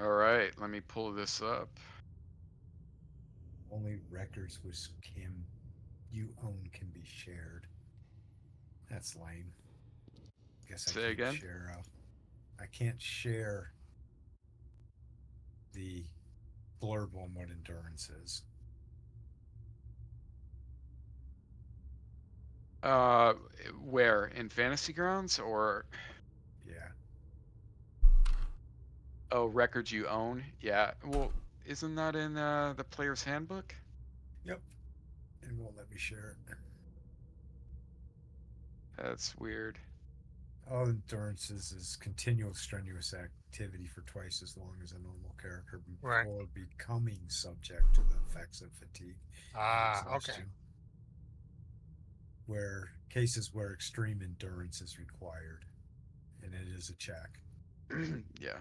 All right, let me pull this up. Only records which you own can be shared. That's lame. Guess I Say can't again. share. I can't share the blurb on what endurance is. Uh, where in Fantasy Grounds or Yeah. oh records you own? Yeah. Well, isn't that in the player's handbook? Yep. It won't let me share it. That's weird. All endurance is continual strenuous activity for twice as long as a normal character Right. before becoming subject to the effects of fatigue and Ah, okay. exhaustion. Where cases where extreme endurance is required, and it is a check, Yeah.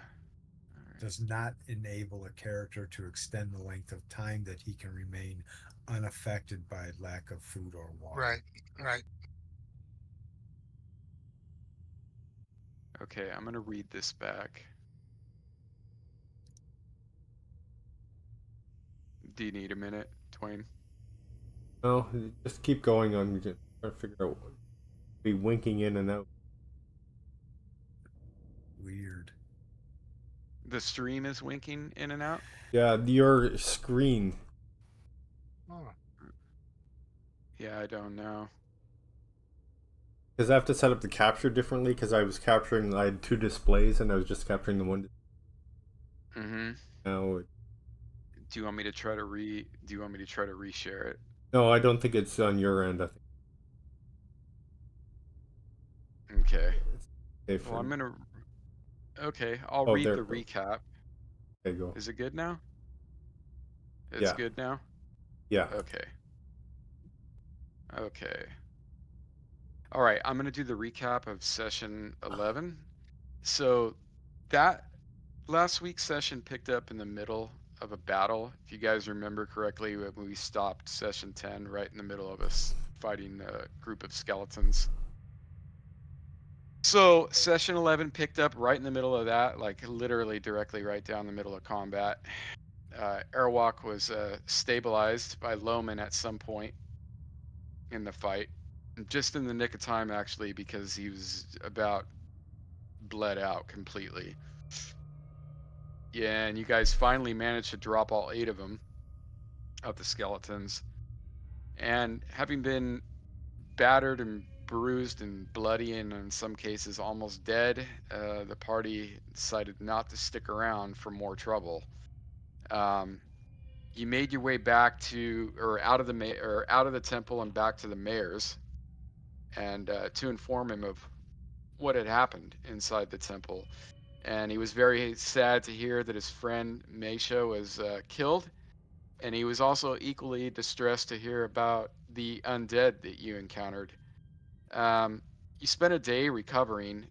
does not enable a character to extend the length of time that he can remain unaffected by lack of food or Right. water. Right. Okay, I'm gonna read this back. Do you need a minute, Twain? No, just keep going on. Just trying to figure out. Be winking in and out. Weird. The stream is winking in and out. Yeah, your screen. Oh, Yeah, I don't know. Because I have to set up the capture differently. Because I was capturing, I had two displays, and I was just capturing the one. Mm-hmm. Now, Do you want me to try to Do you want me to try to reshare it? no, I don't think it's on your end. I think Okay. it's Well, I'm different. gonna. Okay, I'll Oh, read there the we go. recap. There you go. Is it good now? It's Yeah, good now? yeah. Okay. Okay. All right, I'm going to do the recap of session 11. So that last week's session picked up in the middle of a battle. If you guys remember correctly, when we stopped session 10 right in the middle of us fighting a group of skeletons. So session 11 picked up right in the middle of that, like literally directly right down the middle of combat. Airwalk was stabilized by Loman at some point in the fight, just in the nick of time actually, because he was about bled out completely. Yeah, and you guys finally managed to drop all 8 of them, of the skeletons. And having been battered and bruised and bloody and in some cases almost dead, the party decided not to stick around for more trouble. Um, you made your way back to or out of the temple and back to the mayor's, and to inform him of what had happened inside the temple. And he was very sad to hear that his friend Mesha was killed, and he was also equally distressed to hear about the undead that you encountered. Um, you spent a day recovering.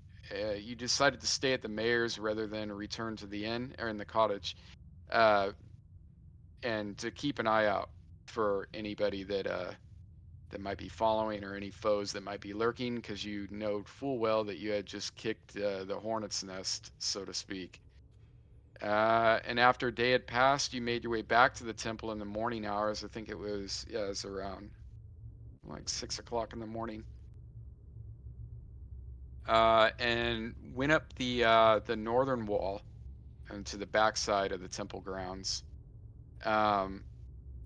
You decided to stay at the mayor's rather than return to the inn or in the cottage, uh, and to keep an eye out for anybody that might be following or any foes that might be lurking, because you know full well that you had just kicked the hornet's nest, so to speak. And after a day had passed, you made your way back to the temple in the morning hours. I think it was, yeah, it was around like 6 o'clock in the morning. And went up the northern wall and to the backside of the temple grounds. Um,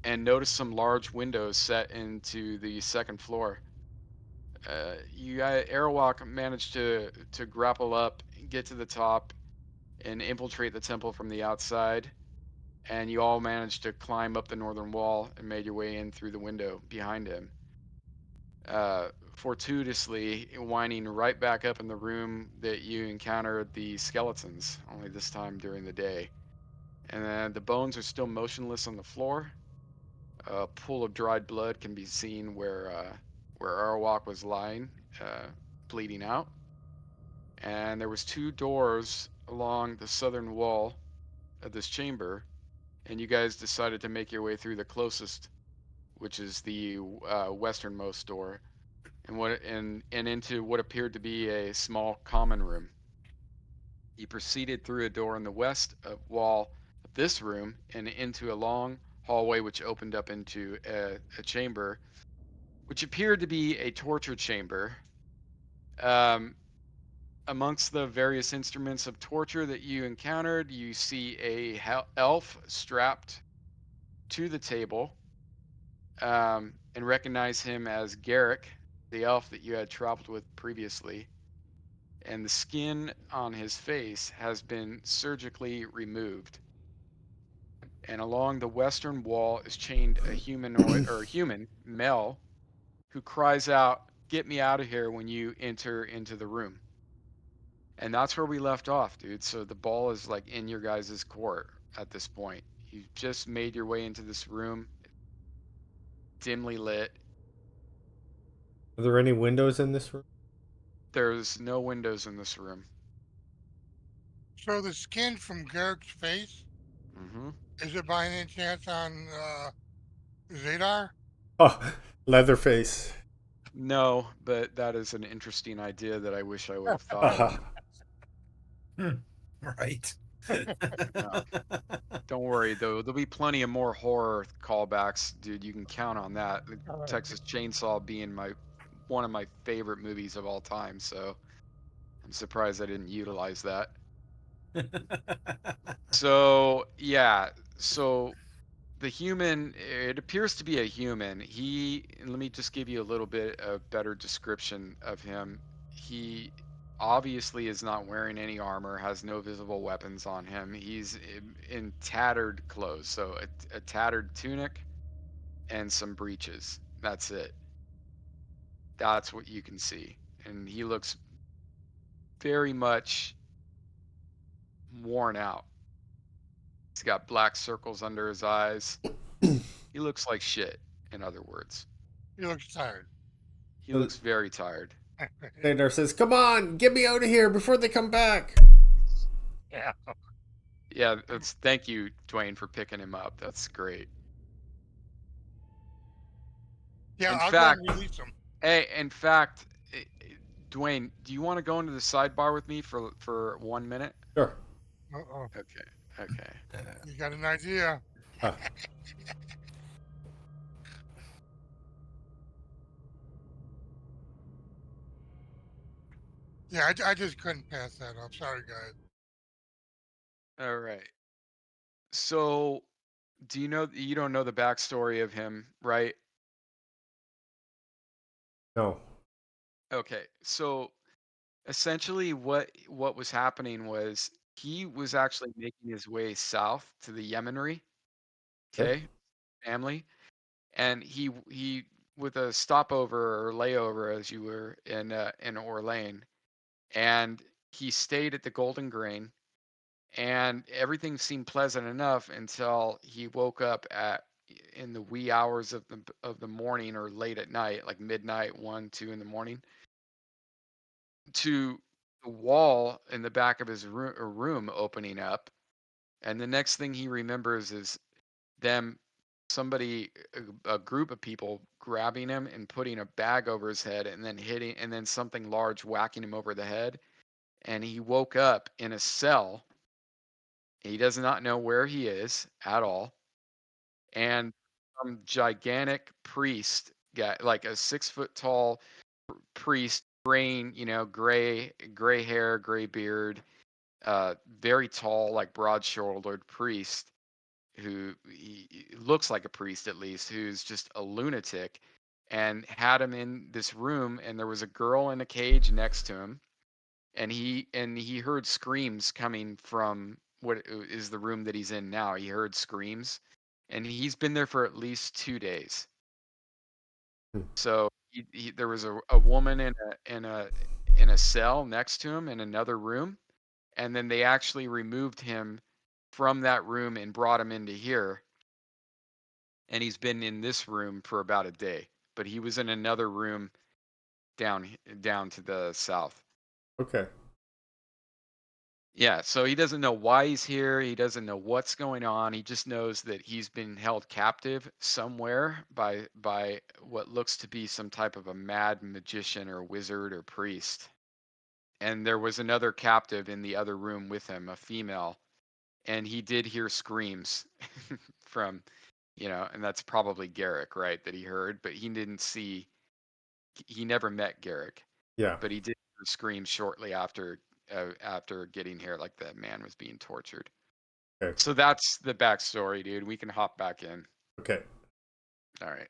and noticed some large windows set into the second floor. You got Airwalk managed to grapple up, get to the top, and infiltrate the temple from the outside. And you all managed to climb up the northern wall and made your way in through the window behind him. Fortuitously winding right back up in the room that you encountered the skeletons, only this time during the day. And then the bones are still motionless on the floor. A pool of dried blood can be seen where Arwalk was lying, uh, bleeding out. And there was 2 doors along the southern wall of this chamber, and you guys decided to make your way through the closest, which is the westernmost door, and into what appeared to be a small common room. He proceeded through a door in the west wall of this room and into a long hallway which opened up into a chamber, which appeared to be a torture chamber. Um, Amongst the various instruments of torture that you encountered, you see a elf strapped to the table, and recognize him as Garrick, the elf that you had traveled with previously. And the skin on his face has been surgically removed. And along the western wall is chained a humanoid or a human male who cries out, "Get me out of here," when you enter into the room. And that's where we left off, dude. So the ball is like in your guys' court at this point. You just made your way into this room, dimly lit. Are there any windows in this room? There's no windows in this room. So the skin from Garrick's face, Hmm. is it by any chance on Zadar? Oh, Leatherface. No, but that is an interesting idea that I wish I would have thought of. Haha. Right. No, don't worry though. There'll be plenty of more horror callbacks, dude. You can count on that. The Texas Chainsaw being one of my favorite movies of all time, so I'm surprised I didn't utilize that. So yeah, so the human, it appears to be a human. Let me just give you a little bit of better description of him. He obviously is not wearing any armor, has no visible weapons on him. He's in tattered clothes, so a tattered tunic and some breeches. That's it. That's what you can see. And he looks very much worn out. He's got black circles under his eyes. He looks like shit, in other words. He looks tired. He looks very tired. Zadar says, "Come on, get me out of here before they come back." Yeah. Yeah, thank you, Dwayne, for picking him up. That's great. Yeah, In I'll go and fact, release him. hey, in fact, Dwayne, do you want to go into the sidebar with me for 1 minute? Sure. Uh-oh. Okay. Okay. You got an idea? Ah, Yeah, I just couldn't pass that up. Sorry, guys. All right. So, do you don't know the backstory of him, right? no. Okay. So, essentially what was happening was he was actually making his way south to the Yemenry, Okay. okay, family, and he with a stopover or layover as you were in Orlane, and he stayed at the Golden Grain, and everything seemed pleasant enough until he woke up at in the wee hours of the morning or late at night, like midnight, 1, 2 in the morning, to the wall in the back of his room opening up, and the next thing he remembers is them somebody a group of people grabbing him and putting a bag over his head and then hitting and then something large whacking him over the head, and he woke up in a cell. He does not know where he is at all, and some gigantic priest guy, like a 6 foot tall priest, gray hair, gray beard, very tall, like broad shouldered priest who he looks like a priest at least, who's just a lunatic, and had him in this room, and there was a girl in a cage next to him, and he heard screams coming from what is the room that he's in now. He heard screams, and he's been there for at least 2 days. Hmm. So there was a woman in a cell next to him in another room, and then they actually removed him from that room and brought him into here, and he's been in this room for about a day, but he was in another room down to the south. Okay. Yeah, so he doesn't know why he's here. He doesn't know what's going on. He just knows that he's been held captive somewhere by what looks to be some type of a mad magician or wizard or priest. and there was another captive in the other room with him, a female, and he did hear screams from, and that's probably Garrick, right, that he heard, but he didn't see. He never met Garrick, Yeah. but he did hear screams shortly after getting here, like the man was being tortured. Okay. So that's the backstory, dude. We can hop back in. Okay. All right.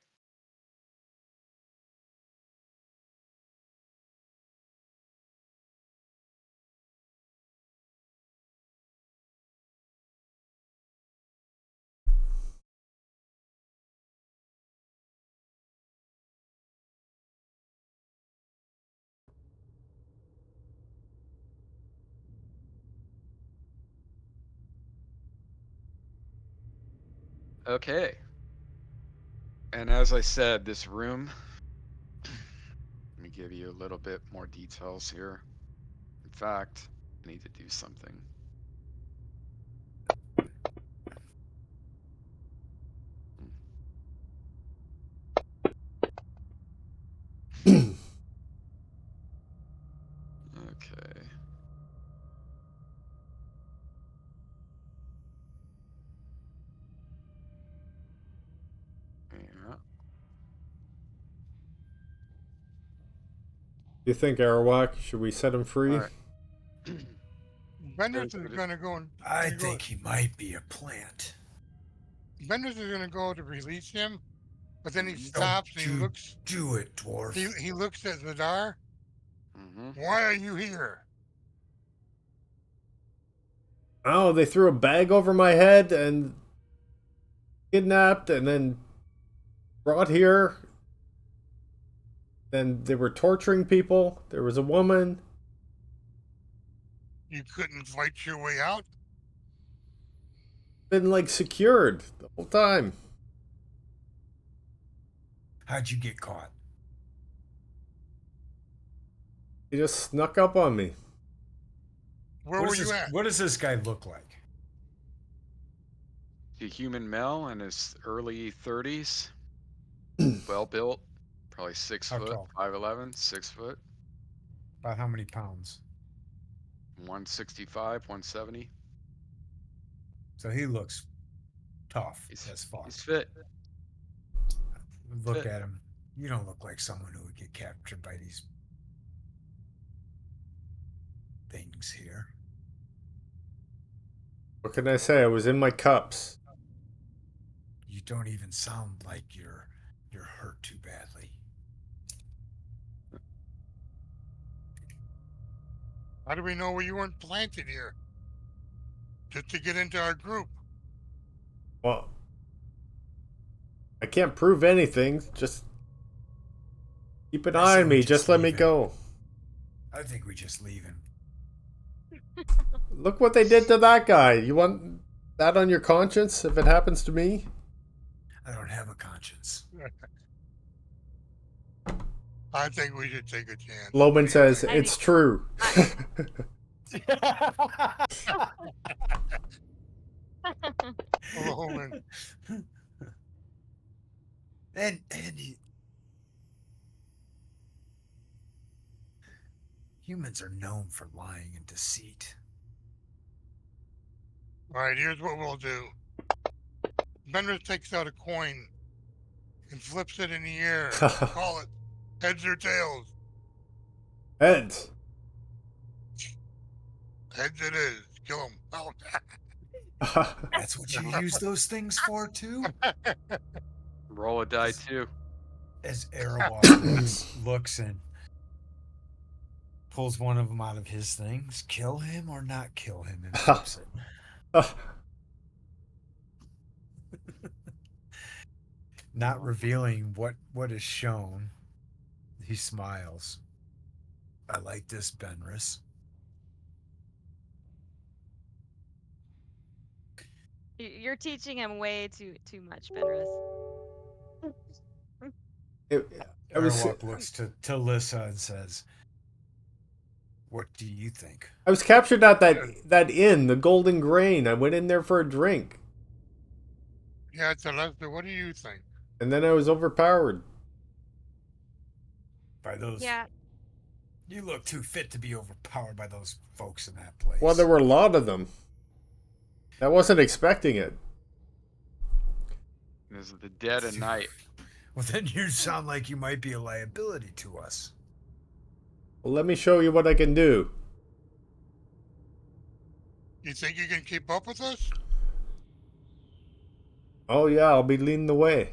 Okay. And as I said, this room, let me give you a little bit more details here. In fact, I need to do something. Okay. Yeah. You think Arawak? Should we set him free? All right. Benders is going to go and I think he might be a plant. Benders is going to go to release him, but then he Mhm. stops and he looks. Do it, dwarf. He looks at Vidar. Mm-hmm. Why are you here? Oh, they threw a bag over my head and kidnapped and then brought here. Then they were torturing people. There was a woman. You couldn't fight your way out. Been like secured the whole time. How'd you get caught? He just snuck up on me. Where What were is you this, at? what does this guy look like? A human male in his early 30s, well built, probably 6 How foot, tall? 5'11", 6 foot, About how many pounds? 165, 170. So he looks tough He's as fuck. he's fit. Look fit. at him. You don't look like someone who would get captured by these things here. What can I say? I was in my cups. You don't even sound like you're hurt too badly. How do we know you weren't planted here? Just to get into our group. Well, I can't prove anything. Just keep an I eye say on we me. just Just let me leave him. go. I think we just leave him. Look what they did to that guy. You want that on your conscience if it happens to me? I don't have a conscience. I think we should take a chance. Loman says, I it's think- true. Loman. and humans are known for lying and deceit. All right, here's what we'll do. Bender takes out a coin and flips it in the air. Call it heads or tails. Heads. Heads it is. Kill him. Oh, That's what you use those things for too? Roll a die too. As Arawak looks and pulls one of them out of his things, kill him or not kill him, and flips it. Not revealing what is shown, he smiles. I like this, Benris. You're teaching him way too much, Benris. I was Arawak looks to Lissa and says, "What do you think?" I was captured at that inn, the Golden Grain. I went in there for a drink, yeah, it's a Lester. What do you think? and then I was overpowered. By those? Yeah. You look too fit to be overpowered by those folks in that place. Well, there were a lot of them. I wasn't expecting it. This is the dead of night. Well, then you sound like you might be a liability to us. Well, let me show you what I can do. You think you can keep up with us? Oh yeah, I'll be leading the way.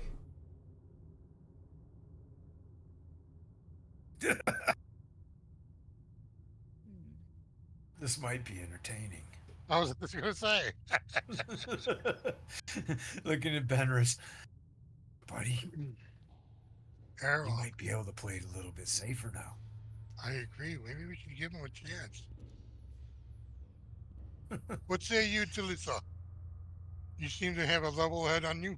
Hmm. This might be entertaining. I was just gonna say. Looking at Benris, buddy, you Errol, might be able to play it a little bit safer now. I agree. Maybe we should give him a chance. What say you, Talisa? You seem to have a level head on you.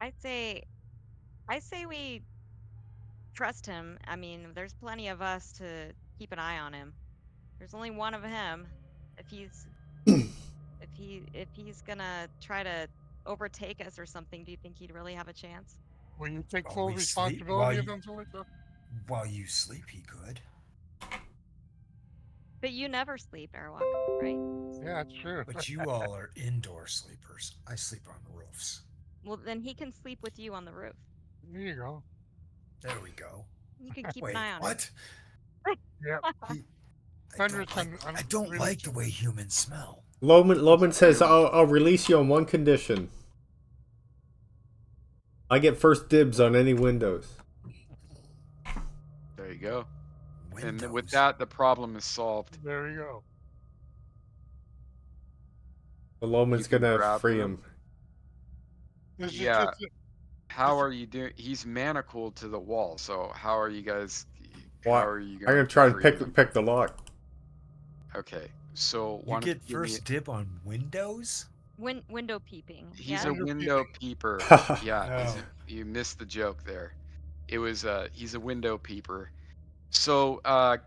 I say, I say we trust him. I mean, there's plenty of us to keep an eye on him. There's only one of him. If he's if he's gonna try to overtake us or something, do you think he'd really have a chance? Will you take While full we sleep, responsibility of him, Talisa? while you sleep, he could. But you never sleep, Airwalk, right? Yeah, that's true. But you all are indoor sleepers. I sleep on the roofs. Well, then he can sleep with you on the roof. There you go. There we go. You can keep Wait, an eye on what? Yep. He, Fenris I don't like the way humans smell. Loman says, I'll release you on one condition. I get first dibs on any windows. There you go. Windows. And with that, the problem is solved. There you go. The Loman's You can gonna grab free him. him. This is Yeah. just How are you doing? He's manacled to the wall. So how are you guys? Well, How are you I'm going gonna try and free him? pick the lock. Okay. So You why don't get give me- first dip on windows? Window peeping. He's yeah? a Window window peeper. Yeah, Oh. you missed the joke there. It was he's a window peeper. So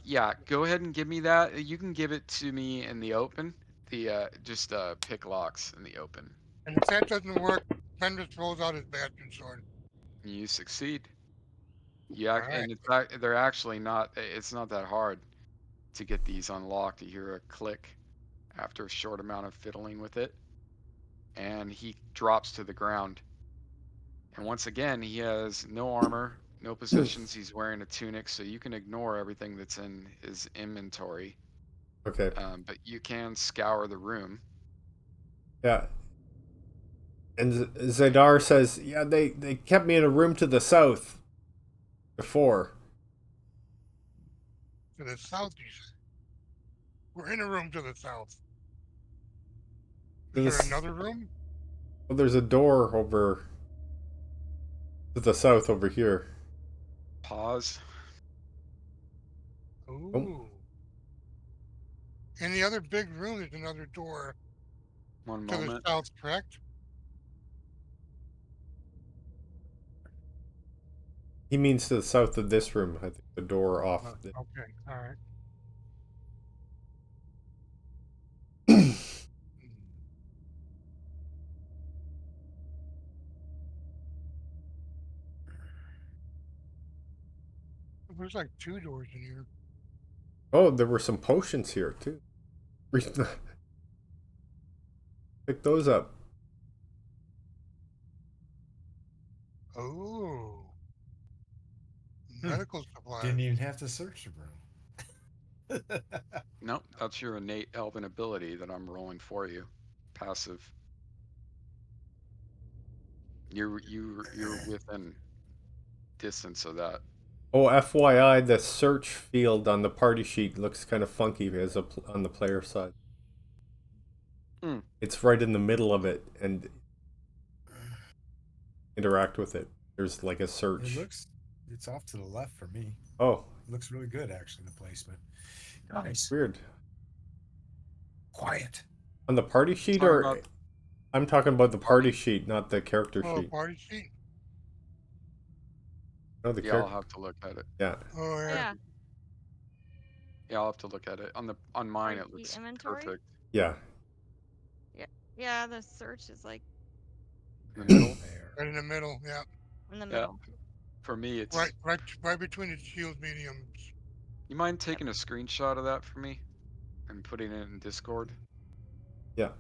yeah, go ahead and give me that. You can give it to me in the open. The just pick locks in the open. and if that doesn't work, Fenris rolls out his bastard sword. You succeed. Yeah, All right. and they're actually not. It's not that hard to get these unlocked. You hear a click after a short amount of fiddling with it, and he drops to the ground. And once again, he has no armor, no possessions. He's wearing a tunic, so you can ignore everything that's in his inventory. Okay. But you can scour the room. Yeah. And Zadar says, yeah, they kept me in a room to the south before. To the south, you said. We're in a room to the south. To Is the there s- another room? Well, there's a door over to the south over here. Pause. Ooh. In the other big room, there's another door One to the moment. south, correct? He means to the south of this room. I think the door off. Okay, all right. There's like two doors in here. Oh, there were some potions here too. Pick those up. Oh. Medical supplies. Didn't even have to search the room. Nope, that's your innate elven ability that I'm rolling for you. Passive. You're within distance of that. Oh, FYI, the search field on the party sheet looks kind of funky on the player side. Hmm. It's right in the middle of it, and interact with it. There's like a search. It's off to the left for me. Oh, It looks really good, actually, the placement. Nice. weird. Quiet. On the party sheet, Talking or about- I'm talking about the party sheet, not the character Oh, sheet. party sheet. No, the Yeah, I'll character. have to look at it. Yeah. Oh, yeah. Yeah. Yeah, I'll have to look at it. On mine, Like it the looks inventory? perfect. Yeah. Yeah, the search is like In the middle. There. Right in the middle, yeah. in the Yeah. middle. For me, right, it's. right between the shield mediums. You mind taking a screenshot of that for me and putting it in Discord? Yeah.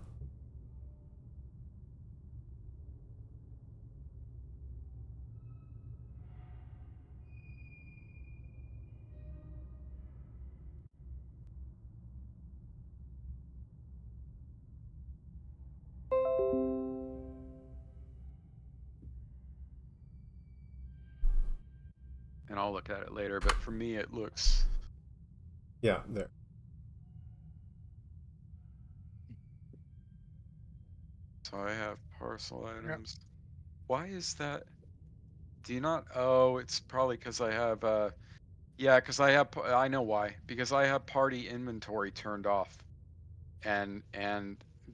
And I'll look at it later. But for me, it looks. Yeah, there. So I have parcel Yep. items. Why is that? Do you not? Oh, it's probably because I have. Yeah, because I have. I know why. Because I have party inventory turned off, and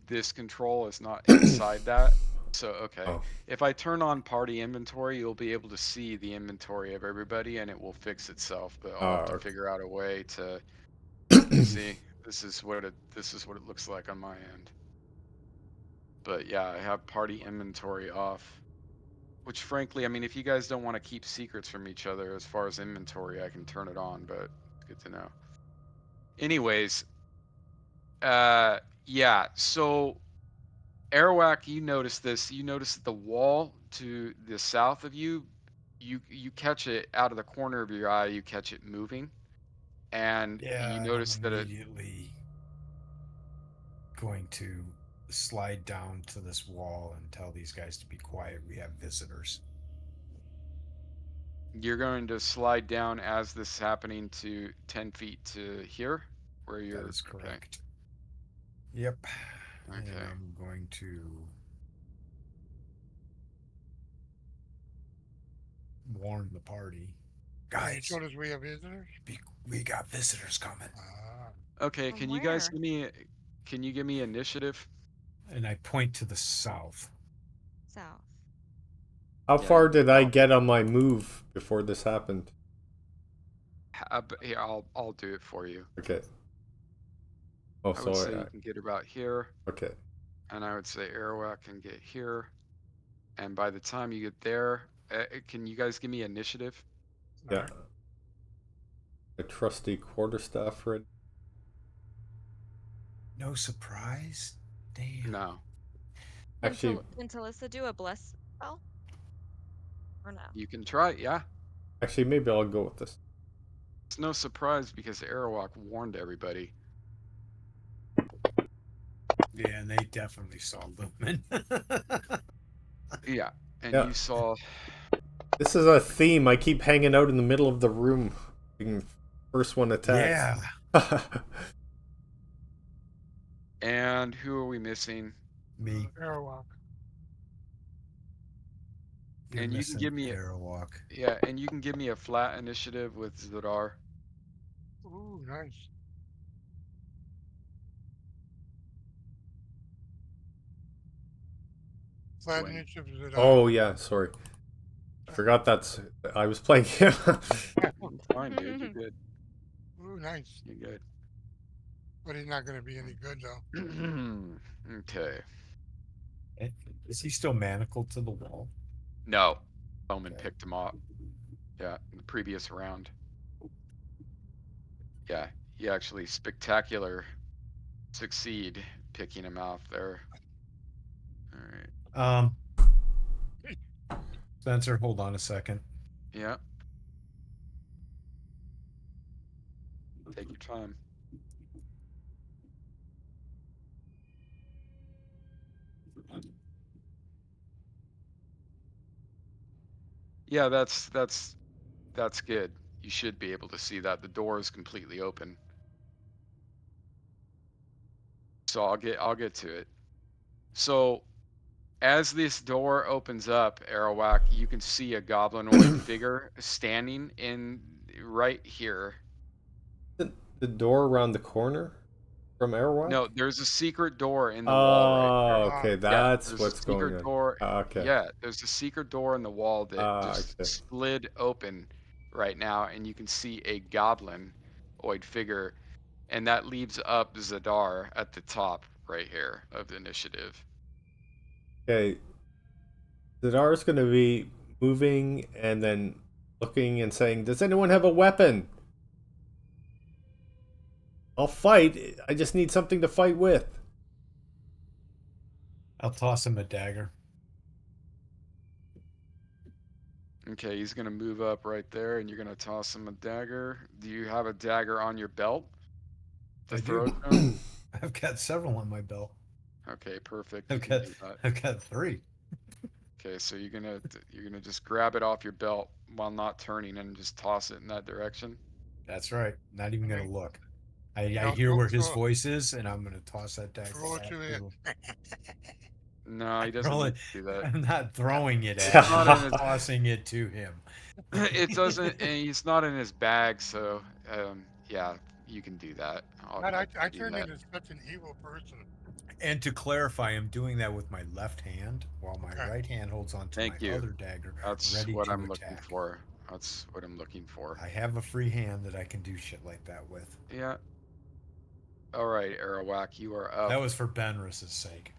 this control is not inside that. So okay, Oh. if I turn on party inventory, you'll be able to see the inventory of everybody, and it will fix itself. But I'll have to Okay. figure out a way to see. This is what it looks like on my end. But yeah, I have party inventory off. Which frankly, I mean, if you guys don't want to keep secrets from each other as far as inventory, I can turn it on, but it's good to know. Anyways, yeah, so Arawak, you notice this. You notice that the wall to the south of you, you catch it out of the corner of your eye, you catch it moving. And you Yeah, and I'm notice that it immediately going to slide down to this wall and tell these guys to be quiet. We have visitors. you're going to slide down as this is happening to 10 feet to here, where That you're is okay. correct. Yep. And Okay. I'm going to warn the party. You Guys, told us we have visitors. we got visitors coming. Okay, From can you guys where? can you give me initiative? And I point to the south. South. How Yeah, far did I south. get on my move before this happened? Here, I'll do it for you. Okay. Oh, I would say so you can get about here, okay. and I would say Arawak can get here. And by the time you get there, can you guys give me initiative? Yeah. Alright. A trusty quarterstaff ready. No surprise? Damn. No, Actually, Can Talissa do a bless spell? Or no? you can try it. Yeah, maybe I'll go with this. it's no surprise because Arawak warned everybody. Yeah, and they definitely saw Lumen. Yeah, and Yeah. you saw. This is a theme. I keep hanging out in the middle of the room. Being first one attacked. Yeah. And who are we missing? Me. Airwalk. You're And you can missing give me Airwalk. yeah, and you can give me a flat initiative with Zadar. Ooh, nice. Flat When initiative is at Oh yeah, sorry. Forgot that's I was playing him. fine, dude, you're good. Ooh, nice. You're good. But he's not going to be any good though. Okay. Is he still manacled to the wall? No, Bowman Okay. picked him up. Yeah, in the previous round. Yeah, he actually spectacular succeed picking him out there. All right. Spencer, hold on a second. Yeah. Take your time. Yeah, that's good. You should be able to see that the door is completely open. So I'll get to it. So as this door opens up, Arawak, you can see a goblinoid figure standing in right here. The door around the corner from Airwalk? No, there's a secret door in the wall right there. Oh, okay, Yeah, that's there's a what's going secret on. door. Okay. Yeah, there's a secret door in the wall that just Okay. slid open right now, and you can see a goblinoid figure, and that leaves up Zadar at the top right here of the initiative. Okay. Zadar's gonna be moving and then looking and saying, "Does anyone have a weapon? I'll fight. I just need something to fight with." I'll toss him a dagger. Okay, he's gonna move up right there, and you're gonna toss him a dagger. Do you have a dagger on your belt to I throw do. to him? I've got several on my belt. Okay, perfect. You can do that. I've got 3. Okay, so you're gonna just grab it off your belt while not turning and just toss it in that direction. That's right. Not even I gonna mean, look. I no, hear throw, where his throw, voice is, and I'm gonna toss that dagger throw it back to to it. him. No, he doesn't Roll need it. to do that. I'm not throwing it It's at him. not in I'm his. tossing it to him. It doesn't. And he's not in his bag, so yeah, you can do that. God, I I can do turned that. into such an evil person. And to clarify, I'm doing that with my left hand, while my Okay. right hand holds onto my Thank you. other dagger, That's ready what to I'm looking attack. for. That's what I'm looking for. I have a free hand that I can do shit like that with. Yeah. All right, Arawak, you are That up. was for Benris's sake.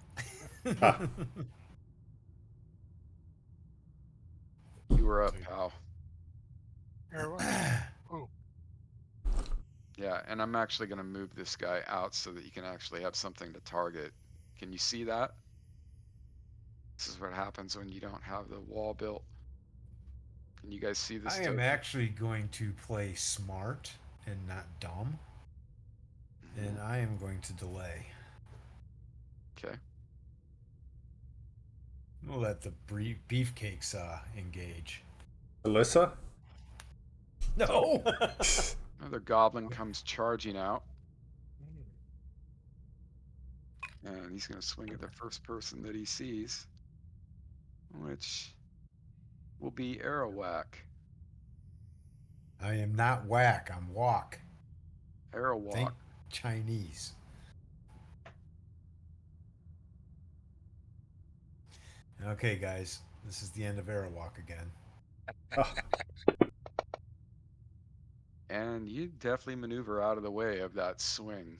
You are up, pal. Here, what? Ooh, Yeah, and I'm actually going to move this guy out so that you can actually have something to target. Can you see that? This is what happens when you don't have the wall built. Can you guys see this I am token? actually going to play smart and not dumb, and I am going to delay. Okay. We'll let the beefcakes engage. Alyssa? No. Another goblin comes charging out, and he's going to swing at the first person that he sees, which will be Arawak. I am not whack. I'm walk. Arawak. Think Chinese. Okay, guys, this is the end of Arawak again. And you definitely maneuver out of the way of that swing.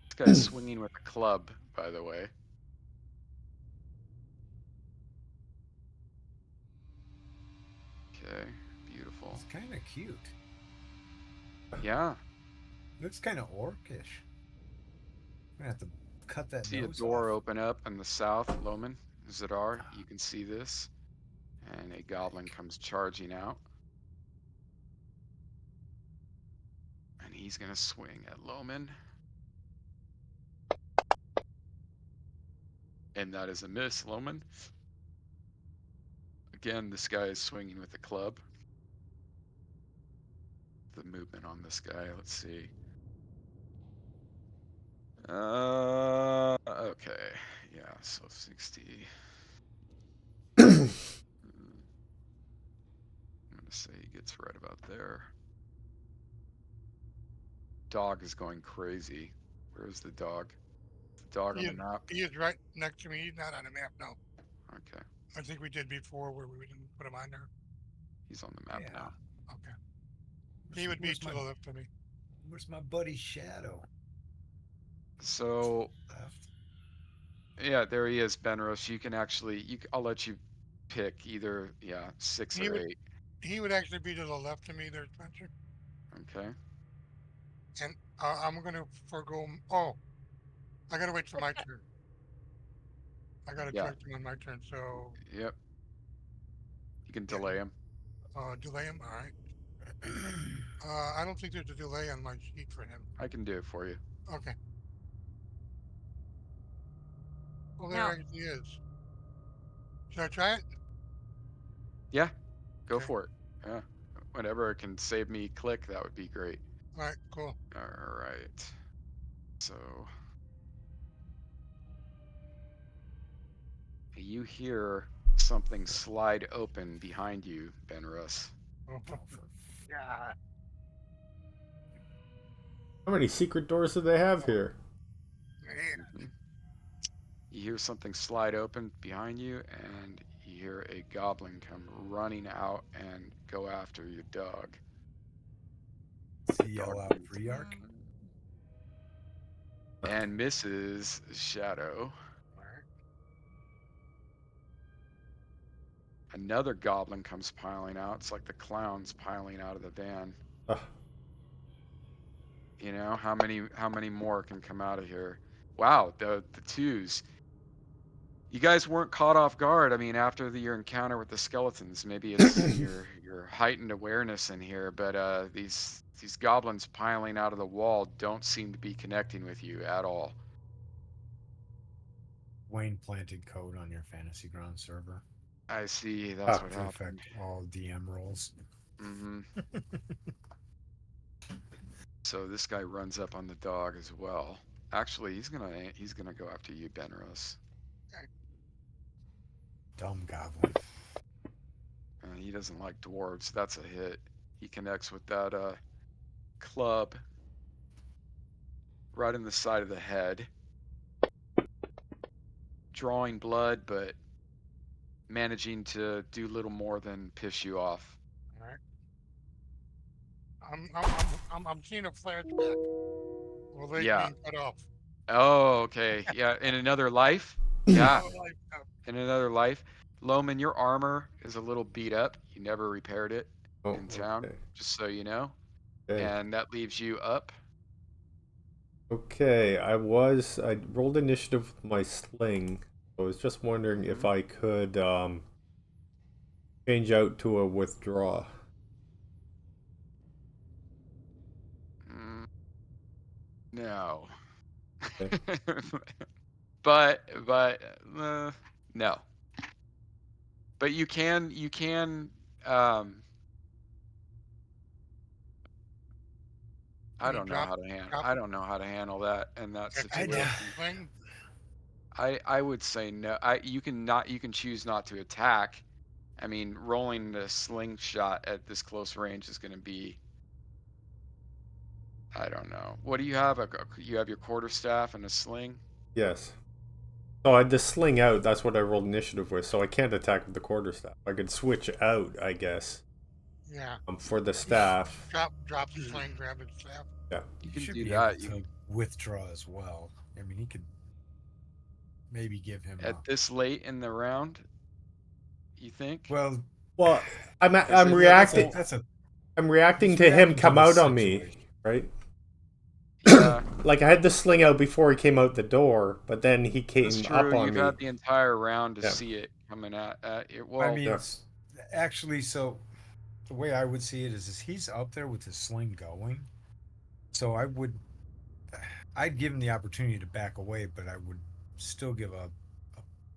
This guy's swinging with a club, by the way. Okay, beautiful. It's kind of cute. Yeah. Looks kind of orcish. I'm gonna have to cut that See a nose door off. open up in the south, Loman, Zadar. You can see this. And a goblin comes charging out. And he's going to swing at Loman. And that is a miss, Loman. Again, this guy is swinging with a club. The movement on this guy, let's see. Okay. Yeah, so 60. I'm going to say he gets right about there. Dog is going crazy. Where's the dog? The dog on the map? he is right next to me. He's not on the map now. Okay. I think we did before where we didn't put him on there. He's on the map now. Okay. He would be to the left of me. Where's my buddy Shadow? So, Left. yeah, there he is, Benros. You can actually, I'll let you pick either, 6 He or would 8. he would actually be to the left of me there, Spencer. Okay. And I'm gonna forego. Oh, I gotta wait for my turn. I gotta Yeah. talk to him on my turn. So Yep. You can Yeah. delay him. delay him. All right. I don't think there's a delay on my sheet for him. I can do it for you. Okay. Well, there Now, actually is. Should I try it? Yeah. Go Okay. for it. Yeah. Whenever it can save me click, that would be great. All right. Cool. All right. So you hear something slide open behind you, Benrus. Yeah. How many secret doors do they have here? Man. Mhm. You hear something slide open behind you, and you hear a goblin come running out and go after your dog. See yell Dog out moves pre-arc. and misses Shadow. All right. Another goblin comes piling out. It's like the clowns piling out of the van. Ugh. You know, how many more can come out of here? Wow, the twos. You guys weren't caught off guard. I mean, after your encounter with the skeletons, maybe it's your heightened awareness in here, but these goblins piling out of the wall don't seem to be connecting with you at all. Wayne planted code on your Fantasy Ground server I see. That's what to happened. affect all DM roles. Hmm. So this guy runs up on the dog as well. Actually, he's gonna go after you, Benros. Dumb goblin. He doesn't like dwarves. That's a hit. He connects with that club right in the side of the head, drawing blood, but managing to do little more than piss you off. All right. I'm seeing a flashback. Well, leg Yeah. being cut off. Oh, okay. Yeah. In another life. Yeah. Oh, like, In another life. Loman, your armor is a little beat up. You never repaired it Oh, in town, okay. just so you know. Okay. And that leaves you up. Okay, I rolled initiative with my sling. I was just wondering if I could change out to a withdraw. No. Okay. but no. But you can um can you drop I don't know how to handle that in that catch I it with a situation. sling? I would say no. You can choose not to attack. I mean, rolling the slingshot at this close range is going to be, I don't know. What do you have? You have your quarterstaff and a sling? Yes. So I had to sling out, that's what I rolled initiative with, so I can't attack with the quarterstaff. I could switch out, I guess, Yeah. for the staff. Drop the sling, grab the staff. Yeah. You You can should do be that. able to withdraw as well. I mean, he could maybe give him At this late in the round, you think? well. Well, I'm Is I'm it- reacting. That's a I'm reacting he's to him reacting to come the out on me, situation. right? Yeah, Like I had the sling out before he came out the door, but then he that's came up true. on You've me. had the entire round to Yeah. see it coming at you. I Well, mean, Yeah. actually, so the way I would see it is he's up there with his sling going. So I'd give him the opportunity to back away, but I would still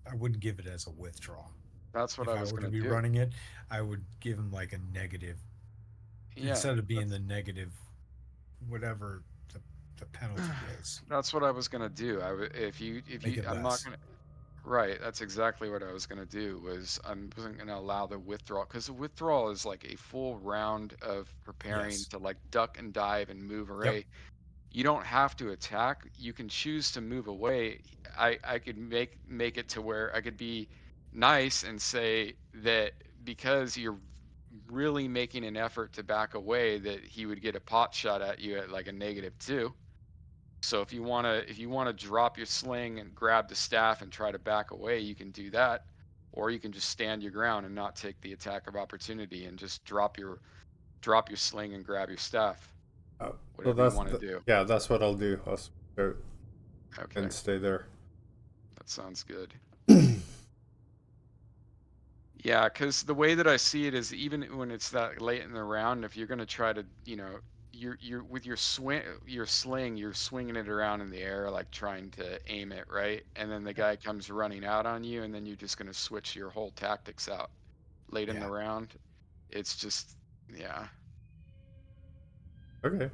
I wouldn't give it as a withdraw. that's what If I I was were to going to be do. running it, I would give him like a negative Yeah, instead of being the negative, whatever the penalty is. that's what I was going to do. If Make you, it I'm not less. going to. Right, that's exactly what I was going to do. I wasn't going to allow the withdrawal because the withdrawal is like a full round of preparing Yes. to like duck and dive and move Yep. away. You don't have to attack. You can choose to move away. I could make it to where I could be nice and say that because you're really making an effort to back away, that he would get a pot shot at you at like a -2. So if you wanna drop your sling and grab the staff and try to back away, you can do that, or you can just stand your ground and not take the attack of opportunity and just drop your sling and grab your staff. So Whatever you want to do. yeah, that's what I'll do. I'll switch out Okay, and stay there. that sounds good. Yeah, because the way that I see it is even when it's that late in the round, if you're gonna try to, you're with your sling, you're swinging it around in the air, like trying to aim it, right? And then the guy comes running out on you, and then you're just gonna switch your whole tactics out late in the Yeah. round. It's just, yeah. Okay.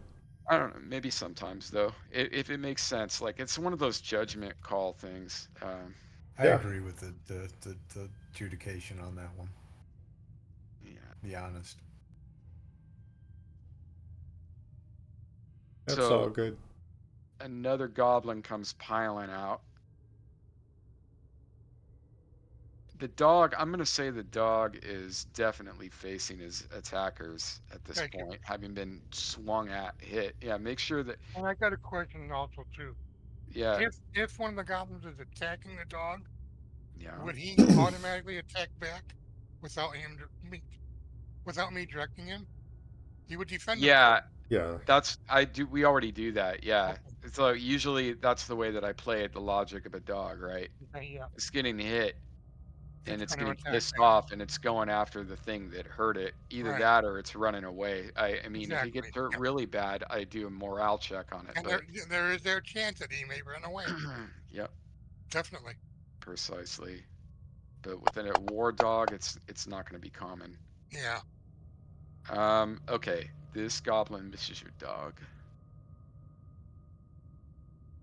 I don't know. Maybe sometimes though, if it makes sense. Like it's one of those judgment call things. I Yeah. agree with the adjudication on that one. Yeah. Be honest. That's So all good. another goblin comes piling out. The dog, I'm going to say the dog is definitely facing his attackers at this Thank you. point, having been swung at, hit. Yeah, make sure that, And I got a question also too. yeah, If one of the goblins is attacking the dog, yeah. would he automatically attack back? without him, without me directing him. He would defend himself. Yeah, Yeah. we already do that. Yeah. Okay. So usually that's the way that I play it, the logic of a dog, right? Okay, yeah. It's getting hit and It's it's going to getting attack pissed me. off and it's going after the thing that hurt it. Either Right. that or it's running away. I mean, if it Exactly. gets hurt Yep. really bad, I do a morale check on it. And But there is their chance that he may run away. yep, Definitely. precisely. But with a war dog, it's not going to be common. Yeah. Okay, this goblin misses your dog.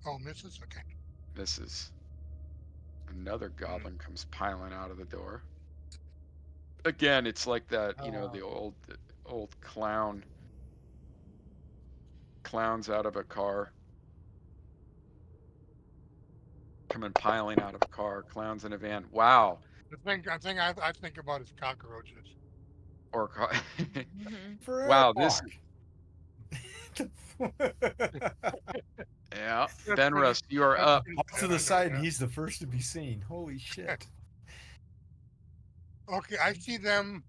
Oh, misses. Okay. Misses. Another Hmm. goblin comes piling out of the door. Again, it's like that, the old clowns out of a car, coming piling out of a car, clowns in a van. Wow. The thing I think about is cockroaches. Or Mm-hmm. For wow, this Airlock. yeah, That's Ben pretty. Rust, you are That's up. pretty Off to sad. the I know side, and that. he's the first to be seen. Holy shit! Okay, I see them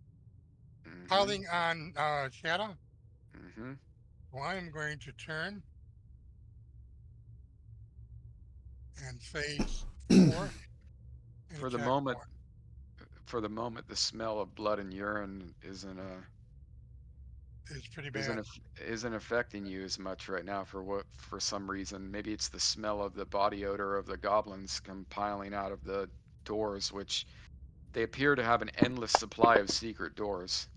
Mhm. piling on Shadow. Mhm. Well, I am going to turn and face 4 and For the attack moment, 4. the smell of blood and urine It's pretty isn't bad. isn't affecting you as much right now for some reason. Maybe it's the smell of the body odor of the goblins come piling out of the doors, which they appear to have an endless supply of secret doors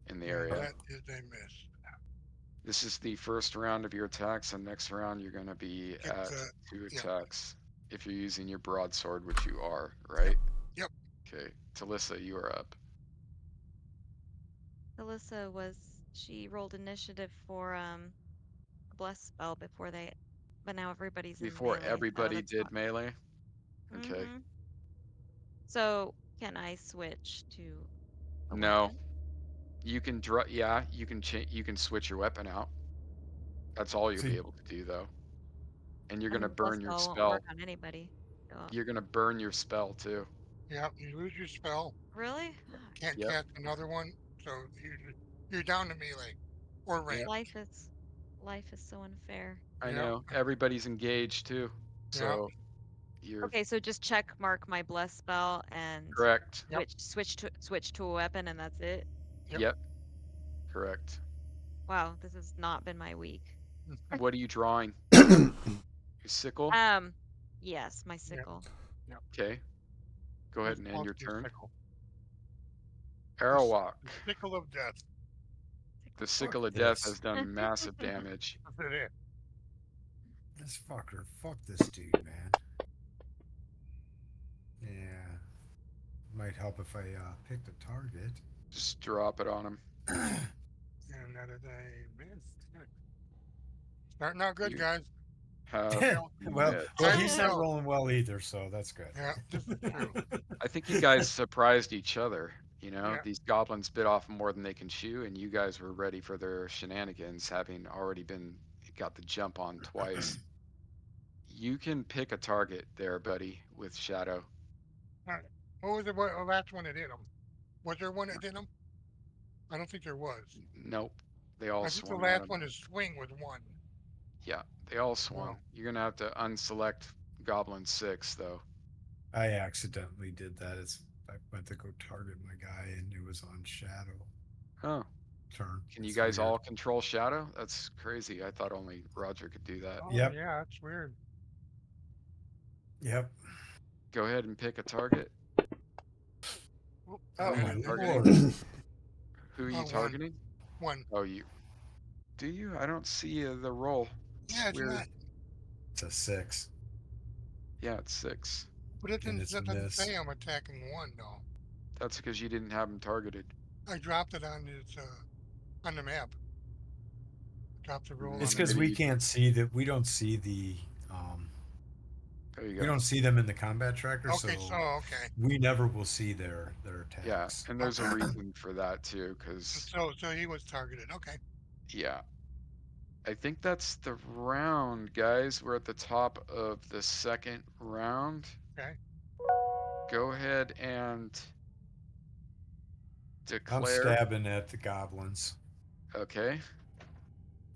in the And area. that is a miss. This is the first round of your attacks, and next round you're going to be Get at the. 2 Yep. attacks if you're using your broadsword, which you are, Yep. right? Yep. Okay, Talissa, you are up. Alyssa she rolled initiative for a bless spell but now everybody's in Before melee, so everybody that's did not. melee. Okay. Mm-hmm. So can I switch to a No, weapon? you can yeah, you can switch your weapon out. That's all you'll be See, able to do though. And you're going to And bless burn your spell won't work spell. on anybody. So, You're going to burn your spell too. Yep. You lose your spell. really? Can't Yep. cast another one. So you're down to melee or Yep. range. Life is so unfair. I Yep. know. Everybody's engaged too. Yep. So you're Okay, so just check mark my bless spell and correct. Yep. switch to a weapon, and that's it. Yep. Yep. Correct. Wow, this has not been my week. What are you drawing? Your sickle? Um, yes, my Yep. sickle. Yep. Okay. Go ahead Let's and end call it your the turn. sickle. Arrowwalk. The sickle of death. The fuck sickle of death this. has done massive damage. That's it. This fucker. Fuck this dude, man. Yeah. Might help if I picked a target. Just drop it on him. And that is a miss. Starting out good, You guys. have Well, well, met. well, Time he's will not tell. rolling well either, so that's good. Yeah, this is true. I think you guys surprised each other. Yeah. These goblins bit off more than they can chew, and you guys were ready for their shenanigans, having already got the jump on twice. You can pick a target there, buddy, with Shadow. All right. What was the last one that hit him? Was there one that hit him? I don't think there was. Nope. They all I think the swung at last him. one is swing was one. Yeah, they all swung. Wow. You're gonna have to unselect Goblin 6, though. I accidentally did that. I went to go target my guy, and it was on Shadow Oh, turn. can you It's guys weird. all control Shadow? That's crazy. I thought only Roger could do that. Oh, Yep. yeah, that's weird. Yep. Go ahead and pick a target. Oh, Oh Who are my you and targeting? lord. Who are you one. targeting? One. Oh, you. Do you? I don't see the roll. Yeah, it's Weird. not. It's a 6, Yeah, it's 6. But it and didn't, it's a that doesn't miss. say I'm attacking one, though. That's because you didn't have him targeted. I dropped it on his, on the map. Dropped the roll It's on the because map. Maybe we you, can't see that. We don't see the. there you We go. don't see them in the combat tracker, Okay, so so, okay. we never will see their Yeah, attacks. and there's a reason for that too, because So he was targeted. Okay. yeah, I think that's the round, guys. We're at the top of the second round. Okay. Go ahead and I'm declare. stabbing at the goblins. Okay.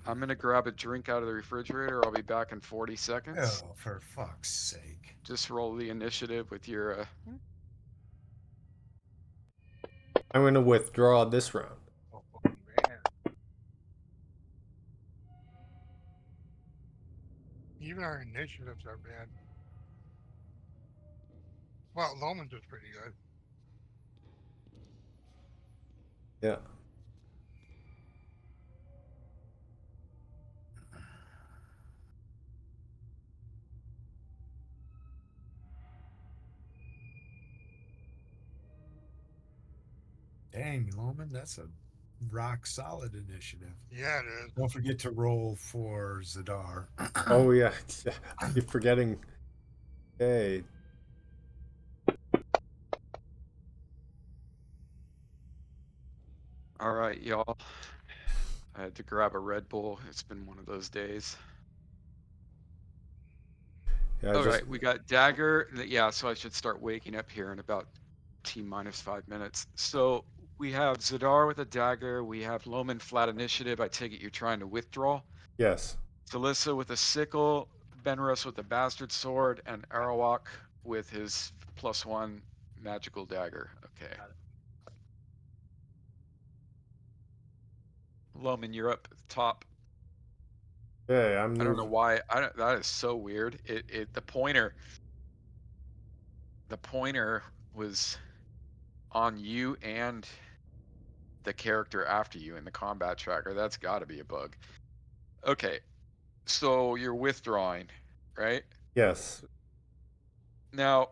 I'm gonna grab a drink out of the refrigerator. I'll be back in 40 seconds. Oh, for fuck's sake. Just roll the initiative with your. I'm gonna withdraw this round. Oh, man. Even our initiatives are bad. Well, Loman's is pretty good. Yeah. Dang, Loman, that's a rock solid initiative. Yeah, it is. Don't forget to roll for Zadar. Oh yeah. You're forgetting. Okay. All right, y'all. I had to grab a Red Bull. It's been one of those days. Yeah. All Just right, we got Dagger. Yeah, so I should start waking up here in about T minus 5 minutes. So we have Zadar with a dagger. We have Loman flat initiative. I take it you're trying to withdraw. yes. Talissa with a sickle. Benros with a bastard sword. And Arawak with his +1 magical dagger. Okay. Loman, you're up at the top. Okay. I'm I don't know moving. why. That is so weird. The pointer was on you and the character after you in the combat tracker. That's got to be a bug. Okay, so you're withdrawing, right? Yes. Now,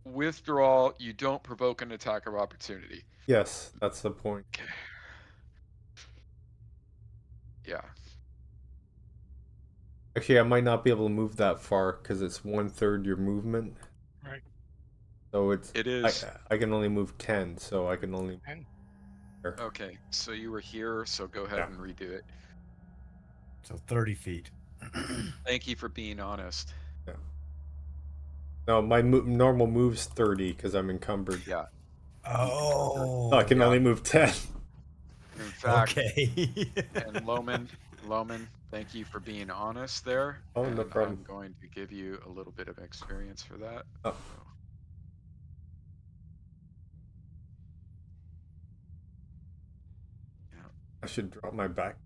withdrawal, you don't provoke an attack of opportunity. Yes. That's the point. Okay. Yeah. Actually, I might not be able to move that far because it's 1/3 your movement. Right. So it's It I is. I can only move 10, so I can only. And Okay, so you were here, so go ahead Yeah. and redo it. So 30 feet. Thank you for being honest. Yeah. No, my normal move's 30 because I'm encumbered. Yeah. So I Oh, can Yeah. only move 10. In fact, okay. and Loman, thank you for being honest there. Oh, And no problem. I'm going to give you a little bit of experience for that. Oh. Yeah, I should drop my back.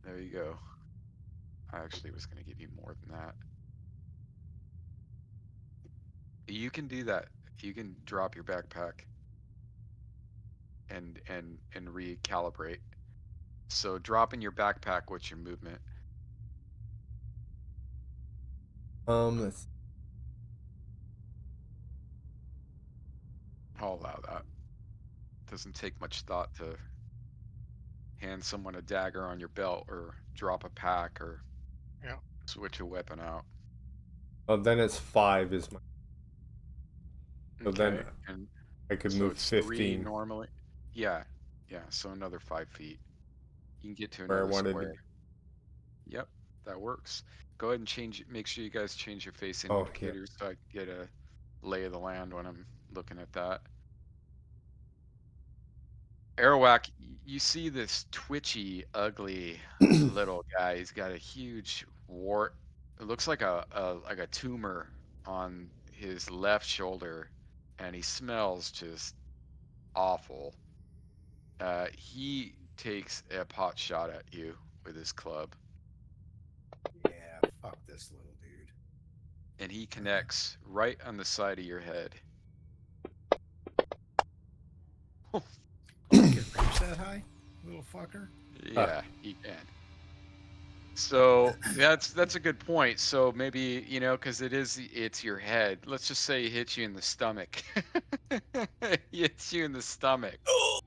there you go. I actually was going to give you more than that. You can do that. You can drop your backpack and recalibrate. So dropping your backpack, what's your movement? Let's, I'll allow that. Doesn't take much thought to hand someone a dagger on your belt or drop a pack or yeah, switch a weapon out. oh, then it's 5 is my. So then Okay, and I could so move it's 3 15 normally. Yeah, yeah. So another 5 feet. You can get to where I another wanted to square. be. Yep, that works. Go ahead and change. Make sure you guys change your facing Oh, yeah. indicators so I can get a lay of the land when I'm looking at that. Arawak, you see this twitchy, ugly little guy. He's got a huge wart. It looks like a tumor on his left shoulder, and he smells just awful. He takes a pot shot at you with his club, Yeah, fuck this little dude. and he connects right on the side of your head. Oh, he can reach that high, little fucker. Yeah, he can. So that's a good point. So maybe, because it's your head. Let's just say he hits you in the stomach. He hits you in the stomach.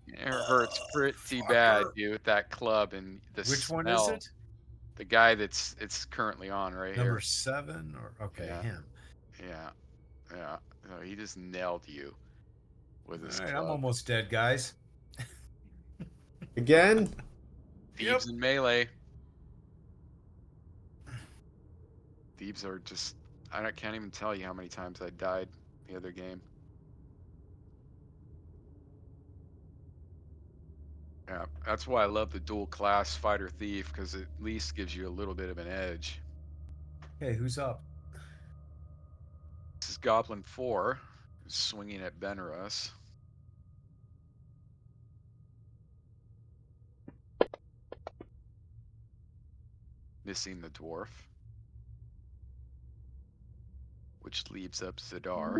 It hurts pretty bad, Fucker. dude, with that club and the Which one is smell. it? The guy it's currently on right Number here. 7 or okay, Yeah, him. yeah, yeah. No, he just nailed you with his All right, I'm club. almost dead, guys. Again? Yep. Thieves in melee. Thieves are just can't even tell you how many times I died the other game. That's why I love the dual class fighter thief, because it at least gives you a little bit of an edge. Okay, who's up? This is Goblin 4, who's swinging at Benrus. Missing the dwarf. Which leaves up Zadar.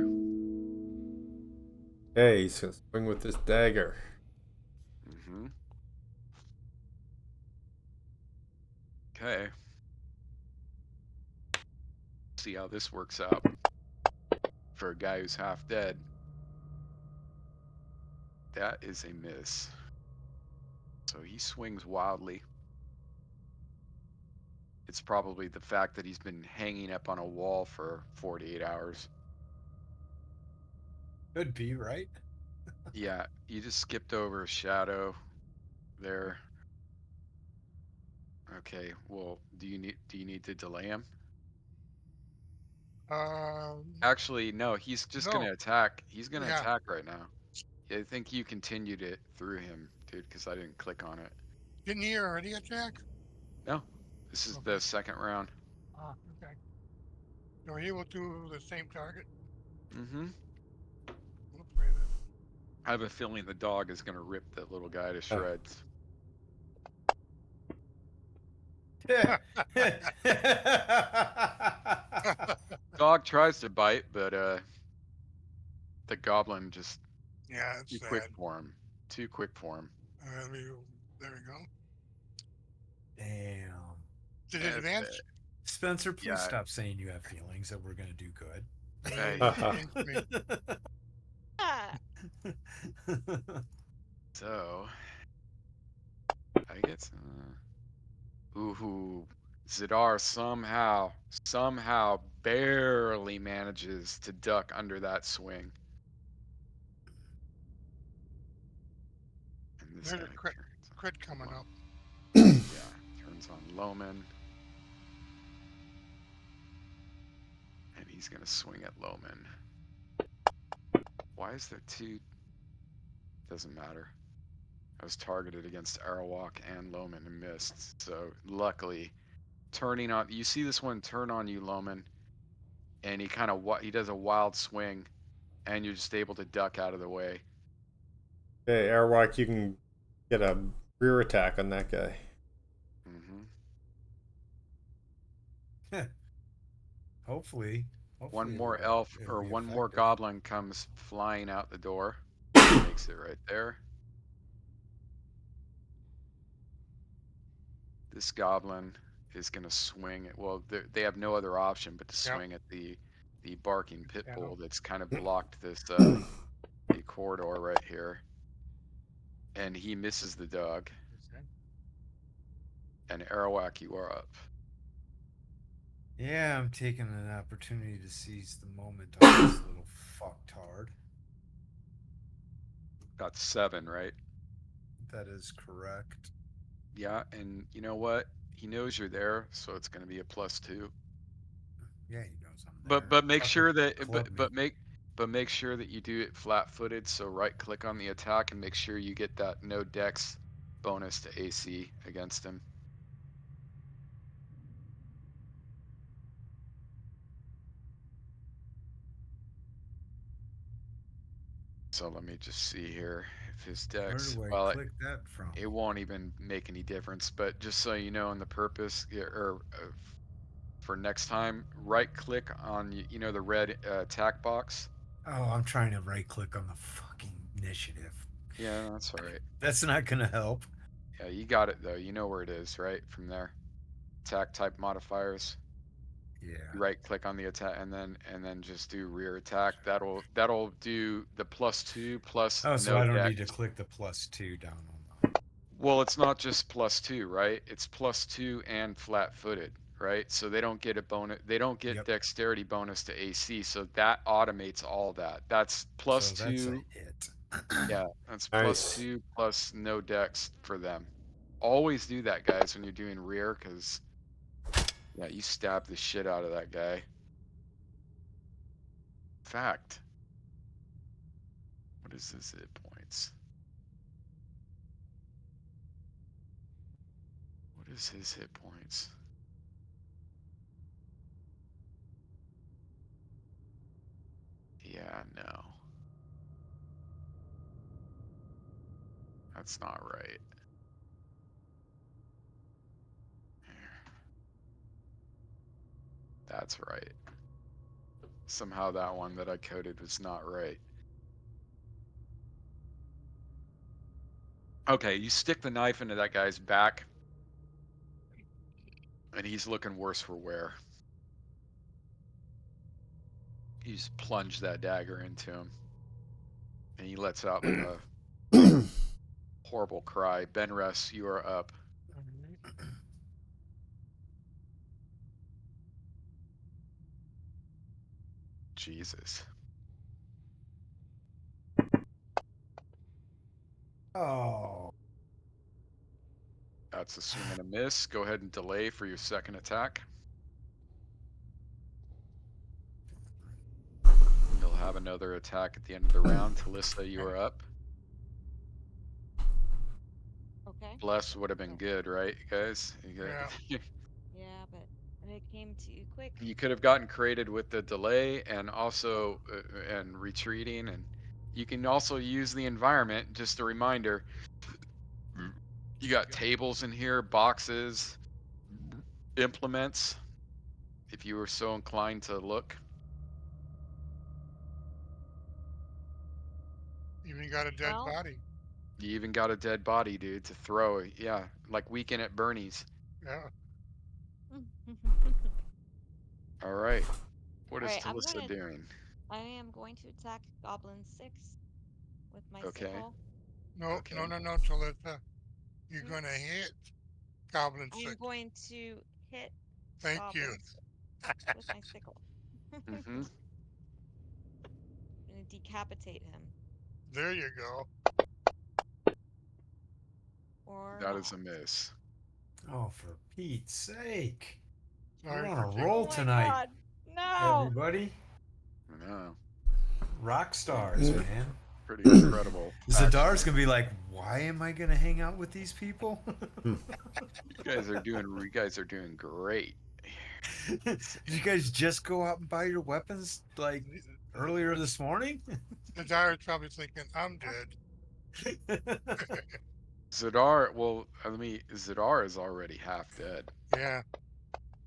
Hey, he's gonna swing with this dagger. Mm-hmm. Okay. See how this works out for a guy who's half dead. That is a miss. So he swings wildly. It's probably the fact that he's been hanging up on a wall for 48 hours. Could be, right? Yeah, you just skipped over Shadow there. Okay, well, do you need to delay him? Actually, no, he's just No. gonna attack. He's gonna Yeah. attack right now. I think you continued it through him, dude, because I didn't click on it. Didn't he already attack? No, this is Okay. the second round. Ah, okay. So he will do the same target. Mm-hmm. We'll play that. I have a feeling the dog is gonna rip that little guy to shreds. Dog tries to bite, but the goblin just Yeah, it's too quick sad. for him. Too quick for him. There we go. Damn. Did it That's advance? it. Spencer, please Yeah. stop saying you have feelings that we're gonna do good. Hey. Against me. Ah, So I get some. Ooh, Zadar somehow barely manages to duck under that swing. And this There's guy a crit turns coming up. yeah, turns on Loman. And he's gonna swing at Loman. Why is there two? Doesn't matter. I was targeted against Arawak and Loman and missed. So luckily, turning on, you see this one turn on you, Loman, and he does a wild swing, and you're just able to duck out of the way. Hey, Airwalk, you can get a rear attack on that guy. Mm-hmm. Hopefully One more elf it'll or be one more effective. goblin comes flying out the door. Makes it right there. This goblin is going to swing at, well, they have no other option but to Yep. swing at the barking pit Yeah. bull that's kind of blocked this the corridor right here. And he misses the dog. Okay. And Arawak, you are up. Yeah, I'm taking an opportunity to seize the moment on this little fucktard. Got 7, right? That is correct. Yeah, and you know what? He knows you're there, so it's going to be a +2. Yeah, he knows I'm there. But make Fucking sure that club me. but make sure that you do it flat-footed. So right click on the attack and make sure you get that no dex bonus to AC against him. So let me just see here if his Where dex. do I Well, click that from? it won't even make any difference. But just so you know, in the purpose or for next time, right click on you know the red attack box. Oh, I'm trying to right click on the fucking initiative. Yeah, that's all right. That's not gonna help. Yeah, you got it though. You know where it is, right? From there, attack type modifiers. Yeah. Right click on the attack and then just do rear attack. That'll do the +2 plus Oh, so no I don't dex. need to click the +2 down on the. Well, it's not just +2, right? It's +2 and flat-footed, right? So they don't get a bonus. They don't get Yep. dexterity bonus to AC. So that automates all that. That's So that's a +2. hit. Yeah, that's Nice. +2 plus no dex for them. Always do that, guys, when you're doing rear, because yeah, you stab the shit out of that guy. Fact. What is this hit points? What is his hit points? Yeah, no. That's not right. That's right. Somehow that one that I coded was not right. Okay, you stick the knife into that guy's back, and he's looking worse for wear. You just plunge that dagger into him, and he lets out like a horrible cry. Benrus, you are up. Jesus. Oh, That's a swing and a miss. Go ahead and delay for your second attack. You'll have another attack at the end of the round. Talissa, you are up. Okay. Bless would have been good, right, guys? Yeah. Yeah, but it came too quick. You could have gotten created with the delay and also and retreating, and you can also use the environment. Just a reminder, you got tables in here, boxes, implements, if you were so inclined to look. Even got a dead Well, body. You even got a dead body, dude, to throw. Yeah, like Weekend at Bernie's. Yeah. All right. What all is right, Talissa doing? I am going to attack Goblin 6 with my Okay. sickle. No, Okay. no, no, no, Talissa. You're Hmm? gonna hit Goblin I am 6. going to hit Thank you. Goblin 6 with my sickle. Mm-hmm. I'm going to decapitate him. There you go. Or That is not. a miss. oh, for Pete's sake! We're Sorry on for a taking. roll Oh my tonight, god. No! everybody. I know. Rock stars, man. Pretty incredible. Zadar's Actually. gonna be like, "Why am I gonna hang out with these people?" You guys are doing great. Did you guys just go out and buy your weapons like earlier this morning? The Dyer's probably thinking, I'm dead. Zadar, well, Zadar is already half dead. Yeah.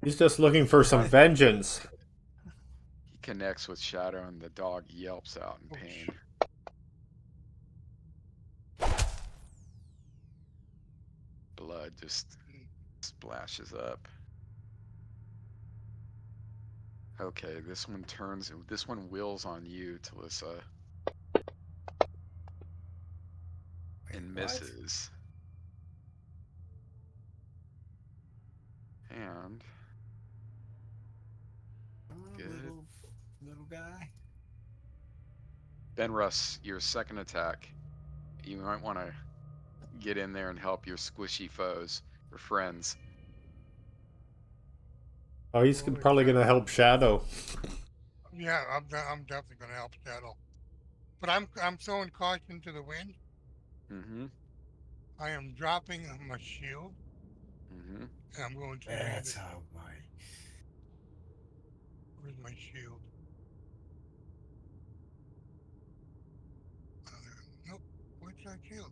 He's just looking for some vengeance. He connects with Shadow and the dog yelps out in Oh, pain. Blood just splashes up. Okay, this one wills on you, Talissa, and What? misses. And Oh, good. little guy. Benrus, your second attack. You might want to get in there and help your squishy foes or friends. Oh, he's holy probably cow. going to help Shadow. Yeah, I'm definitely gonna help Shadow. But I'm throwing caution to the wind. Mm-hmm. I am dropping my shield, Mm-hmm. and I'm going to use That's it. how my. Where's my shield? Nope. Where's that shield?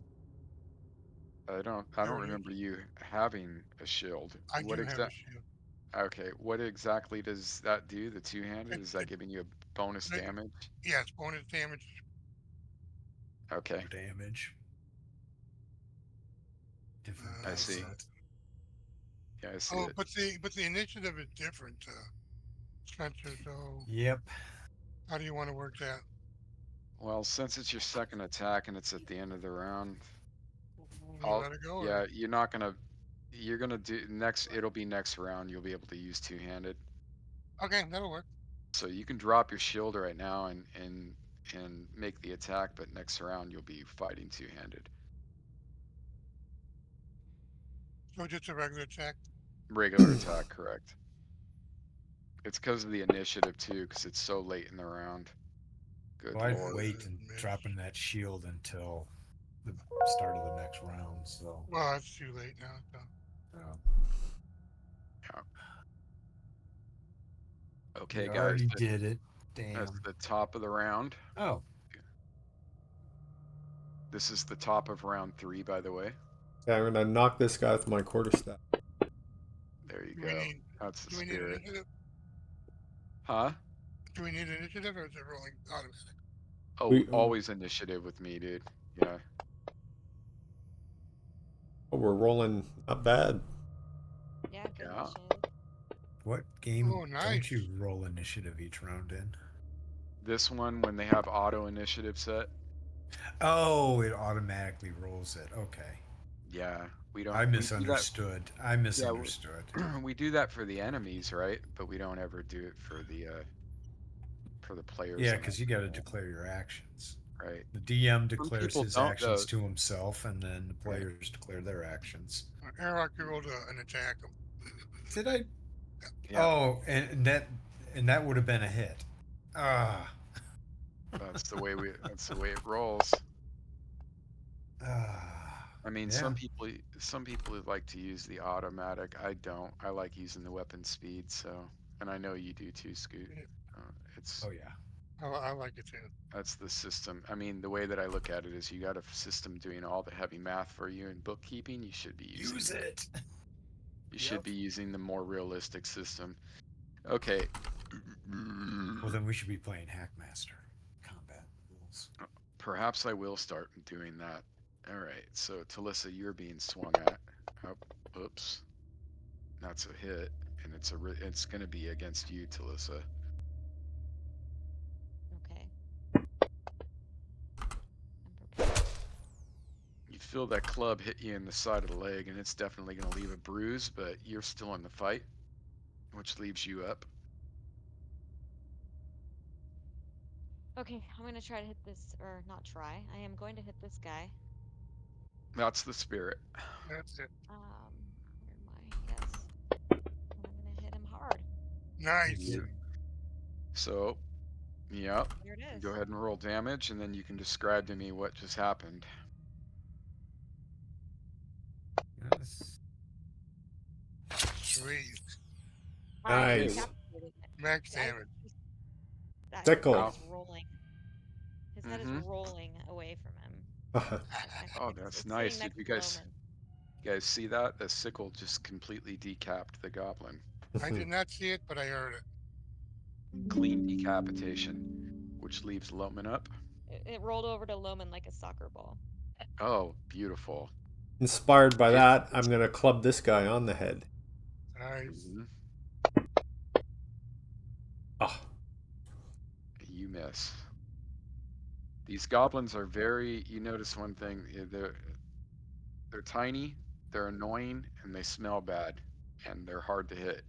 I don't There it is. remember you having a shield. I What do have a exact shield. Okay, what exactly does that do? The two-handed? It, Is that it, giving you a bonus it, damage? yes, bonus damage. Okay, More damage. Different I die see. Uh, set. Yeah, I see oh, it. but the initiative is different, Spencer. So Yep. how do you want to work that? Well, since it's your second attack and it's at the end of the round, You let it go, or yeah, you're gonna do next, it'll be next round, you'll be able to use two-handed. okay, that'll work. So you can drop your shield right now and make the attack, but next round you'll be fighting two-handed. So just a regular check. Regular attack, correct. It's because of the initiative too, because it's so late in the round. Good Well, I'd lord. wait and Miss. dropping that shield until the start of the next round. So Well, it's too late now. So. Oh, Yeah. we Okay, guys, already did it. that's Damn. the top of the round. Oh, This is the top of round 3, by the way. Yeah, I'm gonna knock this guy with my quarterstaff. There you Do we go. need That's the do we need spirit. initiative? Huh? Do we need initiative or is it rolling automatic? Oh, We always initiative with me, dude. Yeah. we're rolling not bad. Yeah, good Yeah. initiative. what game Oh, nice. don't you roll initiative each round in? This one, when they have auto initiative set, Oh, it automatically rolls it. Okay. yeah, we don't. I We do that. misunderstood. I Yeah, misunderstood. we do that for the enemies, right? But we don't ever do it for the players Yeah, on that, because you got to declare your actions. right? The DM Some declares people his don't actions though. to himself, and then the Right. players declare their actions. Airlock, you rolled an attack. Did I? Yeah, Oh, and that would have been a hit. Ah, that's the way we. That's the way it rolls. ah. I mean, Yeah. some people like to use the automatic. I don't. I like using the weapon speed. So, and I know you do too, Scoot. Yeah, It's Oh yeah. I like it too. that's the system. I mean, the way that I look at it is, you got a system doing all the heavy math for you in bookkeeping. You should be using Use that. it. You should Yep. be using the more realistic system. Okay. Well, then we should be playing Hackmaster combat rules. Perhaps I will start doing that. All right. So, Talissa, you're being swung at. Oh, oops. That's a hit, and it's going to be against you, Talissa. Okay. I'm prepared. You feel that club hit you in the side of the leg, and it's definitely going to leave a bruise, but you're still in the fight, which leaves you up. Okay, I'm gonna try to hit this, or not try. I am going to hit this guy. That's the spirit. That's it. Where am I? Yes. And I'm gonna hit him hard. Nice. You. So, yep. There it is. Go ahead and roll damage, and then you can describe to me what just happened. Yes. Sweet. I Okay. Nice. decapitated it. Max I, damage. that his Sickle. head Ow. is rolling. His head is Mm-hmm. rolling away from him. Oh, that's It's sitting nice. Did next you to guys Loman. see that? The sickle just completely decapped the goblin. I did not see it, but I heard it. Clean decapitation, which leaves Loman up. It rolled over to Loman like a soccer ball. Oh, beautiful. Inspired by It, that, it's I'm gonna club this guy on the head. Nice. mhm. Ah, You miss. These goblins are very. You notice one thing. They're tiny, they're annoying, and they smell bad, and they're hard to hit.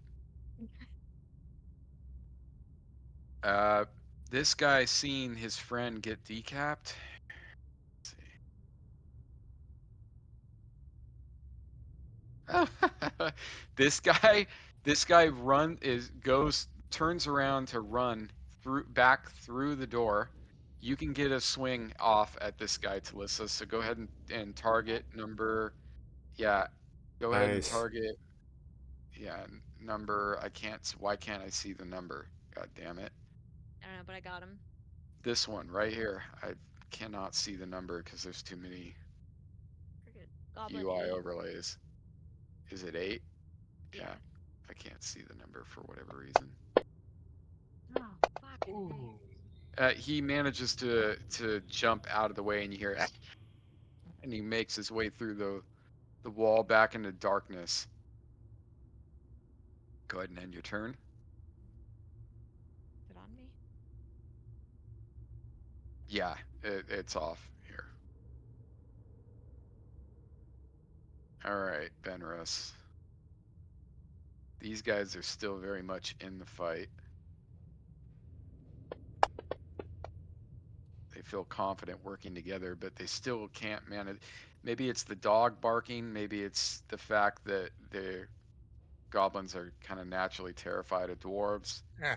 Uh, this guy seeing his friend get decapped. Let's see. This guy turns around to run back through the door. You can get a swing off at this guy, Talissa. So go ahead and target number. Yeah, go ahead and nice. target. Yeah, number. I can't. Why can't I see the number? God damn it. I don't know, but I got him. This one right here. I cannot see the number because there's too many Friggin' Goblin UI 8. overlays. Is it 8? Yeah. Yeah, I can't see the number for whatever reason. Oh, fucking Ooh. He manages to jump out of the way, and you hear, "Ah," and he makes his way through the wall back into darkness. Go ahead and end your turn. Is it on me? Yeah, it's off here. All right, Benrus. These guys are still very much in the fight. They feel confident working together, but they still can't manage. Maybe it's the dog barking. Maybe it's the fact that the goblins are kind of naturally terrified of dwarves. Yeah.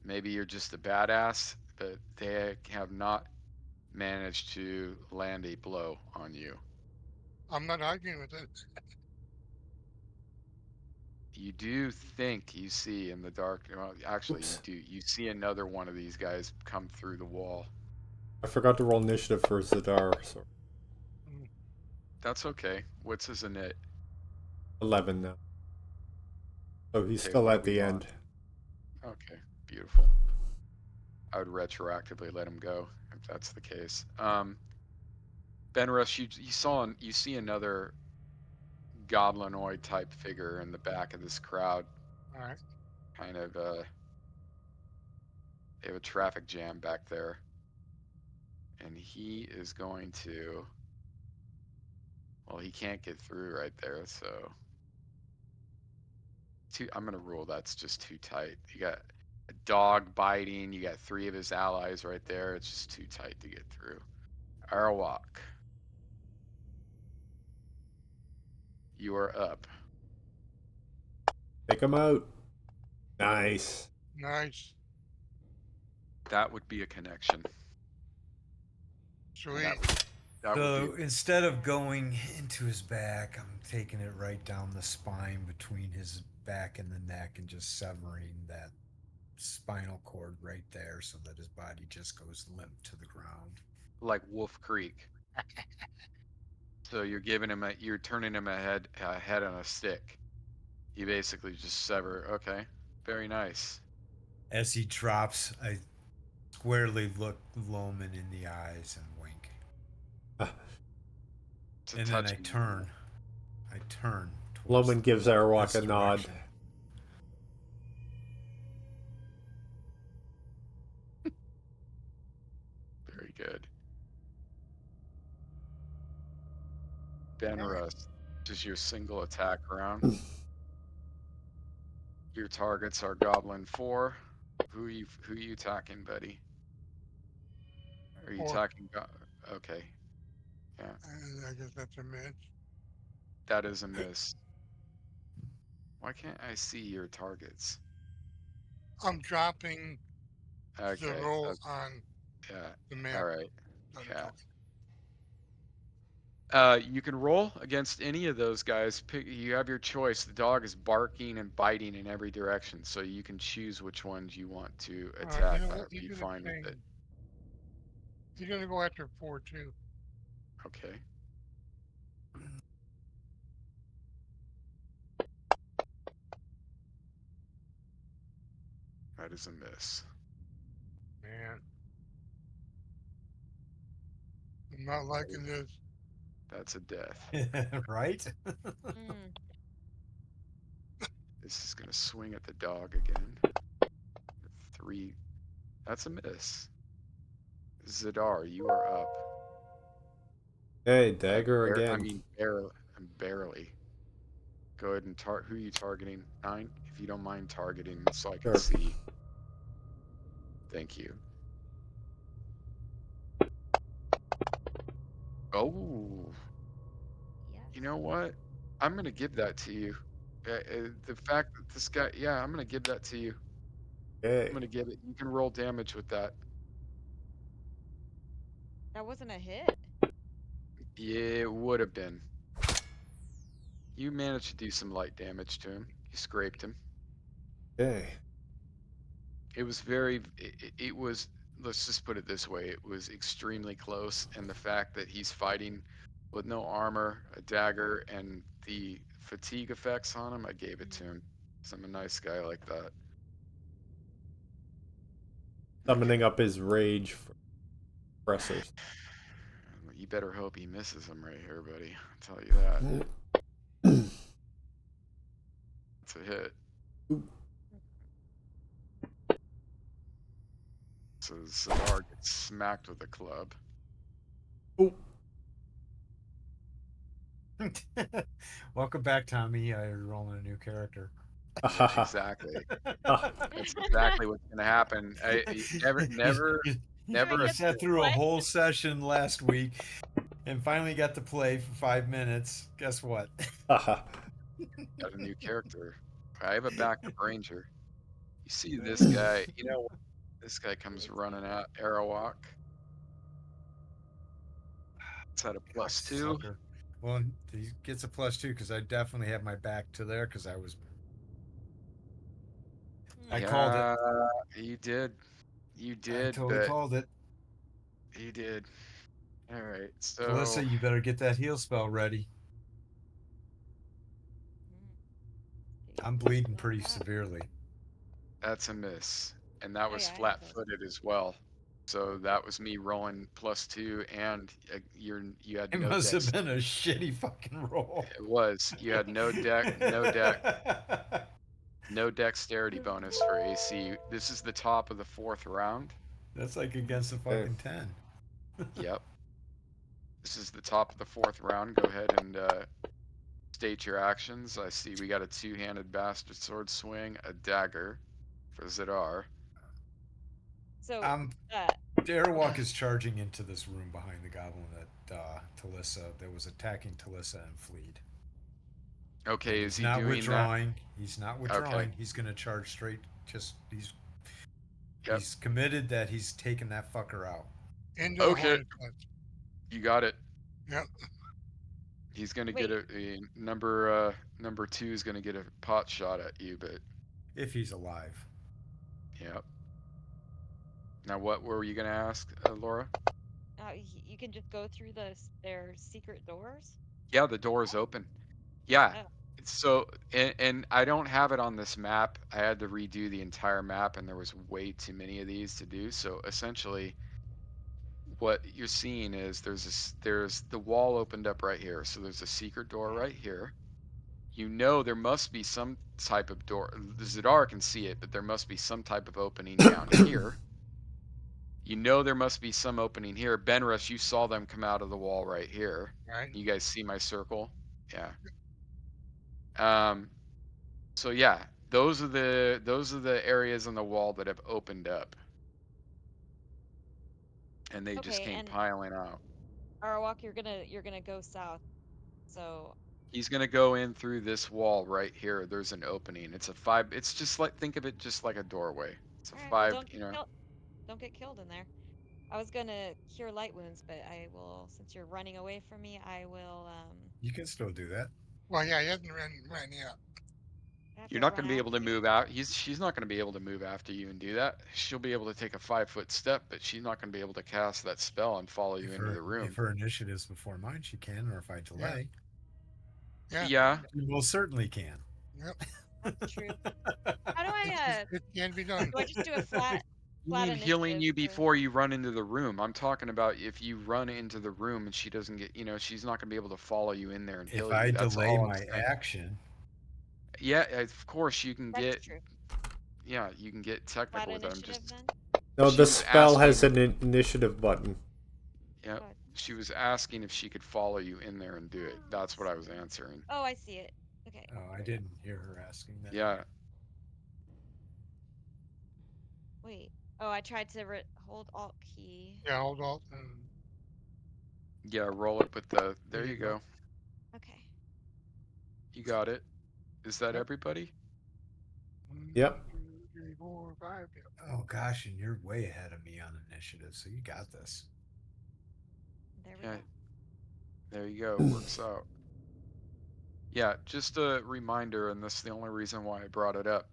Maybe you're just a badass, but they have not managed to land a blow on you. I'm not arguing with it. You do think you see in the dark. Well, actually, Oops. You see another one of these guys come through the wall. I forgot to roll initiative for Zadar. So Mm, That's okay. What's his init? 11 now. So he's Okay, still what are at we the on? end. Okay, beautiful. I would retroactively let him go if that's the case. Benrush, you see another goblinoid type figure in the back of this crowd. all right. Kind of they have a traffic jam back there, and he is going to. Well, he can't get through right there, so I'm gonna rule that's just too tight. You got a dog biting. You got 3 of his allies right there. It's just too tight to get through. Arawak, you are up. Take him out. Nice. Nice. That would be a connection. And Sweet. that would be So instead of going into his back, I'm taking it right down the spine between his back and the neck and just severing that spinal cord right there so that his body just goes limp to the ground. like Wolf Creek. So you're turning him a head on a stick. You basically just sever. Okay, very nice. As he drops, I squarely look Loman in the eyes and wink. It's a And then touching. I turn towards Loman gives Arawak this a nod. direction. Very good. All right. Benrus, just your single attack round. Your targets are Goblin 4. Who you attacking, buddy? Are you 4. attacking? Okay, yeah, And I guess that's a miss. that is a miss. Why can't I see your targets? I'm dropping the Okay, roll on yeah, the all map. right, Doesn't yeah. tell me. You can roll against any of those guys. You have your choice. The dog is barking and biting in every direction, so you can choose which ones you want to All right. You attack. know what? However He's you gonna find with change. it. He's gonna go after 4 too. Okay. That is a miss. Man, I'm not liking this. That's a death. Right? Mm. This is gonna swing at the dog again. 3. That's a miss. Zadar, you are up. Hey, dagger I again. mean, barely. Go ahead and who are you targeting? 9, if you don't mind targeting, so I can Sure. see. Thank you. Oh, Yes. you know what? I'm gonna give that to you. The fact that this guy, yeah, I'm gonna give that to you. I'm Okay. gonna give it. You can roll damage with that. That wasn't a hit. Yeah, it would have been. You managed to do some light damage to him. You scraped him. Okay. It was very. It was. Let's just put it this way. It was extremely close, and the fact that he's fighting with no armor, a dagger, and the fatigue effects on him, I gave it to him. 'Cause I'm a nice guy like that. Summoning up his rage for pressers. You better hope he misses him right here, buddy. I'll tell you that. It's a hit. So Zadar gets smacked with a club. Oh. Welcome back, Tommy. You're rolling a new character. Yeah, exactly. That's exactly what's gonna happen. You- Never Even you a get to sat through a play. whole session last week and finally got to play for 5 minutes. Guess what? got a new character. I have a backup ranger. You see this guy? You know, this guy comes running out. Arawak. It's at a +2. Cocksucker. Well, he gets a +2 because I definitely have my back to there because I was I called it. Yeah, you did. You I did, totally but called it. you did. All right. Alyssa, So you better get that heal spell ready. See, I'm bleeding spell pretty up. severely. that's a miss. And that Oh was yeah, I have those. flat-footed as well. So that was me rolling +2, and you had It no must have dex. been a shitty fucking roll. It was. You had no dexterity bonus for AC. This is the top of the 4th round. That's like against a Okay. fucking 10. Yep. This is the top of the 4th round. Go ahead and state your actions. I see we got a two-handed bastard sword swing, a dagger for Zadar. So, Um, uh, Darewalk is charging into this room behind the goblin that was attacking Talissa and Fleet. And Okay, is he's he not doing that? withdrawing. He's not Okay. withdrawing. He's gonna charge straight. Just Yep. he's committed that he's taking that fucker out. Into the Okay. hornet's nest. You got it. Yep. He's gonna get wait. a number 2 is gonna get a pot shot at you, but If he's alive. yeah. Now what were you gonna ask, Laura? You can just go through their secret doors. Yeah, the door is open. Yeah. Oh, So and I don't have it on this map. I had to redo the entire map, and there was way too many of these to do. So essentially, what you're seeing is there's the wall opened up right here. So there's a secret door okay. right here. You know there must be some type of door. The Zadar can see it, but there must be some type of opening down here. You know there must be some opening here. Benrush, you saw them come out of the wall right here. Right. You guys see my circle? Yeah. Um, so yeah, those are the areas on the wall that have opened up, and they just Okay, came and piling out. Arawak, you're gonna go south. So, He's gonna go in through this wall right here. There's an opening. It's a 5. It's just like, think of it just like a doorway. It's a all right. Well, 5. don't get killed in there. I was gonna cure light wounds, but I will. Since you're running away from me, I will. You can still do that. Well, yeah, he hasn't ran yet. I have You're to not run going to be able after to you. move out. She's not going to be able to move after you and do that. She'll be able to take a 5-foot step, but she's not going to be able to cast that spell and follow you into the If room. her initiative's before mine, she can. Or if I Yeah. delay, Yeah. Yeah, she most certainly can. Yep. That's true. How do I? It can be done. Do I just do a flat you flat mean healing initiative you for? before you run into the room. I'm talking about if you run into the room and she doesn't get, she's not going to be able to follow you in there and If heal I you. That's delay all I'm my saying. action, Yeah, of course you can That's get, true. yeah, you can get Flat technical with it. I'm initiative just, then. No, she the was spell has asking, an initiative button. yeah, Oh, she was asking if she could follow you in there and do it. That's what I was answering. oh, I see it. Okay, oh, I there we go. didn't hear her asking that. Yeah, Wait. Oh, I tried to hold Alt key. Yeah, hold on. yeah, roll it with the, There there you you go. go. Okay. You got it. Is that Yep. everybody? 1, Yep. 2, 3, 4, 5. Yep. Oh gosh, and you're way ahead of me on initiative, so you got this. There we Yeah, go. there you go. Works out. Yeah, just a reminder, and this is the only reason why I brought it up.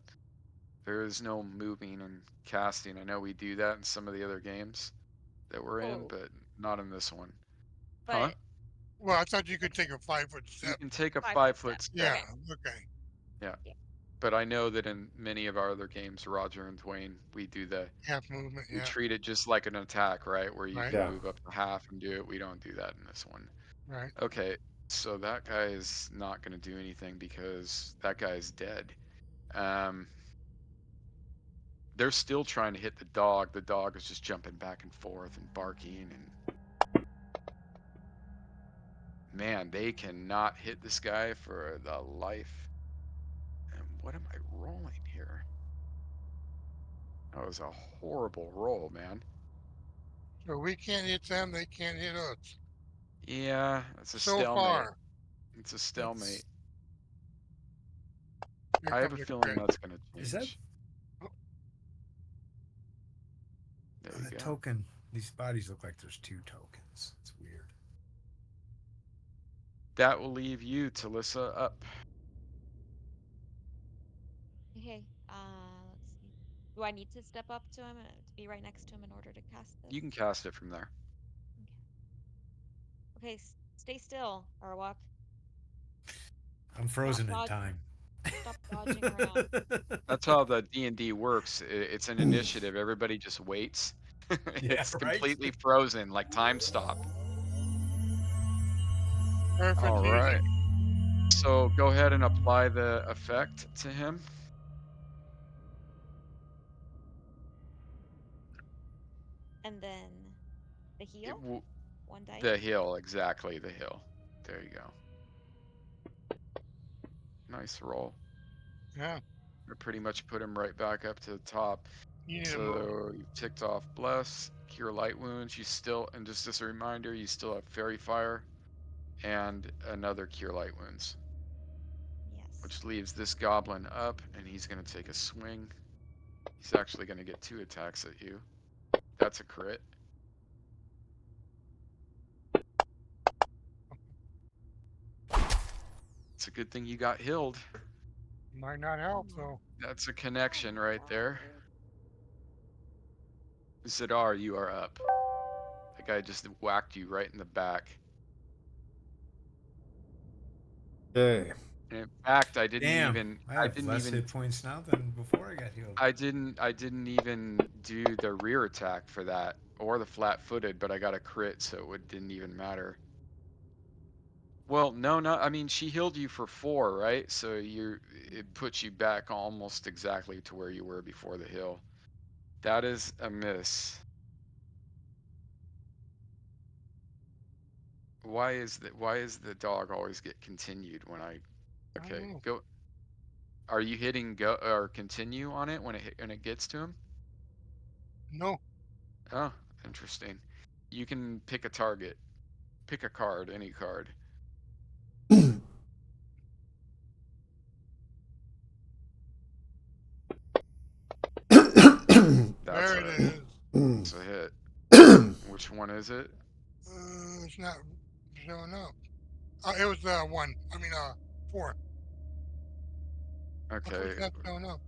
There is no moving and casting. I know we do that in some of the other games that we're in, Oh, but not in this one. Huh? but Well, I thought you could take a 5-foot You step. can take a 5 foot step. 5-foot step. Yeah. Okay. Okay. Yeah. Yeah. But I know that in many of our other games, Roger and Dwayne, we do Half movement. we Yeah. treat it just like an attack, right? Where you Right. can Yeah. move up to half and do it. We don't do that in this one. Right. Okay, so that guy is not going to do anything because that guy is dead. Um, they're still trying to hit the dog. The dog is just jumping back and forth and barking, and man, they cannot hit this guy for the life. And what am I rolling here? That was a horrible roll, man. So we can't hit them. They can't hit us. Yeah, it's a So stalemate. far. It's a stalemate. That's Here I have comes a the feeling crit. that's going to is that change. There on you the go. token? These bodies look like there's two tokens. It's weird. That will leave you, Talissa, up. Okay. Let's see. Do I need to step up to him to be right next to him in order to cast this? You can cast it from there. Okay. Okay. Stay still, Arwak. I'm frozen in time. Stop dodging around. That's how the D&D works. It's an initiative. Everybody just waits. Yeah, It's right. completely frozen, like time stop. Perfect All music. right. So go ahead and apply the effect to him. And then the It heal. w- 1 dice. the hill, exactly, the hill. There you go. Nice roll. Yeah. I pretty much put him right back up to the top. You need to move. So you've ticked off Bless, Cure Light Wounds. You still, and just as a reminder, you still have Fairy Fire and another Cure Light Wounds, Yes. which leaves this goblin up, and he's going to take a swing. He's actually going to get 2 attacks at you. That's a crit. It's a good thing you got healed. Might not help though. That's a connection right there. Zadar, you are up. That guy just whacked you right in the back. Okay. And in fact, I didn't Damn, even I I have didn't less even hit points now than before I got healed. I didn't even do the rear attack for that or the flat-footed, but I got a crit, so it didn't even matter. Well, no, no. I mean, she healed you for 4, right? So it puts you back almost exactly to where you were before the heal. That is a miss. Why is the dog always get continued when I I don't okay, know. go. Are you hitting go or continue on it when it gets to him? No. Oh, interesting. You can pick a target. Pick a card, any card. That's There it is. a hit. Which one is it? It's not showing up. It was 1. I mean 4. That's what's Okay, not showing up.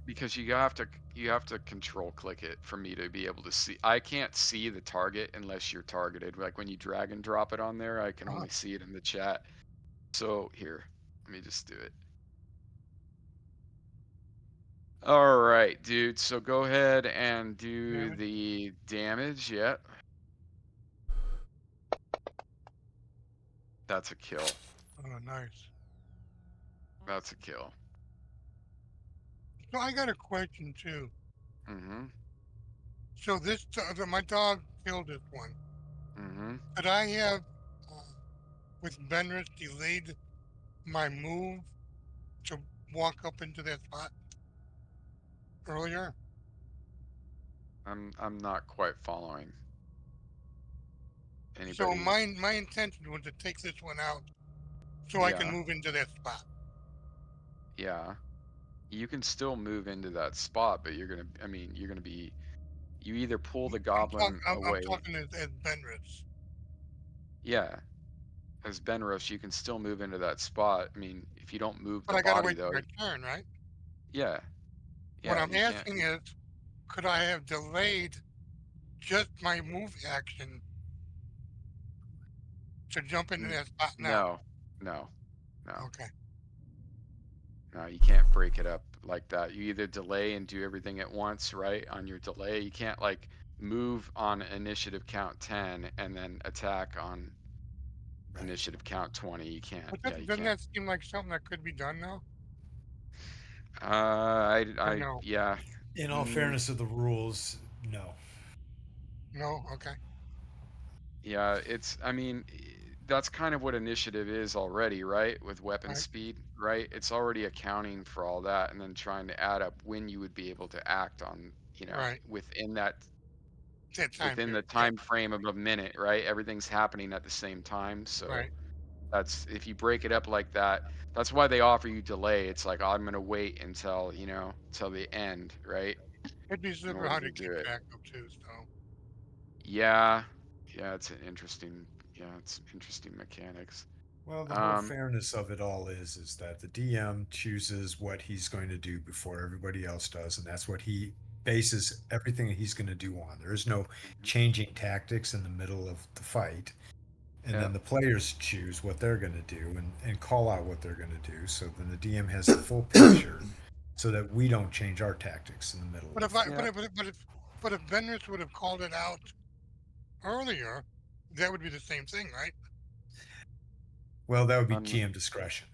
because you have to control click it for me to be able to see. I can't see the target unless you're targeted. Like when you drag and drop it on there, I can Uh-huh. only see it in the chat. So here, let me just do it. All right, dude. So go ahead and do Damage. the damage. Yeah, that's a kill. Oh, nice. That's a kill. So I got a question too. Mm-hmm. So my dog killed this one. Mm-hmm. Could I have, uh, with Benris, delayed my move to walk up into that spot earlier? I'm not quite following. So Anybody? my intention was to take this one out so I can Yeah, move into that spot. yeah. You can still move into that spot, but I mean, you're gonna be, you either pull the I'm talking. goblin I'm away. talking as Benris. Yeah, as Benros, you can still move into that spot. I mean, if you don't move But the I gotta body wait though, for my turn, right? yeah, What yeah, I'm you can't. asking is, could I have delayed just my move action to jump into that spot now? No, no, no, Okay. no. You can't break it up like that. You either delay and do everything at once, right? On your delay, you can't like move on initiative count 10 and then attack on Right. initiative count 20. You can't. But Yeah, you doesn't can't. that seem like something that could be done now? Or no? Yeah. In all Mm, fairness of the rules, no. No? Okay. yeah, I mean, that's kind of what initiative is already, right? With weapon Right. speed, right? It's already accounting for all that and then trying to add up when you would be able to act on, Right. That time within the period. Yeah. time frame of a minute, right? Everything's happening at the same time. So Right. that's, if you break it up like that, that's why they offer you delay. It's like, I'm going to wait until, till the end, right? It'd be In super order hard to to do keep it. track of too. So. Yeah. Yeah, it's interesting mechanics. Well, the whole Um, fairness of it all is that the DM chooses what he's going to do before everybody else does, and that's what he bases everything that he's going to do on. There is no changing tactics in the middle of the fight. And Yeah. then the players choose what they're going to do and call out what they're going to do. So then the DM has the full picture so that we don't change our tactics in the middle But of if the I, fight. Yeah. but if Benris would have called it out earlier, that would be the same thing, right? Well, that would be Um, GM discretion.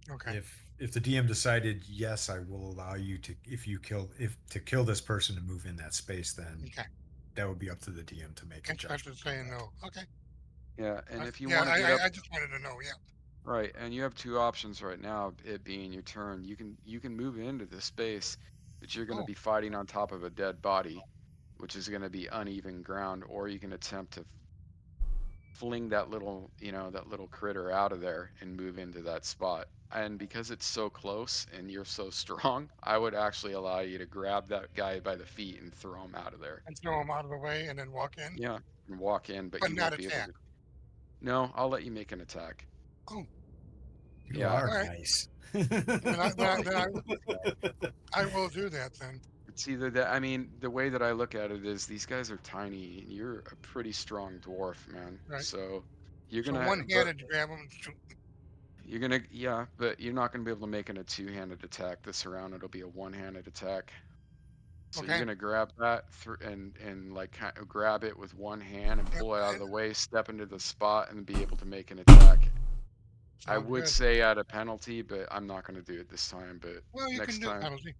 Okay. If the DM decided, yes, I will allow you to, to kill this person to move in that space, then Okay. that would be up to the DM to make a Instead of judgment. saying no. Okay. yeah, and if you Yeah, want to get up, I just wanted to know. Yeah. right, and you have two options right now, it being your turn. You can move into this space, but you're going to Oh, be fighting on top of a dead body, which is going to be uneven ground, or you can attempt to fling that little, that little critter out of there and move into that spot. And because it's so close and you're so strong, I would actually allow you to grab that guy by the feet and throw him out of there. and throw him out of the way and then walk in, Yeah, and walk in, but but you not won't be able attack. to. No, I'll let you make an attack. Oh, You Yeah, are all right. nice. I will do that then. it's either that. I mean, the way that I look at it is these guys are tiny, and you're a pretty strong dwarf, man. Right. So you're So gonna, but one-handed grab him. you're gonna, yeah, but you're not gonna be able to make it a two-handed attack this round. It'll be a one-handed attack. So you're Okay. gonna grab that and like kind of grab it with one hand and Yep. pull it out of the way, step into the spot, and be able to make an attack. I Sounds would good. say at a penalty, but I'm not gonna do it this time. But Well, you can next do time, penalty.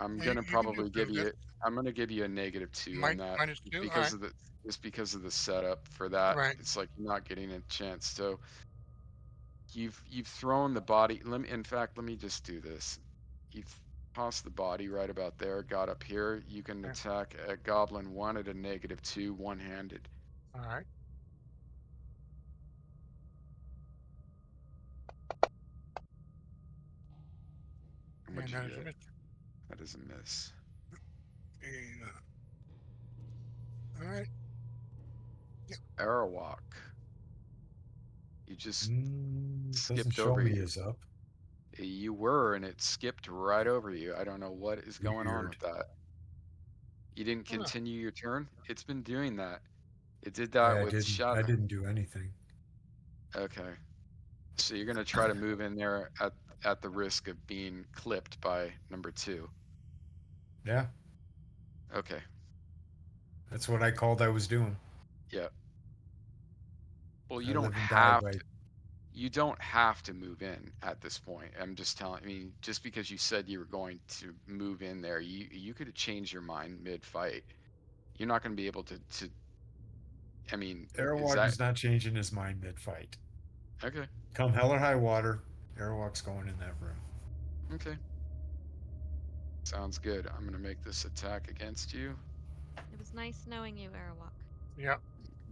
I'm Yeah, gonna you can do probably give penalty. you. I'm gonna give you a -2 on that Minus two. All because right. of the just because of the setup for that. Right. It's like you're not getting a chance. So you've thrown the body. In fact, let me just do this. You've tossed the body right about there. Got up here. You can Okay. attack a goblin one at a -2, one-handed. All right. And what'd And you that is a get? miss. That is a miss. And, all right. Arawak. You just Doesn't skipped show over me you. is up. You were, and it skipped right over you. I don't know what is going on Weird. with that. You didn't Oh, continue your turn? It's been doing that. It did Yeah, that with I Shadow. didn't do anything. Okay. So you're gonna try to move in there at the risk of being clipped by number 2. Yeah, Okay. that's what I called I was doing. Yeah. Well, I live and die by. you don't have to move in at this point. I'm just telling, I mean, just because you said you were going to move in there, you could have changed your mind mid-fight. You're not going to be able to I mean, is Arawak that is not changing his mind mid-fight. okay? Come hell or high water, Arawak's going in that room. Okay. Sounds good. I'm going to make this attack against you. It was nice knowing you, Arawak. yeah.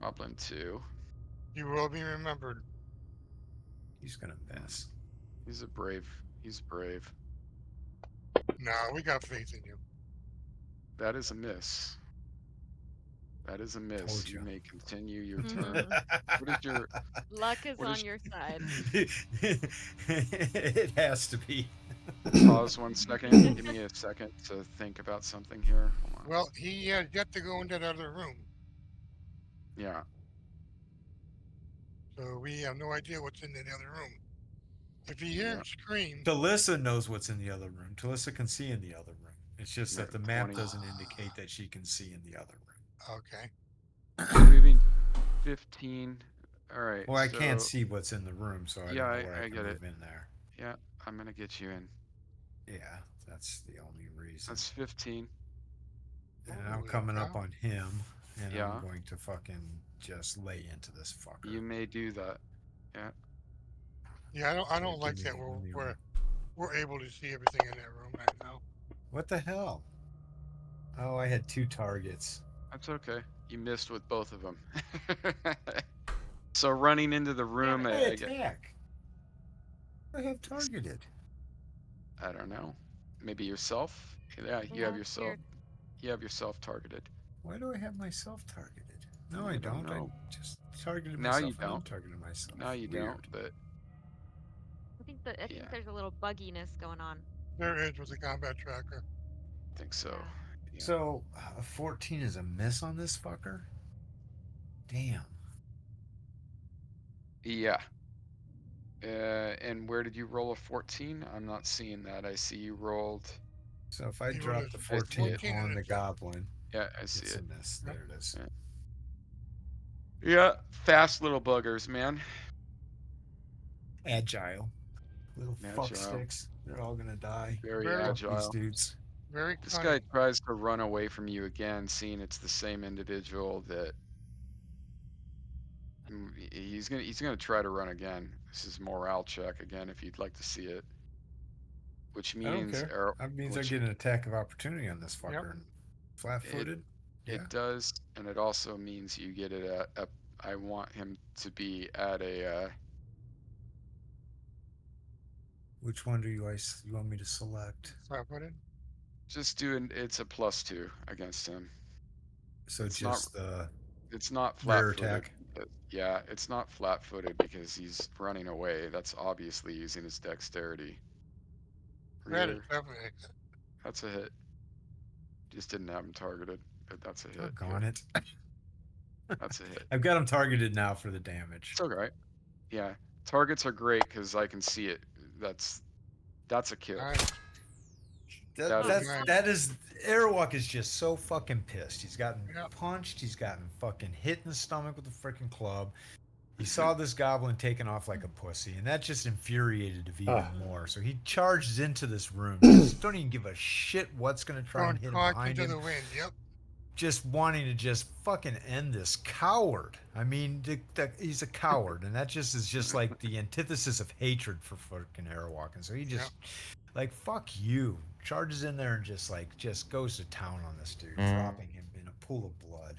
Goblin 2. You will be remembered. He's gonna miss. He's a brave. He's brave. No, we got faith in you. That is a miss. That is a miss. Told You you. may continue your turn. What is your Luck is what on is your side. It has to be. pause 1 second? Give me a second to think about something here. Hold on. Well, he has yet to go into that other room, Yeah. so we have no idea what's in that other room. If he Yeah. hears screams, Talissa knows what's in the other room. Talissa can see in the other room. It's just No, that the map 20. doesn't indicate that she can see in the other room. okay. You're moving 15. All right. Well, I can't So see what's in the room, so I yeah, don't know where I I can get it. move in there. Yeah, I'm gonna get you in. Yeah, that's the only reason. That's 15. And I'm Holy coming up cow. on him, and Yeah. I'm going to fucking just lay into this fucker. You may do that. Yeah. Yeah, I don't Give like me- that. give me We're able to see everything in that room right now. What the hell? Oh, I had 2 targets. That's okay. You missed with both of them. So running into the room, I I attack. I have targeted. I don't know. Maybe yourself? Yeah, you have Yeah, yourself. you're- You have yourself targeted. Why do I have myself targeted? No, I I don't don't. I know. just targeted Now myself you and don't. untargeted myself. Now you Weird. don't, but I think Yeah. there's a little bugginess going on. There is with the combat tracker. think so. Yeah. Yeah. So a 14 is a miss on this fucker. Damn. Yeah. And where did you roll a 14? I'm not seeing that. I see you rolled. So if I He rolled drop a the I see it. 14 14 on and a the 7. goblin, Yeah, I see it's a it. miss. Yep. There it is. Yeah. Yeah, fast little buggers, man. Agile. Little fuck Agile, sticks. They're all gonna die. very Very, Fuck these agile. dudes. very This guy cunning. tries to run away from you again, seeing it's the same individual that he's gonna try to run again. This is morale check again if you'd like to see it. Which I don't means care. That means I which get an attack of opportunity on this Yep. fucker. Flat it footed. Yeah. it does, and it also means you get it at I want him to be at a Which one do you want me to select? Flat-footed. just doing it's a +2 against him. So It's not just the it's not rear flat-footed. attack. Yeah, it's not flat-footed because he's running away. That's obviously using his dexterity. That is Rear, definitely. that's a hit. Just didn't have him targeted, but that's a hit. Doggone Good. it. That's a hit. I've got him targeted now for the damage. It's all right. Yeah, targets are great because I can see it. That's a kill. Nice. That, That is a that's Nice. kill. that is Airwalk is just so fucking pissed. He's gotten Yep. punched. He's gotten fucking hit in the stomach with a freaking club. He saw this goblin taking off like a pussy, and that just infuriated him even Ah. more. So he charges into this room. Just don't even give a shit what's gonna try Throwing and hit him caution behind to him. the wind. Yep. Just wanting to just fucking end this coward. I mean, he's a coward, and that just is just like the antithesis of hatred for fucking Airwalk. And so he just like fuck you, charges in there and just goes to town on this dude, dropping him in a pool of blood.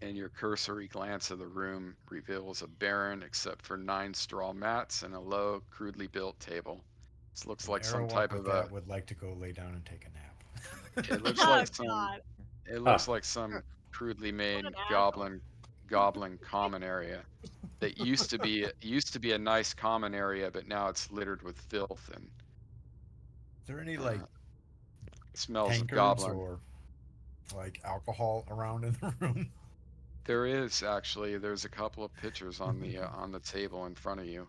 And your cursory glance of the room reveals a barren except for 9 straw mats and a low, crudely built table. This looks And like some Airwalk type with of that would like to go lay down and take a nap. it looks Oh like some God! it Ah. looks like some crudely What an made asshole! goblin common area that used to be a nice common area, but now it's littered with filth and Is there any like uh, smells of tankards goblin. or like alcohol around in the room? There is actually there's a couple of pitchers on the table in front of you,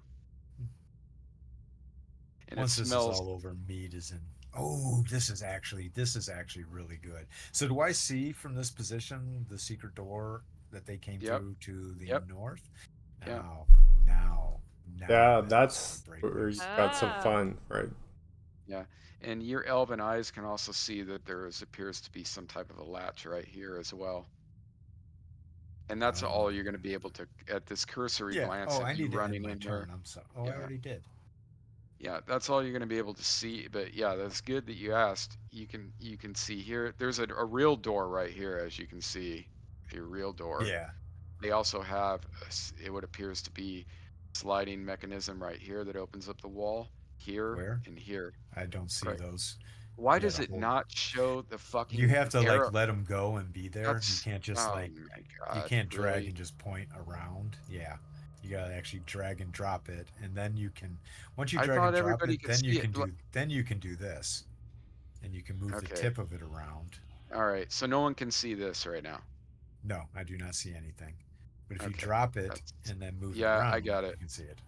and it Once this is smells. all over, meat is in. Oh, this is actually really good. So do I see from this position the secret door that they came Yep, through to the yep, north? yeah. Now Yeah, is that's break where loose. you got some Oh, fun, right? Yeah, and your elven eyes can also see that appears to be some type of a latch right here as well. And that's Oh, all you're going to be able to, at this cursory yeah. glance Oh, of I you need to end running my in turn. here. I'm sorry. Oh, I Yeah, already did. yeah, that's all you're going to be able to see. But yeah, that's good that you asked. You can see here. There's a real door right here, as you can see, a real door. Yeah. They also have what appears to be sliding mechanism right here that opens up the wall here Where? and here. I don't see Right. those. Why You got does to it hold. not show the You fucking have to arrow? like let them go and be there. You That's can't just oh like my you god, can't drag really? and just point around. Yeah. You gotta actually drag and drop it, and then you can. Once you I drag and thought drop everybody it, could see it. then you can do this, and you can move the Okay, tip of it around. all right. So no one can see this right now. No, I do not see anything. But if you Okay, drop it that's and then move it yeah, I around, got you it. can see it.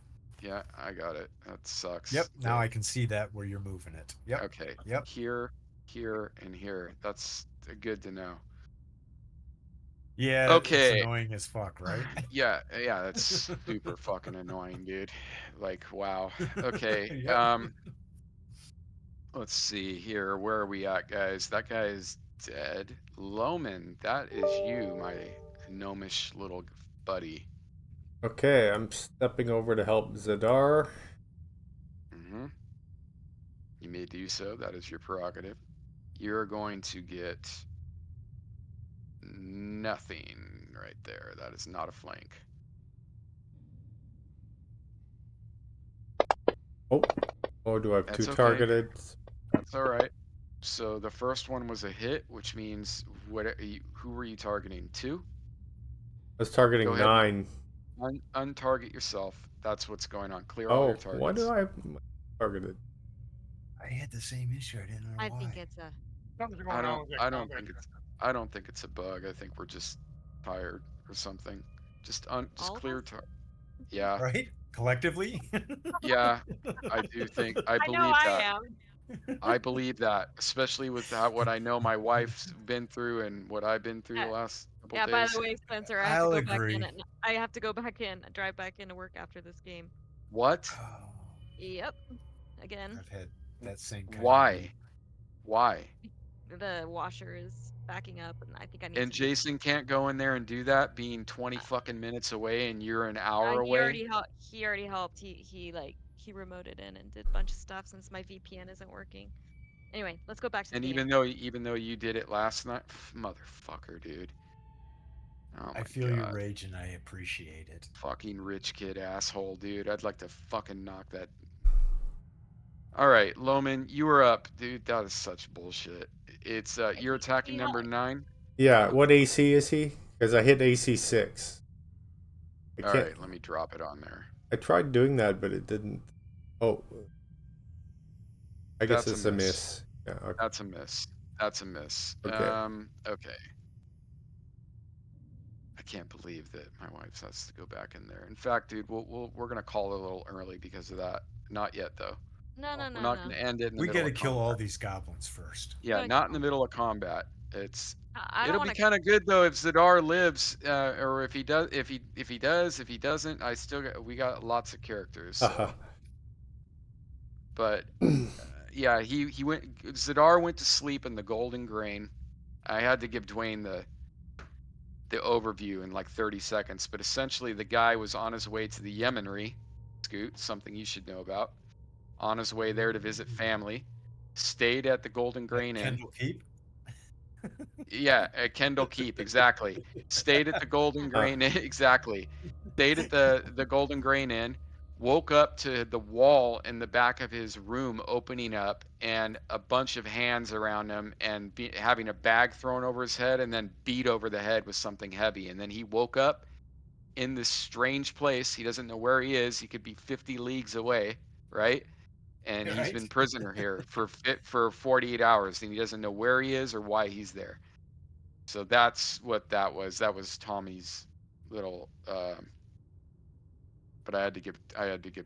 Yeah, I got it. That Yep. sucks. Now I can see that where you're moving it. Yep. Okay, Yep. here, here, and here. That's good to know. Yeah, it's Okay, annoying as fuck, right? yeah, yeah. That's super fucking annoying, dude. Like, wow. Okay. Yep. Let's see here. Where are we at, guys? That guy is dead. Loman, that is you, my gnomish little buddy. Okay, I'm stepping over to help Zadar. hmm You may do so. That is your prerogative. You're going to get nothing right there. That is not a flank. Oh, oh, do I have two That's okay. targeted? That's all right. So the first one was a hit, which means who were you targeting? 2? I was Go targeting ahead and 9. untarget yourself. That's what's going on. Clear all your Oh, why do targets. I have targeted? I had the same issue. I didn't know I think why. it's a Something's going on with that combat tracker. I don't think it's a bug. I think we're just tired or something. Just All of clear us? yeah. Right? Collectively? Yeah. I do think I I know believe I that. am. I believe that, especially with what I know my wife's been through and what I've been through Yeah. the last couple Yeah, by the days. way, Spencer, I have to I'll go back in agree. and I have to go back in, drive back into work after this game. What? Oh, Yep. Again. I've had that same kind of game. Why? Why? The washer is backing up and I think I need And some new. Jason can't go in there and do that, being 20 Uh, fucking minutes away and you're an hour he away. already helped. He already helped. He remoted in and did a bunch of stuff since my VPN isn't working. Anyway, let's go back to the And game. even though you did it last night, motherfucker, dude. Oh I my feel your god. rage and I appreciate it. Fucking rich kid asshole, dude. I'd like to fucking knock that. All right, Loman, you were up, dude. That is such bullshit. It's you're attacking He helped. number 9. Yeah, what AC is he? Because I hit AC 6. I All can't. right, let me drop it on there. I tried doing that, but it didn't. Oh, I guess That's a it's a miss. miss. Yeah. Okay. That's a miss. That's a miss. Okay. Okay. I can't believe that my wife has to go back in there. In fact, dude, we're gonna call it a little early because of that. Not yet, though. No, no, We're no, not no. gonna end it in the We middle got to of kill all combat. these goblins first. Yeah, Gonna not in kill the 'em. middle of combat. It's I don't it'll want be to. kind of good though if Zadar lives, or if he does, if he doesn't, we got lots of characters. Haha. So, but yeah, he went. Zadar went to sleep in the Golden Grain. I had to give Dwayne the overview in like 30 seconds, but essentially the guy was on his way to the Yemenry, Scoot, something you should know about. On his way there to visit family, stayed at the Golden At Grain Inn. Kendall Keep? Yeah, at Kendall Keep, exactly. Stayed at the Golden Uh, Grain Inn, exactly. Stayed at the Golden Grain Inn. Woke up to the wall in the back of his room opening up and a bunch of hands around him and having a bag thrown over his head and then beat over the head with something heavy. And then he woke up in this strange place. He doesn't know where he is. He could be 50 leagues away, right? And he's Right? been prisoner here for 48 hours and he doesn't know where he is or why he's there. So that's what that was. That was Tommy's little. But I had to give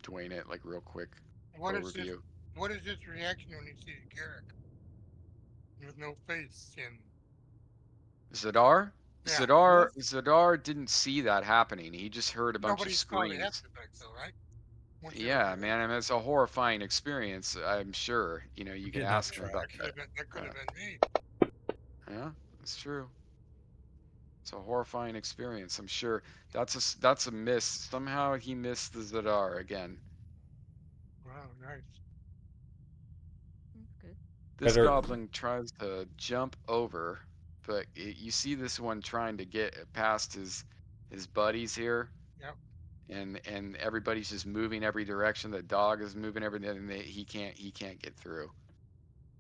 Dwayne it like real quick What is this? overview. What is his reaction when he sees Garrick with no face and Zadar, yeah, yes? Zadar didn't see that happening. He just heard a bunch of Nobody saw the screams. after effects though, right? Once he looked Yeah, at it, man, I mean, it's a horrifying experience. I'm sure. You know, We're you can getting off ask him about that track. could that. have been that could Uh, have been me. yeah, it's true. It's a horrifying experience. I'm sure. That's a miss. Somehow he missed the Zadar again. Wow, nice. That's good. This better. goblin tries to jump over, but you see this one trying to get past his buddies here, Yep, and everybody's just moving every direction. The dog is moving everything, and he can't get through.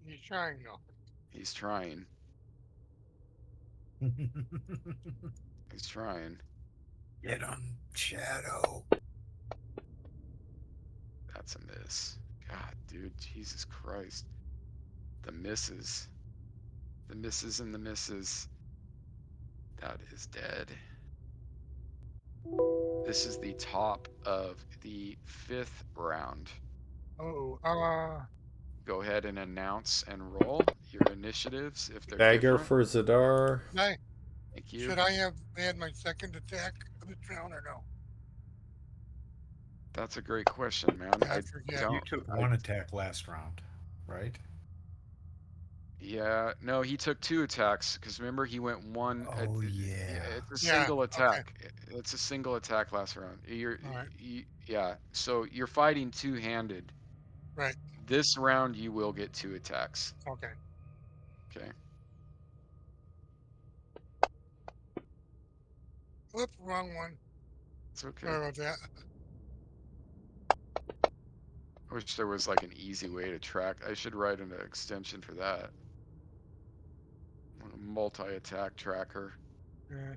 he's trying though. He's trying. He's trying. Get him, Shadow. That's a miss. God, dude, Jesus Christ. The misses. The misses and the misses. That is dead. This is the top of the 5th round. Oh, Go ahead and announce and roll your initiatives if they're Dagger different. for Zadar. I, Thank you. should I have had my second attack of the round or no? That's a great question, man. I I forget. You don't. took one attack last round, right? Yeah, no, he took 2 attacks because remember he went one. Oh, yeah. It's a Yeah. single Okay. attack. It's a single attack last round. All right. Yeah. So you're fighting two-handed. Right. This round you will get 2 attacks. Okay. Okay. Whoop, wrong one. It's okay. Sorry about that. I wish there was like an easy way to track. I should write an extension for that. A multi-attack tracker Yeah.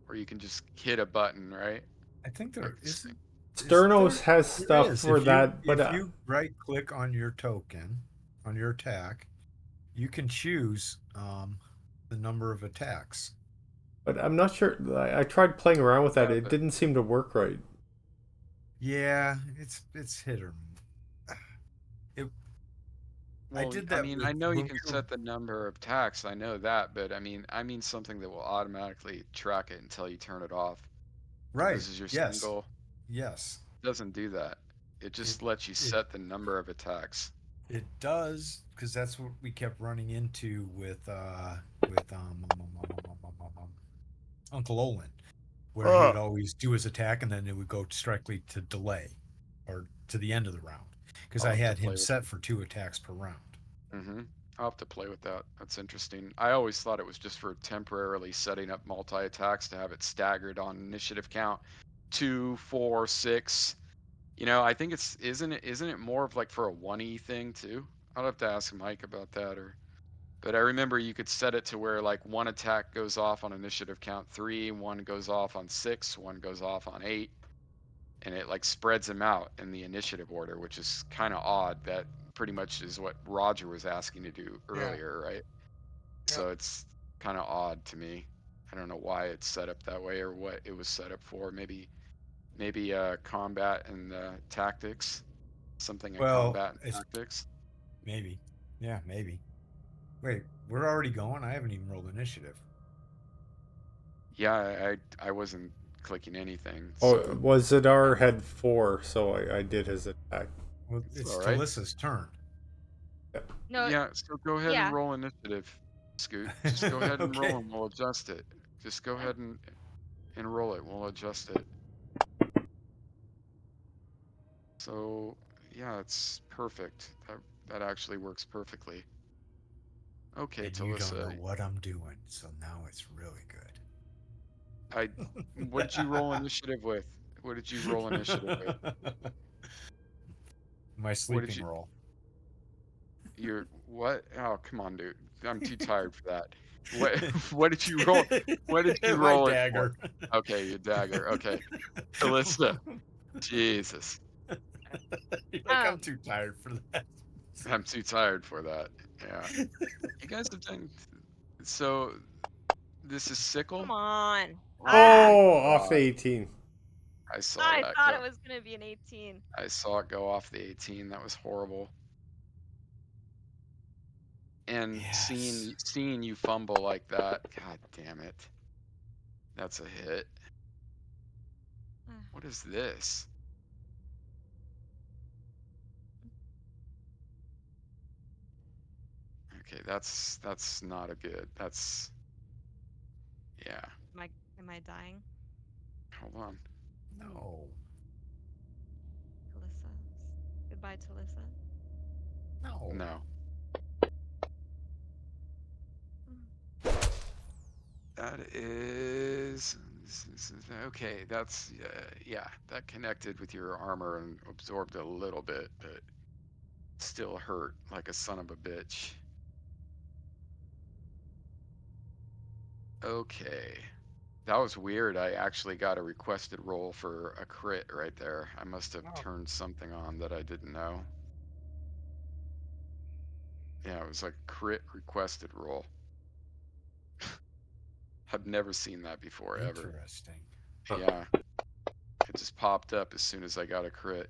where you can just hit a button, right? I think there isn't. Sternos has There stuff is. for that, but If you right click on your token, on your attack, you can choose the number of attacks. But I'm not sure. I tried playing around with that. Yeah, It but didn't seem to work right. Yeah, it's hit or it. I well, did I that mean, with I know you when can we were set the number of attacks. I know that, but I mean something that will automatically track it until you turn it off. So right. this is your Yes, single. yes. Doesn't do that. It It just lets you it set the number of attacks. it does because that's what we kept running into with Uncle Olin, where he would always do his attack and then it would go directly to delay or to the end of the round because I'll I have to had him play with. set for 2 attacks per round. Mm-hmm. I'll have to play with that. That's interesting. I always thought it was just for temporarily setting up multi-attacks to have it staggered on initiative count, 2, 4, 6. I think isn't it more of like for a 1E thing too? I'll have to ask Mike about that but I remember you could set it to where like one attack goes off on initiative count 3, one goes off on 6, one goes off on 8, and it like spreads them out in the initiative order, which is kind of odd. That pretty much is what Roger was asking to do Yeah. earlier, right? Yep. So it's kind of odd to me. I don't know why it's set up that way or what it was set up for. Maybe combat and tactics, something in Well, combat and it's tactics. maybe, yeah, maybe. Wait, we're already going. I haven't even rolled initiative. Yeah, I wasn't clicking anything, Oh, so was Zadar um, had 4, so I did his attack. Well, it's it's all right. Talissa's turn. Yeah. No, Yeah, so go ahead and yeah. roll initiative, Scoot. Just go ahead and roll Okay. and we'll adjust it. Just go Okay. ahead and roll it. We'll adjust it. So yeah, it's perfect. That actually works perfectly. Okay, And you don't know Talissa, what I'm doing, so now it's really I what did you roll initiative with? What did you roll initiative with? good. My What did sleeping you roll. your what? Oh, come on, dude. I'm too tired for that. What what did you roll? What did you My roll it for? dagger. Okay, your dagger. Okay. Talissa. Jesus. You're like, I'm Um, too tired for that. I'm too tired for that. Yeah. You guys have done so this is sickle? come on. Oh Ah, my Oh, off the god. 18. I saw I that thought it go. was gonna be an 18. I saw it go off the 18. That was horrible. And Yes. seeing you fumble like that, god damn it. That's a hit. Ah, What is this? Okay, that's not a good. That's yeah. am I dying? Hold on. No. Talissa. Goodbye, Talissa. No. No. Mm. That is okay. That's yeah. That connected with your armor and absorbed a little bit, but still hurt like a son of a bitch. Okay. That was weird. I actually got a requested roll for a crit right there. I must have Oh, turned something on that I didn't know. Yeah, it was like crit requested roll. I've never seen that before ever. Interesting. Yeah, it just popped up as soon as I got a crit.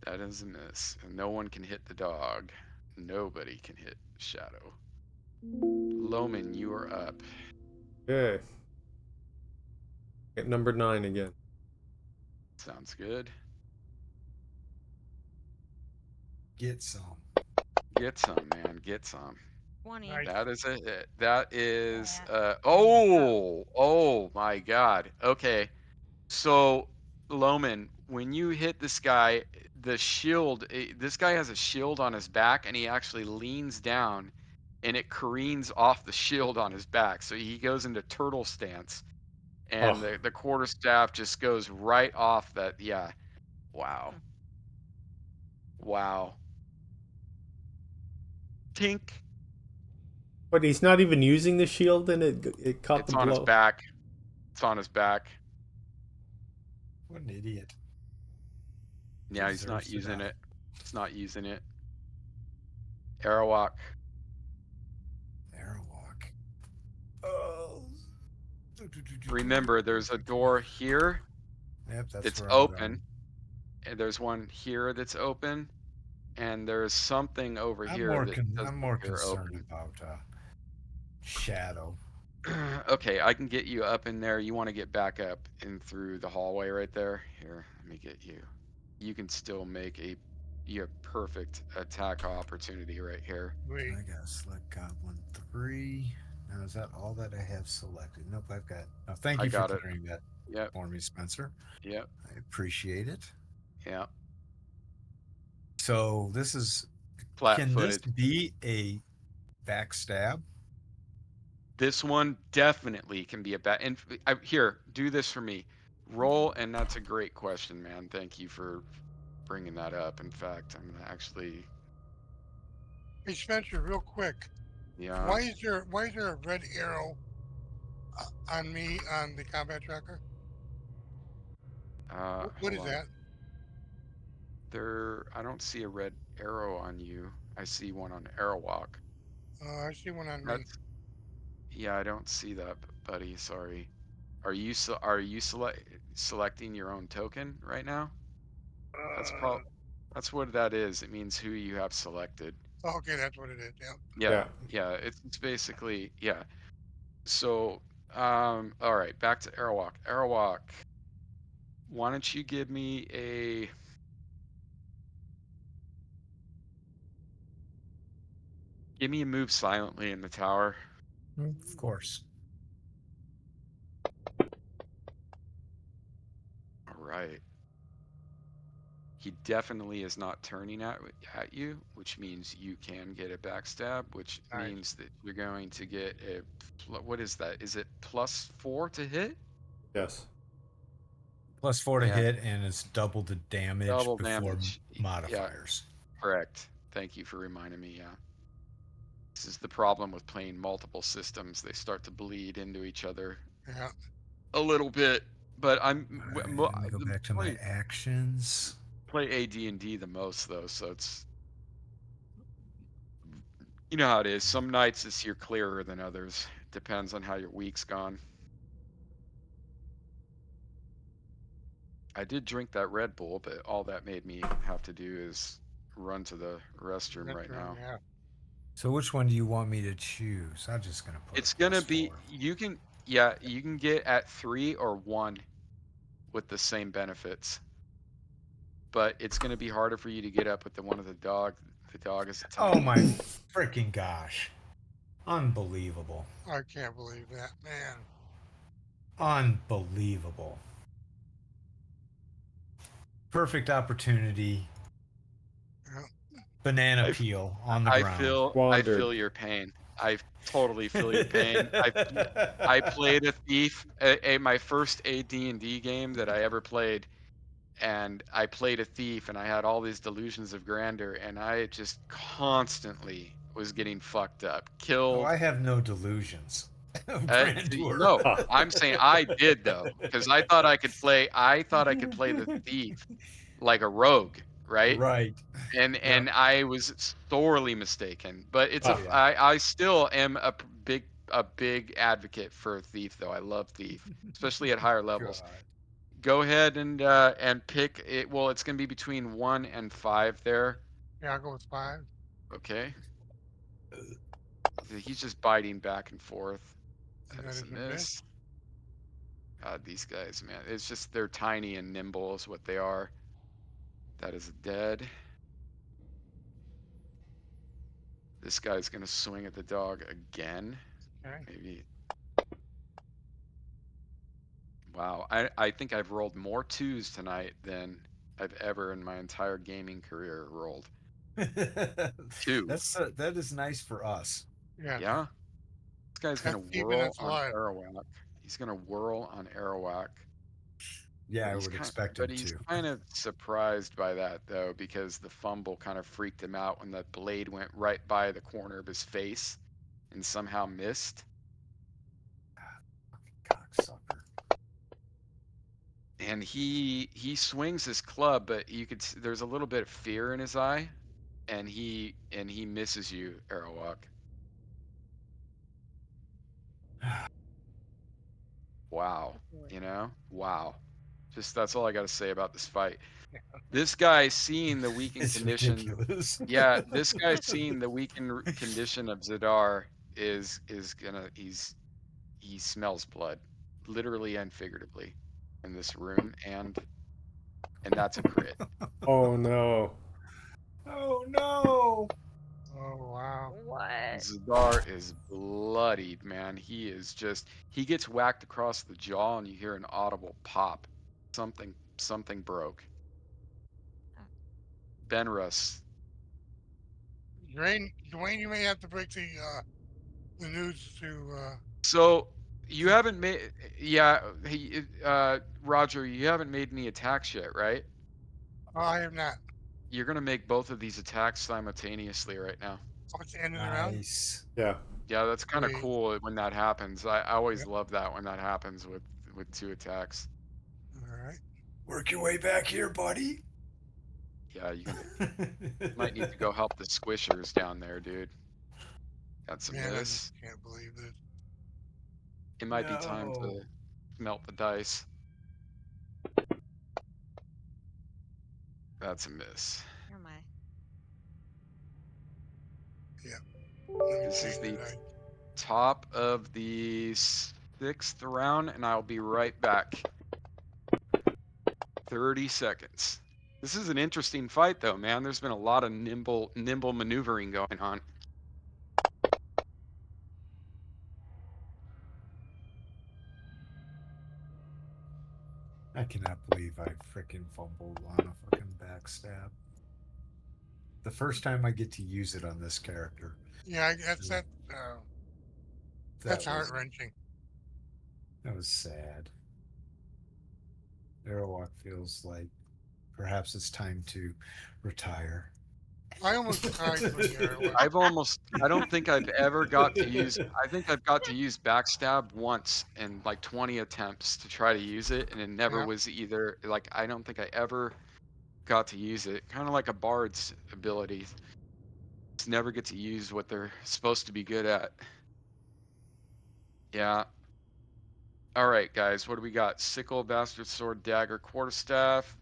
That is a miss. And no one can hit the dog. Nobody can hit Shadow. Loman, you are up. Okay. Get number 9 again. Sounds good. Get some. Get some, man. Get some. 20. nice. That is a hit. That is Yeah. Good job. oh my god. Okay. So Loman, when you hit this guy, the shield this guy has a shield on his back and he actually leans down and it careens off the shield on his back. So he goes into turtle stance and Oh, the quarterstaff just goes right off that yeah. Wow. Hmm. Wow. Tink. but he's not even using the shield and it caught the It's on his blow. back. It's on his back. What an idiot. Yeah, he's not Deserves to using die. it. It's not using it. Arawak. Remember, there's a door here Yep, that's that's where I'm open, going. and there's one here that's open, and there's something over here that I'm doesn't more appear concerned open. about shadow. Okay, I can get you up in there. You want to get back up and through the hallway right there? Here, let me get you. You can still make you have perfect attack opportunity right here. Wait. I got select Goblin 3. Now, is that all that I have selected? Nope, I've got. Oh, thank I you for got it. clearing that Yep, for me, Spencer. yep, I appreciate it. yep. So, this is. Can this Flat-footed. be a backstab? This one definitely can be a bad. And here, do this for me. Roll, and that's a great question, man. Thank you for bringing that up. In fact, I'm gonna actually, Hey Spencer, real quick. yeah. Why is there a red arrow on me on the combat tracker? What Hold is on. that? I don't see a red arrow on you. I see one on Airwalk. I see one on me. That's Yeah, I don't see that, buddy. Sorry. Are you selecting your own token right now? That's Uh, pro that's what that is. It means who you have selected. okay, that's what it is. Yeah. Yeah, Yeah. yeah. It's basically, yeah. So, all right, back to Airwalk. Airwalk, why don't you give me a move silently in the tower. Of course. All right. He definitely is not turning at you, which means you can get a backstab, which Nice. means that you're going to get what is that? Is it +4 to hit? Yes. +4 to Yeah, hit, and it's double the damage double before damage. Yeah, modifiers. correct. Thank you for reminding me. Yeah. This is the problem with playing multiple systems. They start to bleed into each other Yeah. a little bit, but All right, let me go back to my play actions. AD&D the most though, so it's you know how it is. Some nights it's you're clearer than others. Depends on how your week's gone. I did drink that Red Bull, but all that made me have to do is run to the restroom That's right now. yeah. So, which one do you want me to choose? I'm just going to put a It's gonna be +4. you can get at 3 or 1 with the same benefits, but it's gonna be harder for you to get up with the one of the dog. The dog is a Oh tiny. my freaking gosh. Unbelievable. I can't believe that, man. Unbelievable. Perfect opportunity. Yeah. Banana I peel on the ground. I Wandered. feel your pain. I totally feel your pain. I played a thief, my first AD&D game that I ever played, and I played a thief, and I had all these delusions of grandeur, and I just constantly was getting fucked up, Oh, killed. I have no delusions of grandeur. No, I'm saying I did though, because I thought I could play. I thought I could play the thief like a rogue, right? Right. Yep. And I was sorely mistaken. But Oh yeah. I still am a big advocate for Thief though. I love Thief, especially at higher levels. God. Go ahead and pick it. Well, it's gonna be between 1 and 5 there. Yeah, I'll go with 5. Okay. He's just biting back and forth. And That that is a is a miss. miss. God, these guys, man. It's just they're tiny and nimble is what they are. That is dead. This guy's gonna swing at the dog again. Okay. Maybe. Wow, I think I've rolled more twos tonight than I've ever in my entire gaming career rolled. Two. That is nice for us. Yes. Yeah. This guy's That's gonna even whirl that's on alive. Arawak. He's gonna whirl on Arawak. Yeah, I would expect But him he's to. kind of surprised by that though, because the fumble kind of freaked him out when the blade went right by the corner of his face and somehow missed. Cocksucker. And he swings his club, but there's a little bit of fear in his eye, and he misses you, Arawak. Wow. Do it. You know? Wow. Just that's all I got to say about this fight. This guy seeing the weakened It's condition. ridiculous. Yeah, this guy seeing the weakened condition of Zadar is gonna he smells blood, literally and figuratively, in this rune, and that's a crit. Oh no. Oh no! Oh wow. What? Zadar is bloodied, man. He gets whacked across the jaw, and you hear an audible pop. Something broke. Oh. Benrus. Dwayne, you may have to break the news to So you haven't made, yeah, Roger. You haven't made any attacks yet, right? I have not. You're gonna make both of these attacks simultaneously right now. Oh, it's the end of the round. Nice. Yeah. Yeah, that's kind of Great. cool when that happens. I always Yep. love that when that happens with two attacks. All right. Work your way back here, buddy. Yeah, you might need to go help the squishers down there, dude. That's a Man, I miss. just can't believe this. It might be time No. to melt the dice. That's a miss. Where am I? Let me This is change the it. top of the 6th round, and I'll be right back. 30 seconds. This is an interesting fight, though, man. There's been a lot of nimble maneuvering going on. I cannot believe I freaking fumbled on a fucking backstab. The first time I get to use it on this character. Yeah, that's Mm. that's That was heart wrenching. sad. Airwalk feels like perhaps it's time to retire. I almost cried when you I don't think I've ever got to use, I think I've got to use backstab once in like 20 attempts to try to use it, and it never Yeah. was either, like, I don't think I ever got to use it. Kind of like a bard's ability. Just never get to use what they're supposed to be good at. Yeah. All right, guys, what do we got? Sickle, bastard sword, dagger, quarterstaff,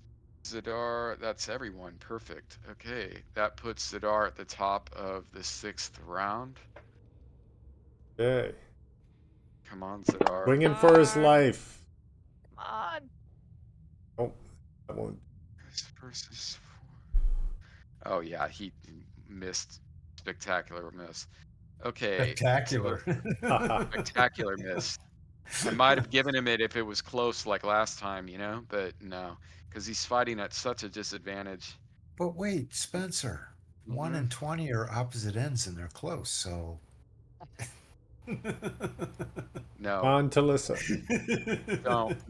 Zadar. That's everyone. Perfect. Okay, that puts Zadar at the top of the 6th round. Okay. Come on, Zadar. Swinging for his Darn. life. Come on. Oh, that won't. Versus 4. Oh yeah, he missed. Spectacular miss. Okay. Spectacular. Spectacular miss. I might have given him it if it was close like last time, but no, because he's fighting at such a disadvantage. But wait, Spencer. 1 Mhm. and 20 are opposite ends and they're close, so. No, On to Lissa.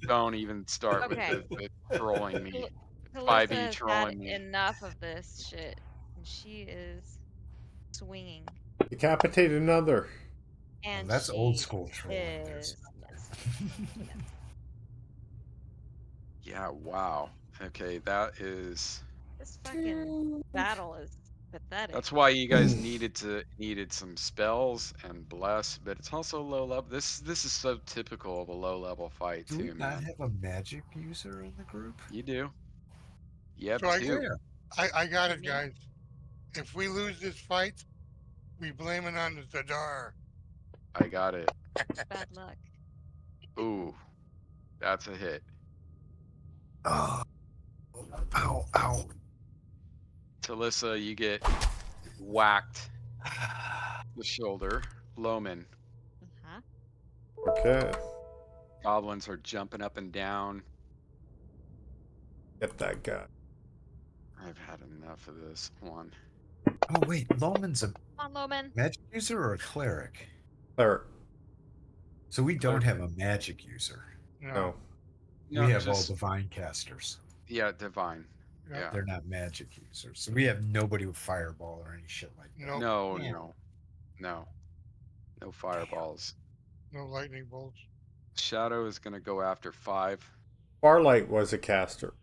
don't even start Okay. with the trolling me. Talissa 5e has had trolling me. enough of this shit, and she is swinging, Decapitate another. and That's old she school trolling there, is Spencer. missing. Yeah, wow. Okay, that is. This fucking battle is pathetic. That's why you guys needed some spells and bless, but it's also low level. This is so typical of a low level fight Do we too, not man. have a magic user in the group? You do. You have So I, two. Where? I got You it, me? guys. If we lose this fight, we blame it on the Zadar. I got it. Bad luck. Ooh, that's a hit. Oh, ow, ow. Talissa, you get whacked the shoulder. Loman, Huh? Okay. goblins are jumping up and down. Get that guy. I've had enough of this one. Oh, wait, Loman's a Come on, Loman. magic user or a cleric? Cleric. So we don't have a magic user. No. No, We have all just divine casters. yeah, divine. Yeah. Yeah. They're not magic users. So we have nobody with fireball or any shit like that. Nope. No, Yeah. no fireballs. No lightning bolts. Shadow is gonna go after 5. Farlight was a caster.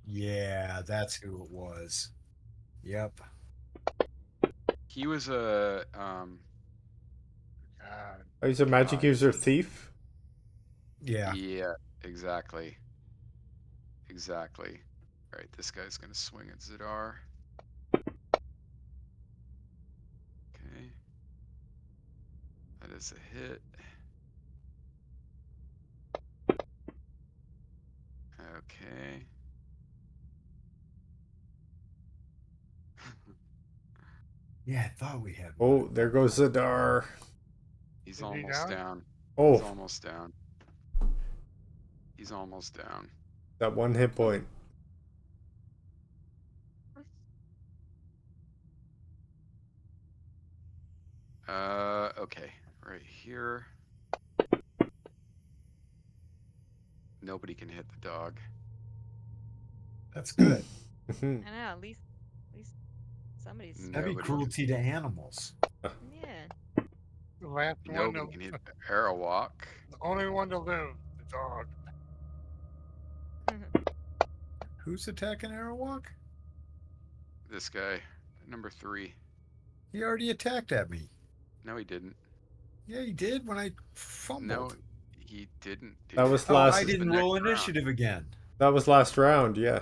Yeah, that's who it was. Yep. He was a God. Oh, he's a magic God. user thief. Yeah. Yeah, exactly. Exactly. All right, this guy's gonna swing at Zadar. Okay. That is a hit. Okay. Yeah, I thought we had one. Oh, there goes Zadar. He's Is he almost down? down. He's Oh, almost down. He's almost down. that 1 hit point. Okay. Right here. Nobody can hit the dog. That's good. Mhm. I know. At least somebody's That'd be Nobody careful. can. cruelty to animals. Yeah. The last one, Nobody can hit the Arawak. the only one to live, the dog. Who's attacking Arawak? This guy, number 3. He already attacked at me. No, he didn't. Yeah, he did when I fumbled. No, he didn't, That dude. was Oh, This I is last. the didn't next roll round. initiative again. That was last round. Yeah.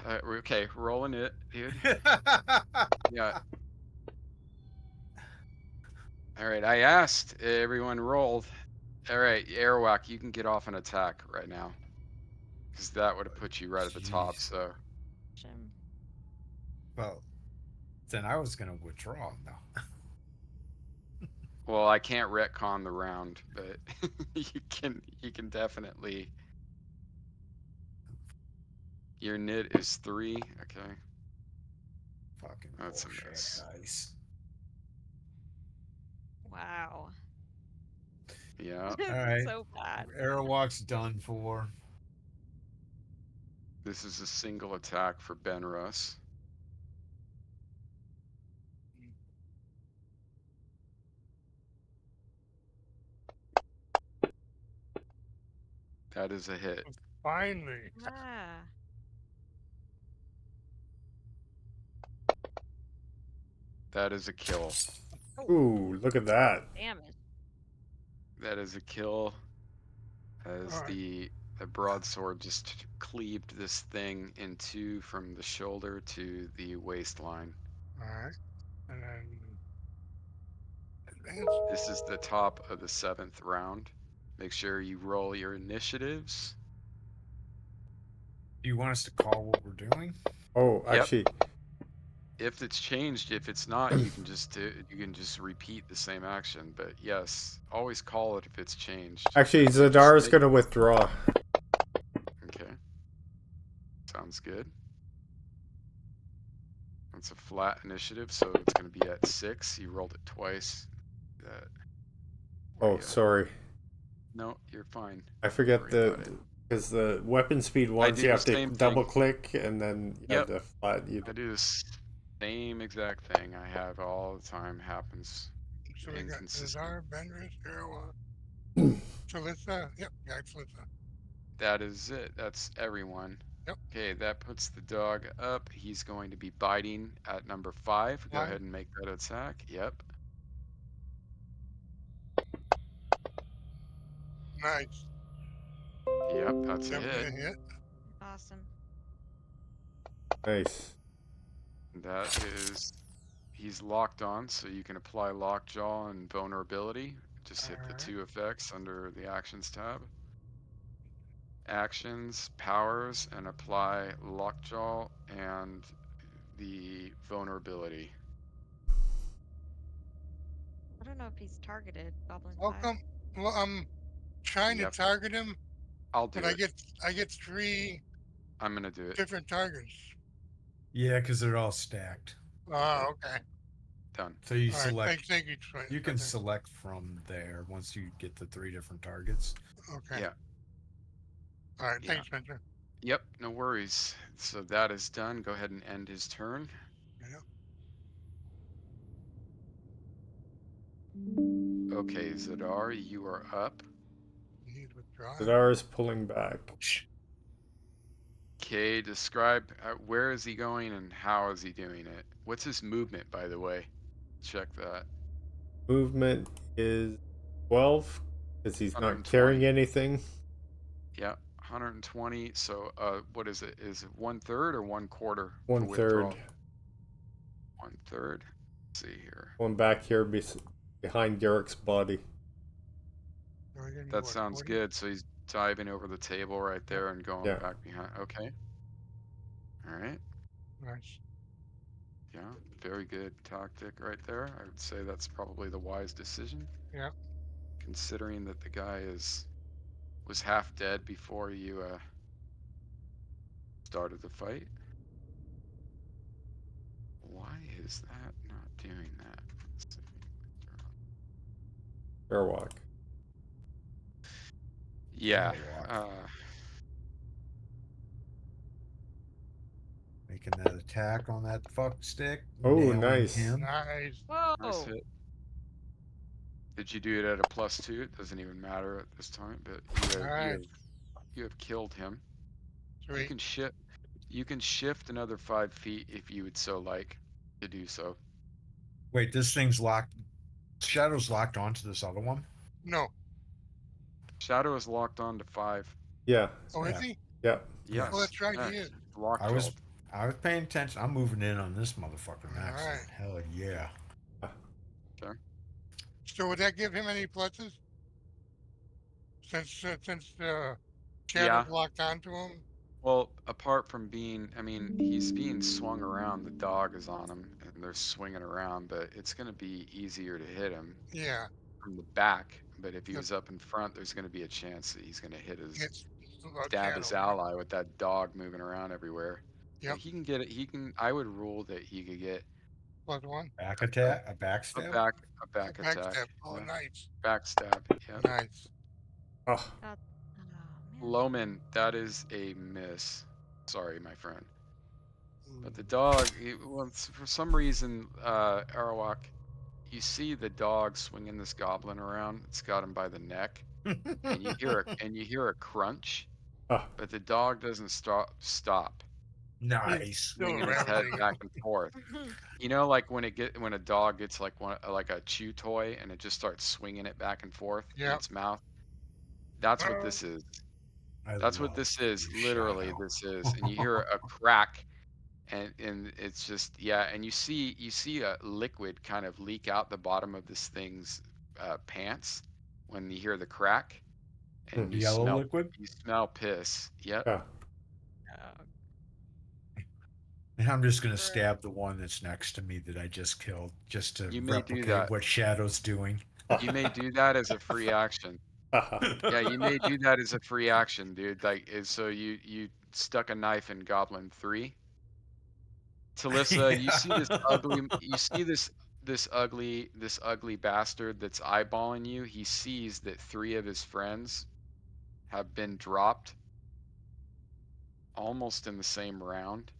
Okay, rolling it, dude. Yeah. All right, I asked. Everyone rolled. All right, Arawak, you can get off an attack right now. Because that would have put you right at the top, Jeez. so. Jim. Well, then I was gonna withdraw. No. Well, I can't retcon the round, but you can definitely. Your nit is 3. Okay. Fucking That's a bullshit miss. dice. Wow. Yeah. All right. So bad. Arawak's done for. This is a single attack for Benrus. That is a hit. Finally. Ah. That is a kill. Ooh, look at that. Damage. That is a kill. As Alright. the broadsword just cleaved this thing in two from the shoulder to the waistline. Alright. And then advance. This is the top of the 7th round. Make sure you roll your initiatives. Do you want us to call what we're doing? Oh, Yep. actually, If it's changed, if it's not, you can just repeat the same action. But yes, always call it if it's changed. Zadar is Make- gonna withdraw. Okay. Sounds good. It's a flat initiative, so it's going to be at 6. You rolled it twice. That. Oh, sorry. No, you're fine. I Don't forget worry about it. because the weapon speed ones do you the have to same double thing. click and then you Yep. have the flat. I do the same exact thing. I have all the time. Happens. So we got Inconsistent. Nazar, Benris, Arawak, Talissa. Yep, yeah, Talissa. That is it. That's everyone. Yep. Okay, that puts the dog up. He's going to be biting at number 5. Go 5. ahead and make that attack. Yep. Nice. Yep, that's a Definitely hit. a hit. Awesome. Nice. That is. He's locked on, so you can apply lockjaw and vulnerability. Just hit the Alright. 2 effects under the actions tab. Actions, powers, and apply lockjaw and the vulnerability. I don't know if he's targeted, Goblin How 5. come? Well, I'm trying to Yep, target him, I'll do but it. I get 3 I'm gonna do it. different targets. Yeah, because they're all stacked. Oh, okay. Done. So you All right. select. Thank you. You can Okay. select from there once you get the 3 different targets. Okay. Yeah. All right. Yeah. Thanks, Spencer. Yep, no worries. So that is done. Go ahead and end his turn. Yeah. Okay, Zadar, you are up. He's withdrawing. Zadar is pulling back. Okay, describe where is he going and how is he doing it? What's his movement, by the way? Check that. Movement is 12? Because he's not carrying 120. anything. Yeah, 120. So, what is it? Is it 1/3 or 1/4 for 1/3. withdrawal? 1/3. Let's see here. One back here behind Derek's body. So we're gonna do That what, sounds 40? good. So he's diving over the table right there and going Yeah. back behind. Okay. All right. Nice. Yeah, very good tactic right there. I would say that's probably the wise decision, Yeah. considering that the guy was half dead before you started the fight. Why is that not doing that? Let's see. Airwalk. Yeah. Airwalk. Making that attack on that fuck stick. Oh, Nailing nice. him. Nice. Nice Whoa. hit. Did you do it at a +2? It doesn't even matter at this time, but Nice. you have killed him. You Sweet. can shift another 5 feet if you would so like to do so. Wait, this thing's locked. Shadow's locked onto this other one. No. Shadow is locked on to 5. Yeah. Oh, is Yeah. he? Yeah. Yes. Oh, that's right, Yeah, he is. lock I was killed. paying attention. I'm moving in on this motherfucker next. Alright. Hell yeah. Okay. So would that give him any pluses? Since Yeah. Shadow's locked onto him? Well, apart from being, I mean, he's being swung around. The dog is on him, and they're swinging around. But it's going to be easier to hit him Yeah. from the back. But if he Yep. was up in front, there's going to be a chance that he's going to It's stab his Shadow. ally with that dog moving around everywhere. Yep. He can get it. I would rule that he could get +1. Back attack, a a backstab. back attack. Backstab. Oh, Yeah. nice. Backstab. Yeah. Nice. Oh, Oh man. Loman, that is a miss. Sorry, my friend. But the Mm. dog, for some reason, Arawak, you see the dog swinging this goblin around. It's got him by the neck, and you hear a crunch, oh. but the dog doesn't stop He's Nice. still swinging its head ravaging back him. and forth. You know, like when a dog gets like a chew toy and it just starts swinging it back and forth in Yep. its mouth. That's what Oh, this is. I That's what love this is. you, Literally, Shadow. this is. And you hear a crack, and it's just, yeah. And you see a liquid kind of leak out the bottom of this thing's pants when you hear the crack, Hmm. and Yellow liquid. you smell piss. Yep. Yeah. And I'm just gonna Bruh. stab the one that's next to me that I just killed, just to You may do replicate that. what Shadow's doing. You may do that as a free action. Yeah, you may do that as a free action, dude. Like, so you stuck a knife in Goblin 3. Talissa, you see this ugly bastard that's eyeballing you. He sees that 3 of his friends have been dropped almost in the same round.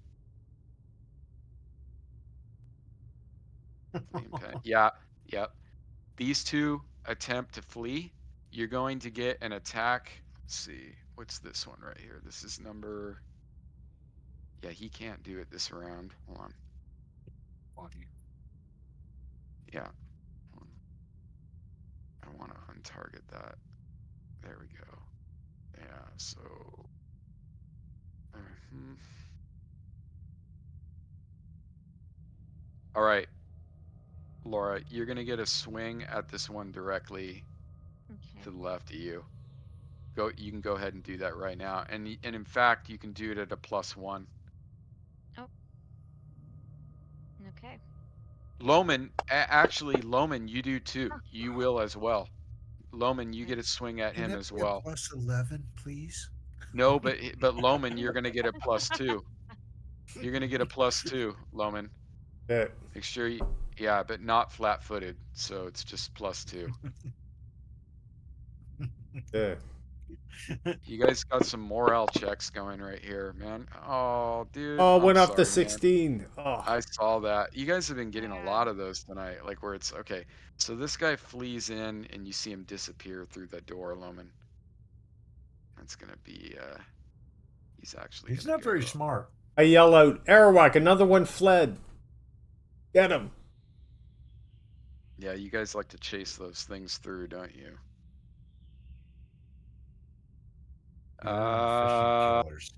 Yeah, yep. These 2 attempt to flee. You're going to get an attack. Let's see. What's this one right here? This is number. Yeah, he can't do it this round. Hold on. Funny. Yeah. I want to untarget that. There we go. Yeah, so. mhm. All right, Laura, you're going to get a swing at this one directly Okay. to the left of you. You can go ahead and do that right now. And in fact, you can do it at a +1. Okay. Loman, actually, Loman, you do too. Huh. You will as well. Loman, you Okay. get a swing at Can him that as be a well. +11, please? No, but Loman, you're going to get a +2. You're going to get a +2, Loman. Yeah. Make sure yeah, but not flat-footed, so it's just +2. Yeah. You guys got some morale checks going right here, man. Oh, dude, Oh, I'm went off to sorry, man. 16. Oh. I saw that. You guys have been getting a Yeah. lot of those tonight, like where it's okay. So this guy flees in, and you see him disappear through that door, Loman. That's gonna be. He's actually He's gonna not very go. smart. I yell out, Airwalk, another one fled. Get him. Yeah, you guys like to chase those things through, don't you? You're efficient killers.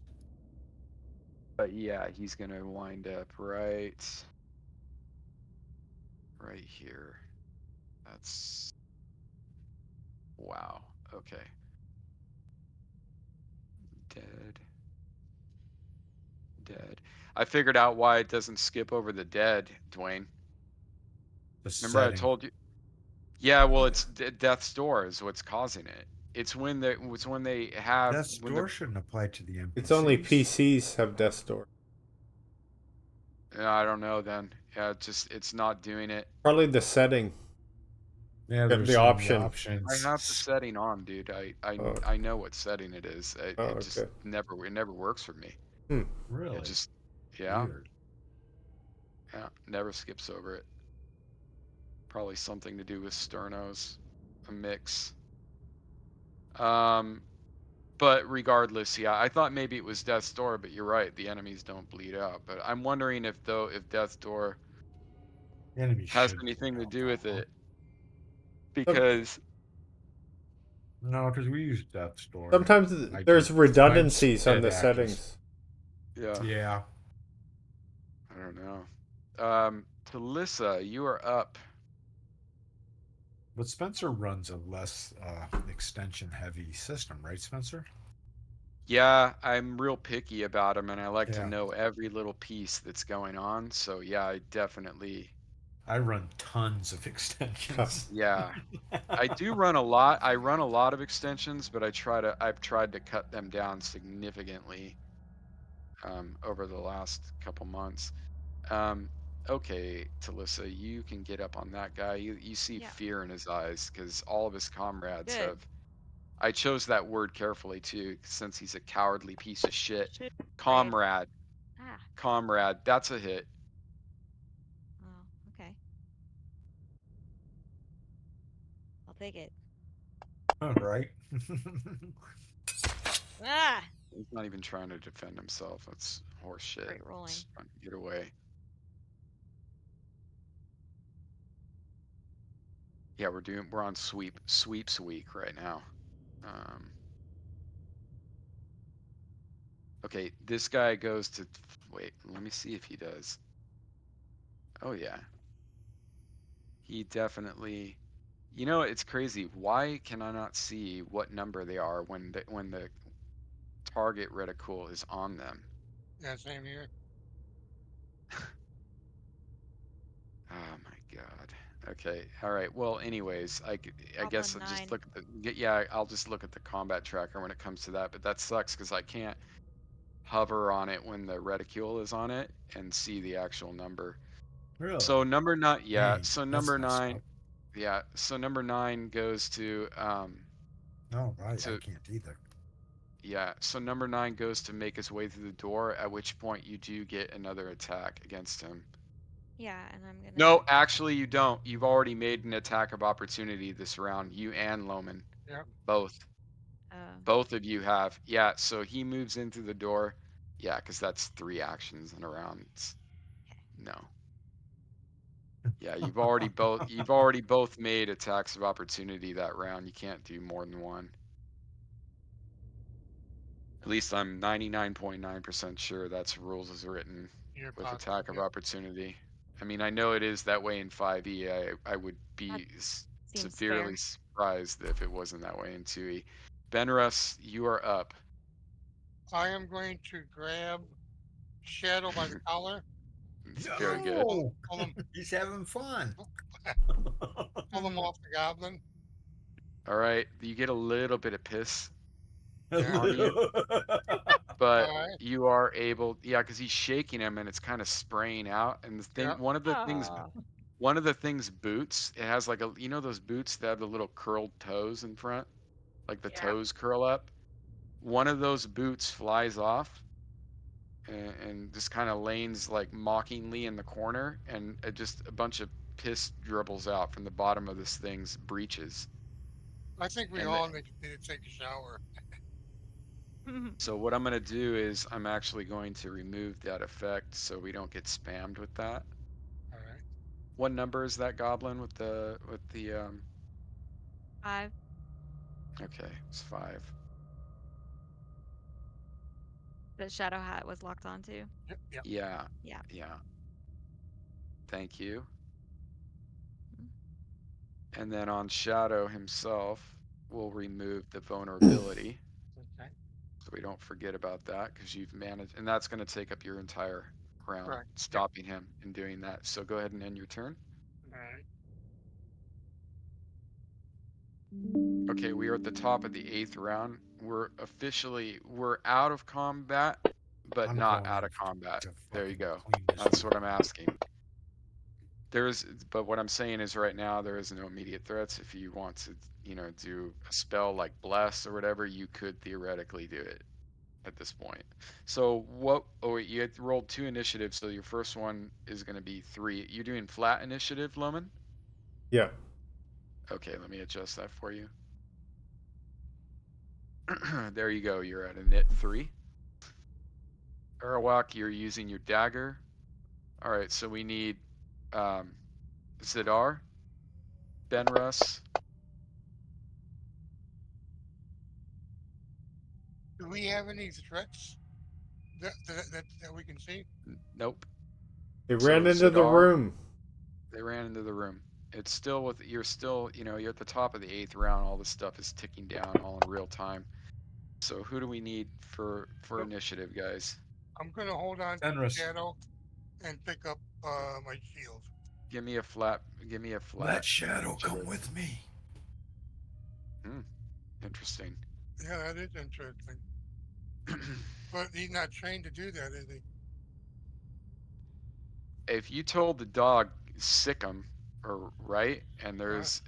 But yeah, he's gonna wind up right here. That's wow. Okay. Dead. Dead. I figured out why it doesn't skip over the dead, Dwayne. The Remember I setting. told you? Yeah, well, it's death's door is what's causing it. It's when they have Death's when door shouldn't apply to the It's only NPCs. PCs have death store. I don't know then. Yeah, it's not doing it. Probably the setting, Yeah, the there's in the option. I have the options. setting on, dude. Oh, I know what setting it is. oh, It just okay. never works for me. Hmm. It Really just yeah, weird. never skips over it. Probably something to do with sternos, a mix. Um, but regardless, yeah, I thought maybe it was Death's Door, but you're right. The enemies don't bleed out. But I'm wondering if Death's Door The enemy has should bleed anything to out do with though. it Some, because No, because we use Death's door and sometimes I there's get redundancies on widespread the accuracy. settings. yeah, Yeah. I don't know. Talissa, you are up. But Spencer runs a less extension heavy system, right, Spencer? Yeah, I'm real picky about them, and I like to Yeah. know every little piece that's going on. So yeah, I definitely, I run tons of extensions. yeah, I do run a lot. I run a lot of extensions, but I've tried to cut them down significantly over the last couple months. Um, okay, Talissa, you can get up on that guy. You see Yeah. fear in his eyes because all of his comrades Good. have. I chose that word carefully too, since he's a cowardly piece of shit. Should afraid. Comrade, Ah. comrade, that's a hit. Oh. Okay. I'll take it. All right. Ah. He's not even trying to defend himself. That's horse shit. Great rolling. He's trying to get away. Yeah, we're on sweeps week right now. Um, okay, this guy goes to wait. Let me see if he does. Oh yeah, he definitely. You know, it's crazy. Why can I not see what number they are when the target reticle is on them? Yeah, same here. Oh my god. Okay. All right. Well, anyways, I guess Goblin I'll just 9. look at yeah, I'll just look at the combat tracker when it comes to that, but that sucks because I can't hover on it when the reticule is on it and see the actual number. Really? So number 9, yeah, Dang, so that's number messed 9, up. yeah, so number 9 goes No, I to can't either. yeah, so number 9 goes to make his way through the door, at which point you do get another attack against him. Yeah, and I'm gonna. No, actually you don't. You've already made an attack of opportunity this round, you and Loman. Yep. Both. Uh. Both of you have. Yeah, so he moves into the door. Yeah, because that's 3 actions in a round. No. Yeah, you've already both made attacks of opportunity that round. You can't do more than one. At least I'm 99.9% sure that's rules as written You're with positive. attack of Yep. opportunity. I mean, I know it is that way in 5e. I would That be seems severely fair. surprised if it wasn't that way in 2e. Benrus, you are up. I am going to grab Shadow by the collar, It's very good. pull, No, pull him, he's having fun. pull him off the goblin. All right, you get a little bit of piss Yeah. on you, but All right. you are able, yeah, because he's shaking him and it's kind of spraying out. And the thing, Yep. Ah. one of the things boots, it has like those boots that have the little curled toes in front, like the Yeah. toes curl up. One of those boots flies off and just kind of lanes like mockingly in the corner, and just a bunch of piss dribbles out from the bottom of this thing's breeches. I think we And all need to take a shower. so what I'm going to do is I'm actually going to remove that effect so we don't get spammed with that. All right. What number is that goblin with the 5. Okay, it's 5. The shadow hat was locked onto. Yep, yep. Yeah, Yeah. yeah. Thank you. Mhm. And then on Shadow himself, we'll remove the vulnerability. Okay. So we don't forget about that because you've managed, and that's going to take up your entire round, Correct. Yep. stopping him in doing that. So go ahead and end your turn. All right. Okay, we are at the top of the 8th round. We're out of combat, but I'm not going out in of combat. to There you fucking go. clean this That's what room I'm up. asking. But what I'm saying is right now there is no immediate threats. If you want to, do a spell like bless or whatever, you could theoretically do it at this point. So wait, you had rolled 2 initiatives, so your first one is going to be 3. You're doing flat initiative, Loman? Yeah. Okay, let me adjust that for you. There you go. You're at a nit 3. Arawak, you're using your dagger. All right, so we need Zidar, Benrus. Do we have any threats that we can see? Nope. They So ran into the Zidar, room. they ran into the room. It's still you're still, you're at the top of the 8th round. All this stuff is ticking down all in real time. So who do we need for So initiative, guys? I'm gonna hold on to the Fenris, shadow and pick up my shield. Give me a flat let Shadow come initiative. with me. Hmm, interesting. Yeah, that is interesting. But he's not trained to do that, is he? If you told the dog sick him, or right, and Uh, there's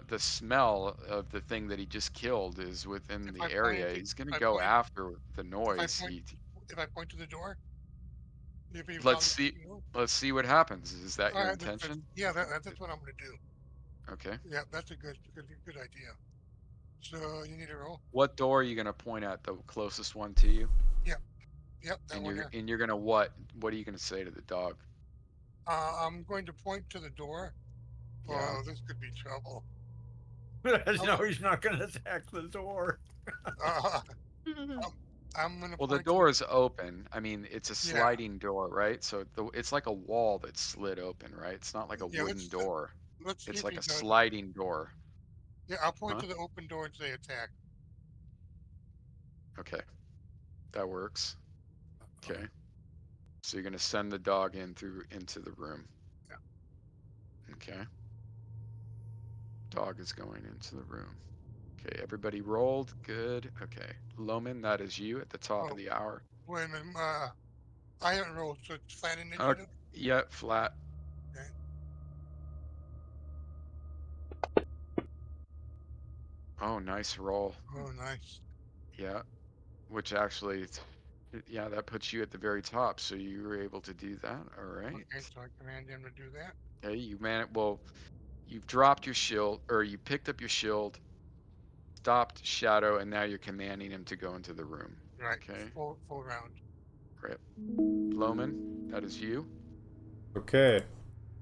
the smell of the thing that he just killed is within if the I point area, to, he's gonna I go point, after the if I noise. point, if I point to the door, if he Let's follows see. me, you know? Let's see what happens. Is that All your right, that's intention? yeah, that's what I'm gonna do. Okay. Yeah, that's a good idea. So you need a roll. What door are you gonna point at? The closest one to you? Yep, yep, that And one you're there. and you're gonna what? What are you gonna say to the dog? I'm going to point to the door. Yeah. Oh, this could be trouble. I'm, No, he's not going to attack the door. uh, I'm, I'm gonna Well, the point to the door is open. I mean, it's a yeah, sliding door, right? So it's like a wall that's slid open, right? It's not like a yeah. wooden door. Let's see It's if like he a does. sliding door. Yeah, I'll point Huh? to the open door and say attack. Okay. That works. Oh, Okay. So you're gonna send the dog into the room. Yeah. Okay. Dog is going into the room. Okay, everybody rolled. Good. Okay. Loman, that is you at the top of Oh, the hour. wait a minute. I haven't rolled, so it's flat Okay. initiative. Yeah, flat. Okay. Oh, nice roll. Oh, nice. Yeah. Which actually, yeah, that puts you at the very top. So you were able to do that. All right. Okay, so I command him to do that. Okay, well, you've dropped your shield, or you picked up your shield, stopped Shadow, and now you're commanding him to go into the room. Right. Okay. Full round. Right. Loman, that is you. Okay.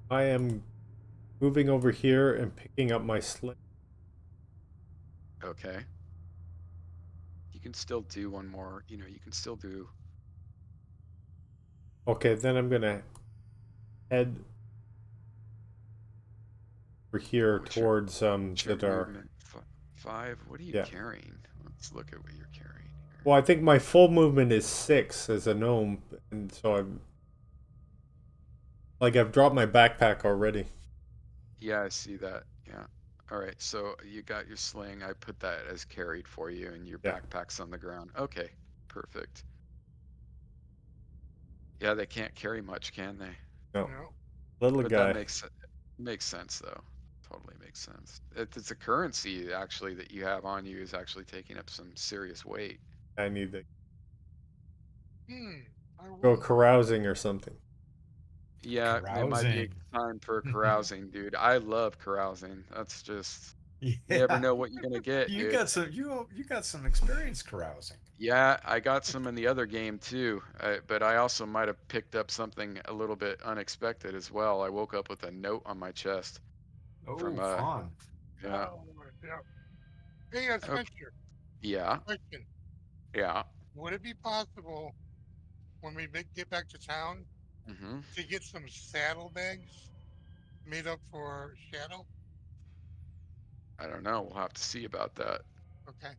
I am moving over here and picking up my sling. Okay. You can still do one more. You can still do Okay, then I'm gonna head over here what's your towards Zadar. movement? 5. What are you Yeah. carrying? Let's look at what you're carrying here. Well, I think my full movement is 6 as a gnome, and so I've dropped my backpack already. Yeah, I see that. Yeah. All right. So you got your sling. I put that as carried for you, and your Yeah. backpack's on the ground. Okay. Perfect. Yeah, they can't carry much, can they? No. No. Little But that guy. makes sense though. Totally makes sense. It's a currency actually that you have on you is actually taking up some serious weight. I need to Hmm. I go wonder. carousing or something. Yeah, it might be carousing. a time for carousing, dude. I love carousing. That's just you never Yeah, know what you're gonna get, you dude. got some. You got some experience carousing. Yeah, I got some in the other game too, but I also might have picked up something a little bit unexpected as well. I woke up with a note on my chest from Oh, fun. yeah. Oh, yeah. Hey, Okay. Spencer, Yeah, question. yeah. Would it be possible when we get back to town Hmm. to get some saddlebags made up for Shadow? I don't know. We'll have to see about that. Okay.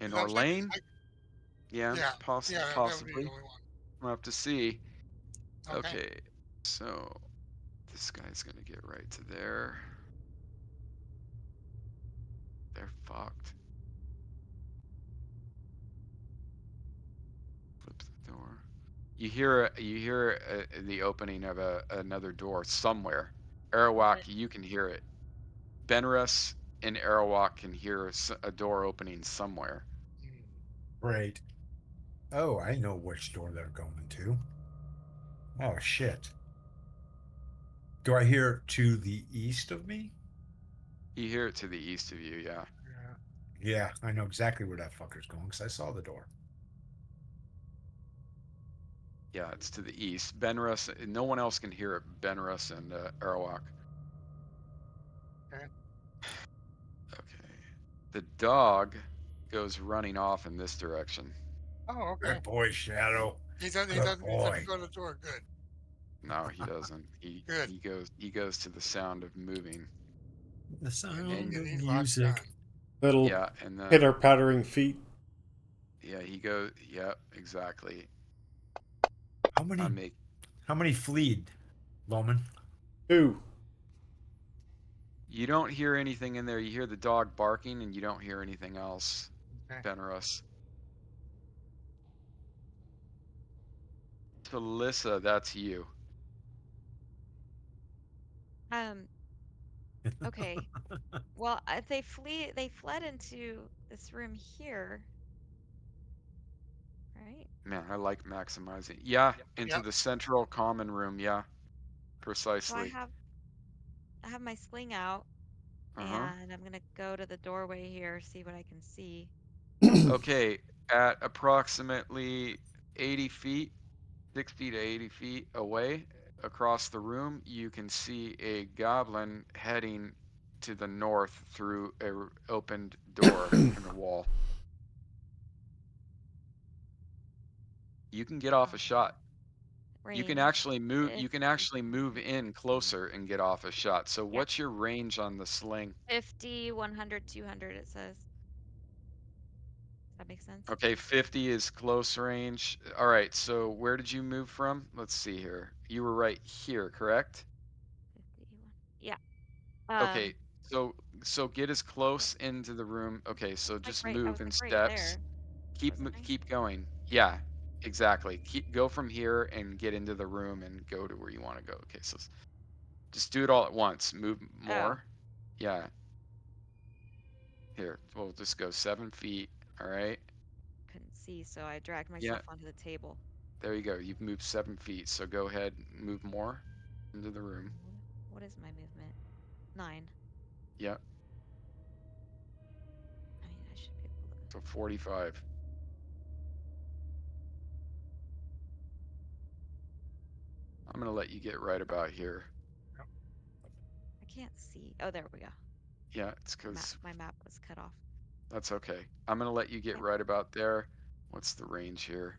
In Because I'm thinking, Orlane? Yeah, yeah, yeah, that would be the possibly. only one. We'll have to see. Okay. Okay, so this guy's gonna get right to there. They're fucked. Flip the door. You hear the opening of another door somewhere. Arawak, But you can hear it. Benrus and Arawak can hear a door opening somewhere. Hmm. Great. Oh, I know which door they're going to. Oh, shit. Do I hear it to the east of me? You hear it to the east of you, yeah. Yeah. Yeah, I know exactly where that fucker's going because I saw the door. Yeah, it's to the east. Benrus, no one else can hear it. Benrus and Arawak. Okay. Okay. The dog goes running off in this direction. Oh, okay. Good boy, Shadow. He doesn't. He Good doesn't. He doesn't boy. go to the door. Good. No, he doesn't. He Good. he goes he goes to the sound of moving. The And sound And of he's locked on. music. Little yeah, and then pitter pattering feet. yeah, he goes yeah, exactly. How I many make how many fleed, Loman? Two. You don't hear anything in there. You hear the dog barking and you don't hear anything else. Okay. Benrus. Talissa, that's you. um, okay. Well, if they fled into this room here, right? Man, I like maximizing. Yeah, into Yep. the central common room. Yeah, So I precisely. have my sling out, Uh-huh. and I'm gonna go to the doorway here, see what I can see. Okay, at approximately 80 feet, 60 to 80 feet away across the room, you can see a goblin heading to the north through a opened door in the wall. You can get off a shot. Range You can 50, actually move in 50. closer and get off a shot. So Yep, what's your range on the sling? 50, 100, 200. It says. Does that make sense? Okay, 50 is close range. All right, so where did you move from? Let's see here. You were right here, correct? 51. Yeah. Okay, so get as Yeah. close into the room. Okay, so Like just right. I move was in like right steps. there, wasn't I? Keep going. Yeah, exactly. Go from here and get into the room and go to where you want to go. Okay, so just do it all at once. Move Oh, more. Yeah, here. We'll just go 7 feet. All right. couldn't see, so I dragged Yeah, myself onto the table. there you go. You've moved 7 feet. So go ahead, move more into the room. What is my movement? 9. Yep. I mean, I should be able to. So 45. I'm gonna let you get right about here. Yep. I can't see. Oh, there we go. Yeah, it's because My map was cut off. that's okay. I'm gonna let you get Yep. right about there. What's the range here?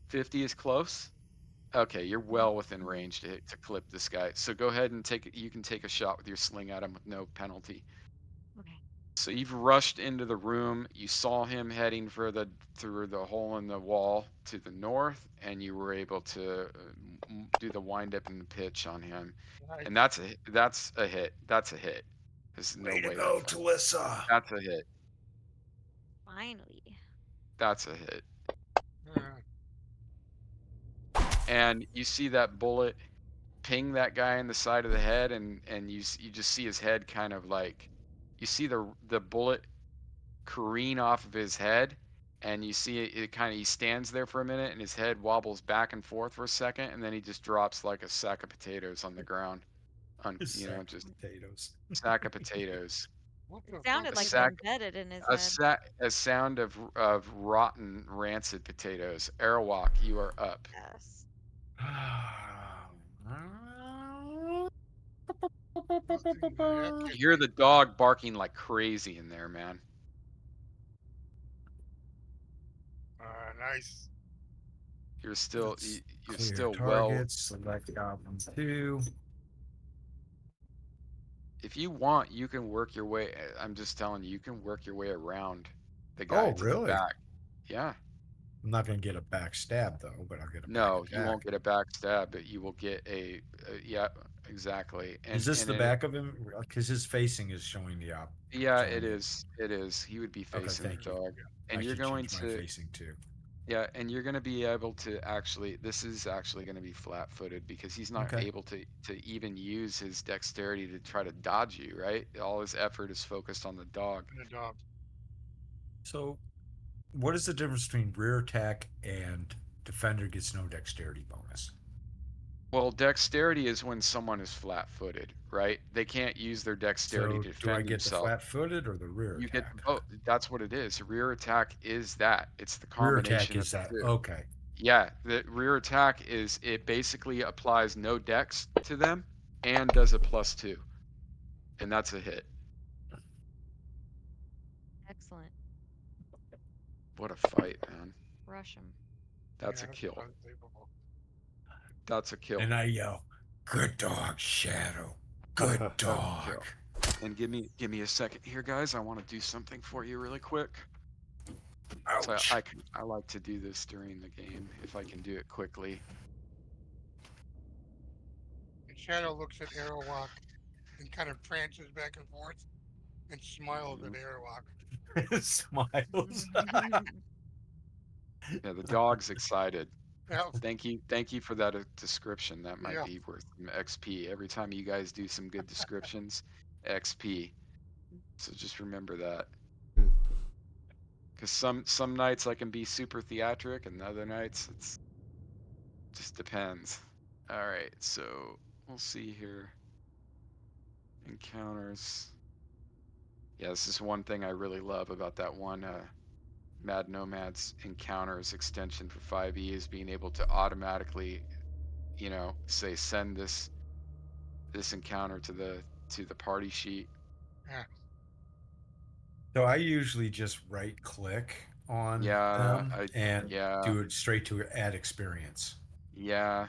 50 is close. Okay, you're well within Mhm. range to clip this guy. So go ahead and you can take a shot with your sling at him with no penalty. Okay. So you've rushed into the room. You saw him heading through the hole in the wall to the north, and you were able to do the wind up and the pitch on him. Nice. And that's a hit. That's a hit. There's no Way to way that go, fuck. Talissa. That's a hit. Finally. That's a hit. Yeah. And you see that bullet ping that guy in the side of the head, and you just see his head kind of like you see the bullet careen off of his head, and you see it kind of he stands there for a minute, and his head wobbles back and forth for a second, and then he just drops like a sack of potatoes on the ground, A sack just of potatoes. sack of potatoes. What It the fuck sounded A like is it sack, embedded in his a head. a sound of rotten, rancid potatoes. Airwalk, you are up. Yes. nothing the heck You is hear the dog barking like crazy in there, man. nice. You're still Let's you're clear still well. targets. Select goblin 2. If you want, you can work your way. I'm just telling you, you can work your way around the guy Oh, to the really? back. Yeah. I'm not going to get a backstab though, but I'll get a back No, you attack. won't get a backstab, but you will get yeah, exactly. Is this the back of him? Because his facing is showing the op. Yeah, Showing it me. is. It is. He would be Okay, facing the thank you. dog. I And you're should going change my to, facing too. yeah, and you're going to be able to actually, this is actually going to be flat-footed because he's not Okay. able to even use his dexterity to try to dodge you, right? All his effort is focused on the dog. And the dog. So, what is the difference between rear attack and defender gets no dexterity bonus? Well, dexterity is when someone is flat-footed, right? They can't use their dexterity So, to do I defend get the themselves. flat-footed or the rear You get attack? both. That's what it is. Rear attack is that. It's the Rear attack combination of is the that. two. Okay. Yeah, the rear attack is it basically applies no dex to them and does a +2. And that's a hit. Excellent. What a fight, man. Rush him. That's Yeah, a that's kill. unbelievable. That's a kill. And I yell, "Good dog, Shadow. Good That's a dog." kill. And give me a second here, guys. I want to do something for you really quick. So Ouch. I like to do this during the game if I can do it quickly. And Shadow looks at Airwalk and kind of prances back and forth and smiles at Mhm. Airwalk. Smiles. Yeah, the dog's excited. Yeah, Thank you for that description. That might yeah. be worth some XP. Every time you guys do some good descriptions, XP. So just remember that. Because some nights I can be super theatric, and other nights it's just depends. All right, so we'll see here. Encounters. Yeah, this is one thing I really love about that one Mad Nomads encounters extension for 5e is being able to automatically, say send this encounter to the party sheet. Yeah. So I usually just right click on Yeah, them I and yeah, do it straight to add experience. yeah,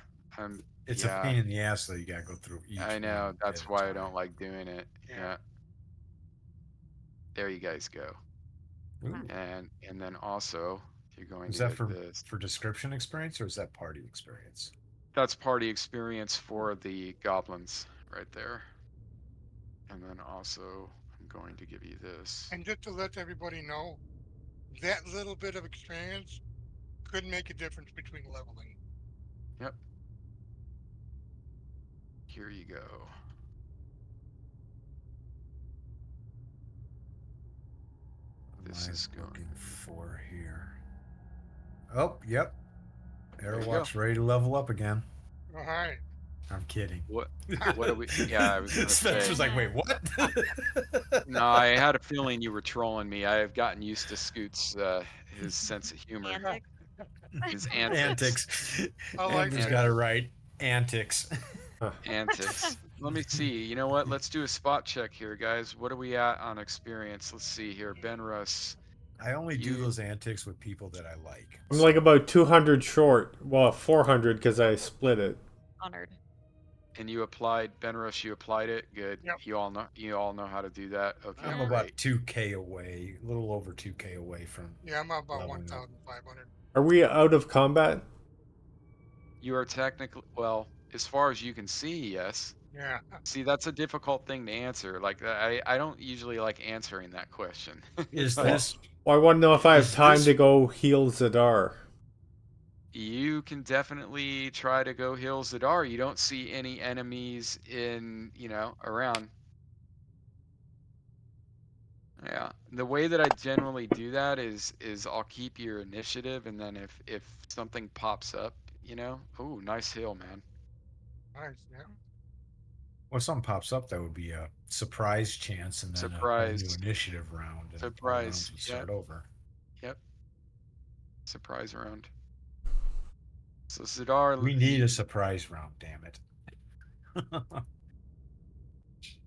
It's a yeah, pain in the ass though. You gotta go through I each know. one at That's a why I time. don't like doing it. Yeah. Yeah, there you guys go. Ooh. And then also you're going Is to that get this. for description experience or is that party experience? That's party experience for the goblins right there. And then also I'm going to give you this. And just to let everybody know, that little bit of experience could make a difference between leveling. Yep, here you go. What am This I is going. looking for here? Oh, yep. There you go. Airwalk's ready to level up again. All right. I'm kidding. What what are we? Yeah, I was gonna say. Spencer's like, wait, what? No, I had a feeling you were trolling me. I have gotten used to Scoot's his sense of humor, Antics. his antics, Antics. I like Andrew's and that. got it right. Antics. antics. Let me see. You know what? Let's do a spot check here, guys. What are we at on experience? Let's see here. Ben Russ, I only do you those antics with people that I like. I'm like So about 200 short. Well, 400 because I split it. Honored. and you applied Ben Russ. You applied it. Good. Yep. You all know how to do that. Okay, I'm Yep. about great. 2K away, a little over 2K away from Yeah, I'm about leveling up. 1,500. Are we out of combat? You are technically well, as far as you can see, yes. Yeah. See, that's a difficult thing to answer. Like I don't usually like answering that question. Is Like, Well, this well, I want to know if I have is time this to go heal Zadar. you can definitely try to go heal Zadar. You don't see any enemies in, around. Yeah. The way that I generally do that is I'll keep your initiative and then if something pops up, oh, nice heal, man. Nice. Yeah. Well, if something pops up, that would be a surprise chance, and then a whole new Surprise. initiative round, and all rounds Surprise. would Yep. start over. Yep. Surprise round. So Sidar, We need a surprise round, damn it.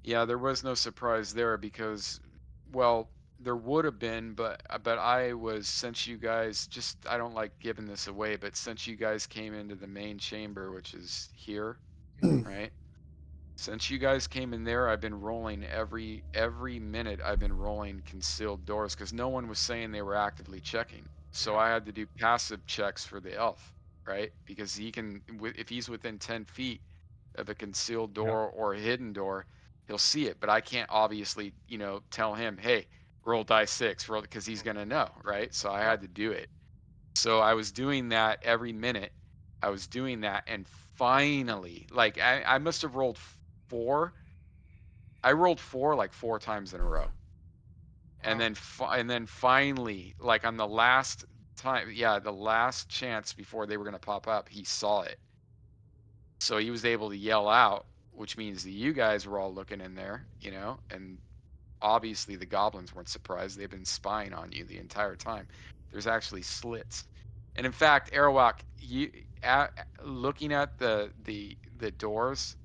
yeah, there was no surprise there because, well, there would have been, but I was, since you guys just, I don't like giving this away, but since you guys came into the main chamber, which is here, right? Since you guys came in there, I've been rolling every minute. I've been rolling concealed doors because no one was saying they were actively checking. So Yeah. I had to do passive checks for the elf, right? Because he can, if he's within 10 feet of a concealed Yep. door or a hidden door, he'll see it. But I can't obviously, tell him, hey, roll die 6, roll, because he's gonna know, right? So I Yep. had to do it. So I was doing that every minute. I was doing that, and finally, like I must have rolled 4. I rolled 4 like 4 times in a row. And Wow. then finally, like on the last time, yeah, the last chance before they were going to pop up, he saw it. So he was able to yell out, which means that you guys were all looking in there, and obviously the goblins weren't surprised. They've been spying on you the entire time. There's actually slits. And in fact, Arawak, looking at the doors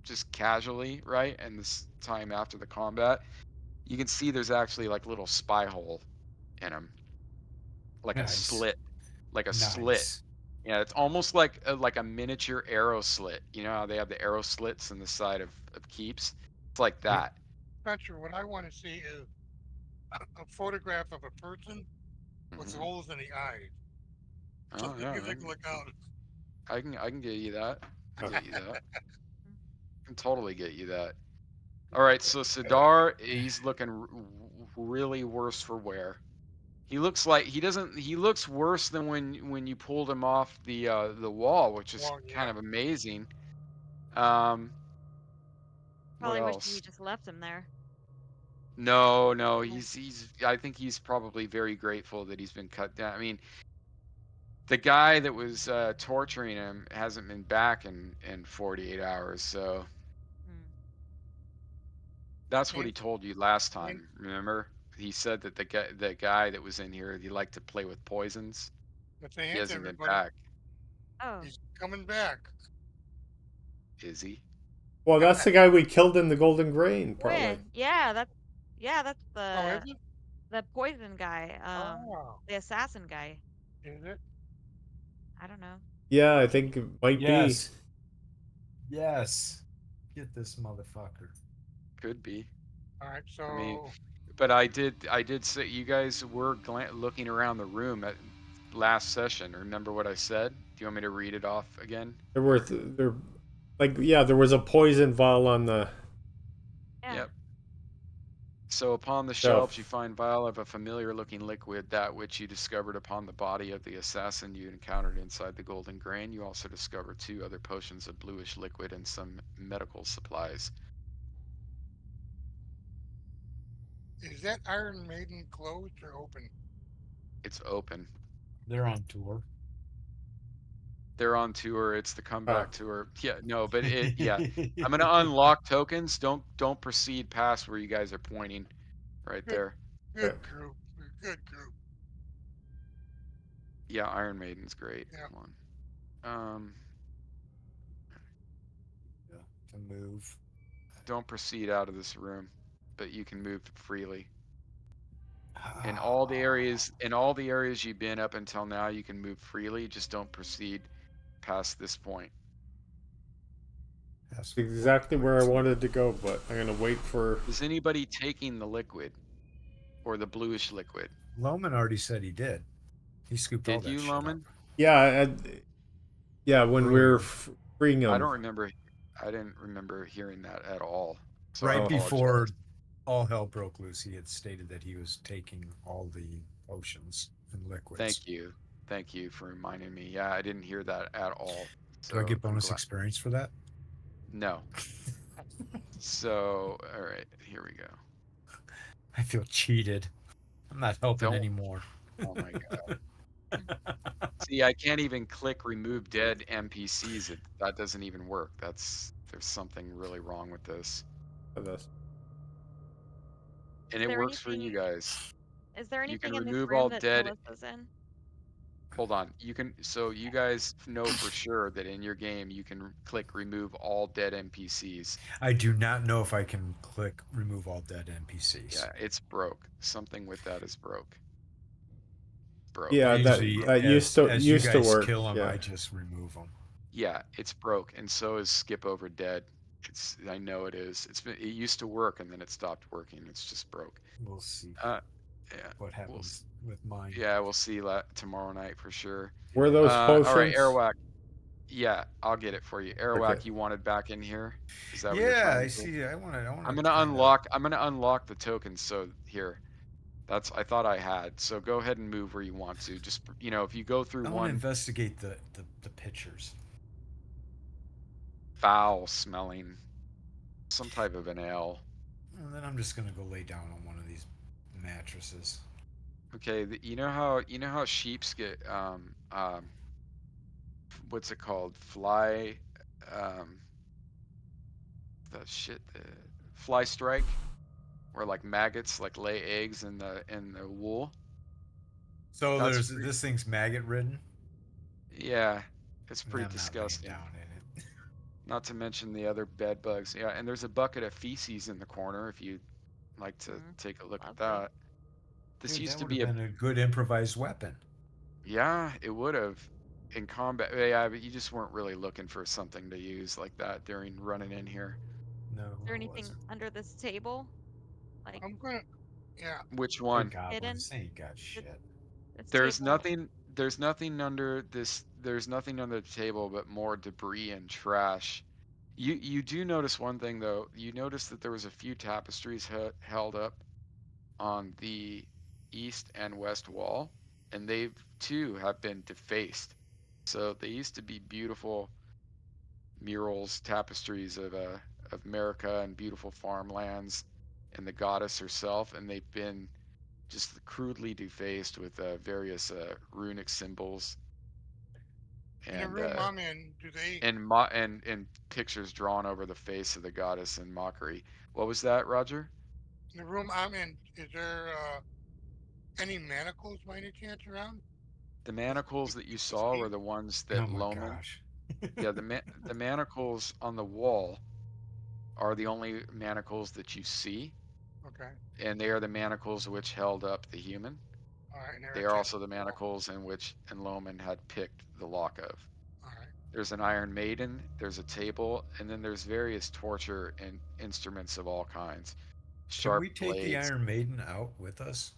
just casually, right? And this time after the combat, you can see there's actually like little spy hole in them, like a Nice. slit, like a slit. Nice. Yeah, it's almost like a miniature arrow slit. You know how they have the arrow slits in the side of keeps? It's like Yep. that. Spencer, what I want to see is a photograph of a person with Hmm. holes in the eyes, so Oh they yeah, can look out. I can get you that. I can get you that. Mm. I can totally get you that. All right, so Sidar, he's looking really worse for wear. He looks like he doesn't. He looks worse than when you pulled him off the wall, which is Well, kind yeah. of amazing. Um, what Probably wish we else? just left him there. No, no, Oh. he's. I think he's probably very grateful that he's been cut down. I mean, the guy that was torturing him hasn't been back in 48 hours, so Mm. that's what And, he told you last and time. Remember, he said that the guy that was in here, he liked to play with poisons. but the He hint, hasn't been everybody, back, Oh, he's coming back. is he? Well, that's the guy we killed in the Golden Grain, probably. when? Yeah, that's Oh, is it? the poison guy, Oh, the assassin guy. is it? I don't know. Yeah, I think it might be. Yes. Yes. Get this motherfucker. Could be. All right. I mean, So but I did say you guys were looking around the room at last session. Remember what I said? Do you want me to read it off again? There, like, yeah, there was a poison vial on the Yeah. Yep. So upon the shelves you shelf. find vial of a familiar looking liquid, that which you discovered upon the body of the assassin you encountered inside the Golden Grain. You also discover 2 other potions of bluish liquid and some medical supplies. is that Iron Maiden closed or open? It's open. They're on tour. They're on tour. It's the Uh, comeback tour. Yeah, no, but yeah. I'm gonna unlock tokens. Don't proceed past where you guys are pointing. Right Good, there. uh, good group. Good group. Yeah, Iron Maiden's great. Yeah. Come on. Yeah, to move. Don't proceed out of this room, but you can move freely. In Ah, all the areas you've been up until now, you can move freely. Just don't proceed past this point. that's what exactly where I point. wanted to go, but I'm gonna wait for. Is anybody taking the liquid or the bluish liquid? Loman already said he did. He scooped all Did that you, shit up. Loman? Yeah, yeah, when we're Earlier. freeing I him. don't remember. I didn't remember hearing that at all. So I Right Oh, before apologize. all hell broke loose, he had stated that he was taking all the potions and liquids. Thank you for reminding me. Yeah, I didn't hear that at all. Do I So get I'm bonus glad. experience for that? No. So all right, here we go. I feel cheated. I'm not helping Don't. anymore. Oh my god. See, I can't even click remove dead NPCs. That doesn't even work. There's something really wrong with this. For this. And Is it there works for you anything? guys. Is there You can anything in this remove room all that dead. Melissa's in? Hold on. So you guys know for sure that in your game you can click remove all dead NPCs. I do not know if I can click remove all dead NPCs. Yeah, it's broke. Something with that is broke. Broke. Yeah, I It's usually, broke. as you used to guys work. kill them, Yeah. I just remove them. Yeah, it's broke, and so is skip over dead. I know it is. It used to work and then it stopped working. It's just broke. We'll see Uh, yeah, what we'll happens with mine. yeah, we'll see that tomorrow night for sure. Were those All right, potions? Airwhack. Yeah, I'll get it for you. Okay. Airwhack, you wanted back in here? Is that what you're Yeah, trying I to do? see. I want I'm to gonna kind of. unlock. I'm gonna unlock the tokens. So here, I thought I had. So go ahead and move where you want to. Just if you go through I want to one investigate the pictures. foul smelling, some type of an ale. And then I'm just gonna go lay down on one of these mattresses. Okay, you know how sheeps get what's it called? Um the shit the fly strike, where like maggots like lay eggs in the wool. So That's there's pretty. this thing's maggot ridden. Yeah, it's And pretty I'm not laying disgusting. down in it. Not to mention the other bed bugs. Yeah, and there's a bucket of feces in the corner if you'd like to Mm, take a look at lovely. that. This Dude, used that to would have be a. been a good improvised weapon. Yeah, it would have in combat. Yeah, but you just weren't really looking for something to use like that during running in here. No, Is there I anything wasn't. under this table? Like I'm gonna, yeah, Which They're one? hidden? goblins. They ain't got Th- shit. This There's table. nothing. There's nothing under this. There's nothing under the table but more debris and trash. You do notice one thing though. You notice that there was a few tapestries held up on the east and west wall, and they've too have been defaced. So they used to be beautiful murals, tapestries of America and beautiful farmlands and the goddess herself, and they've been just crudely defaced with various runic symbols in the and room I'm in, do they, and pictures drawn over the face of the goddess in mockery. What was that, Roger? in the room I'm in, is there, any manacles by any chance around? The manacles that you To saw were see? the ones Oh that my Loman. gosh. Yeah, the manacles on the wall are the only manacles that you see, Okay, and they are the manacles which held up the human. alright, and they're They are attached also the to the wall. manacles in which Loman had picked the lock of. Alright, There's an Iron Maiden, there's a table, and then there's various torture and instruments of all kinds. Can Sharp we take the blades. Iron Maiden out with us?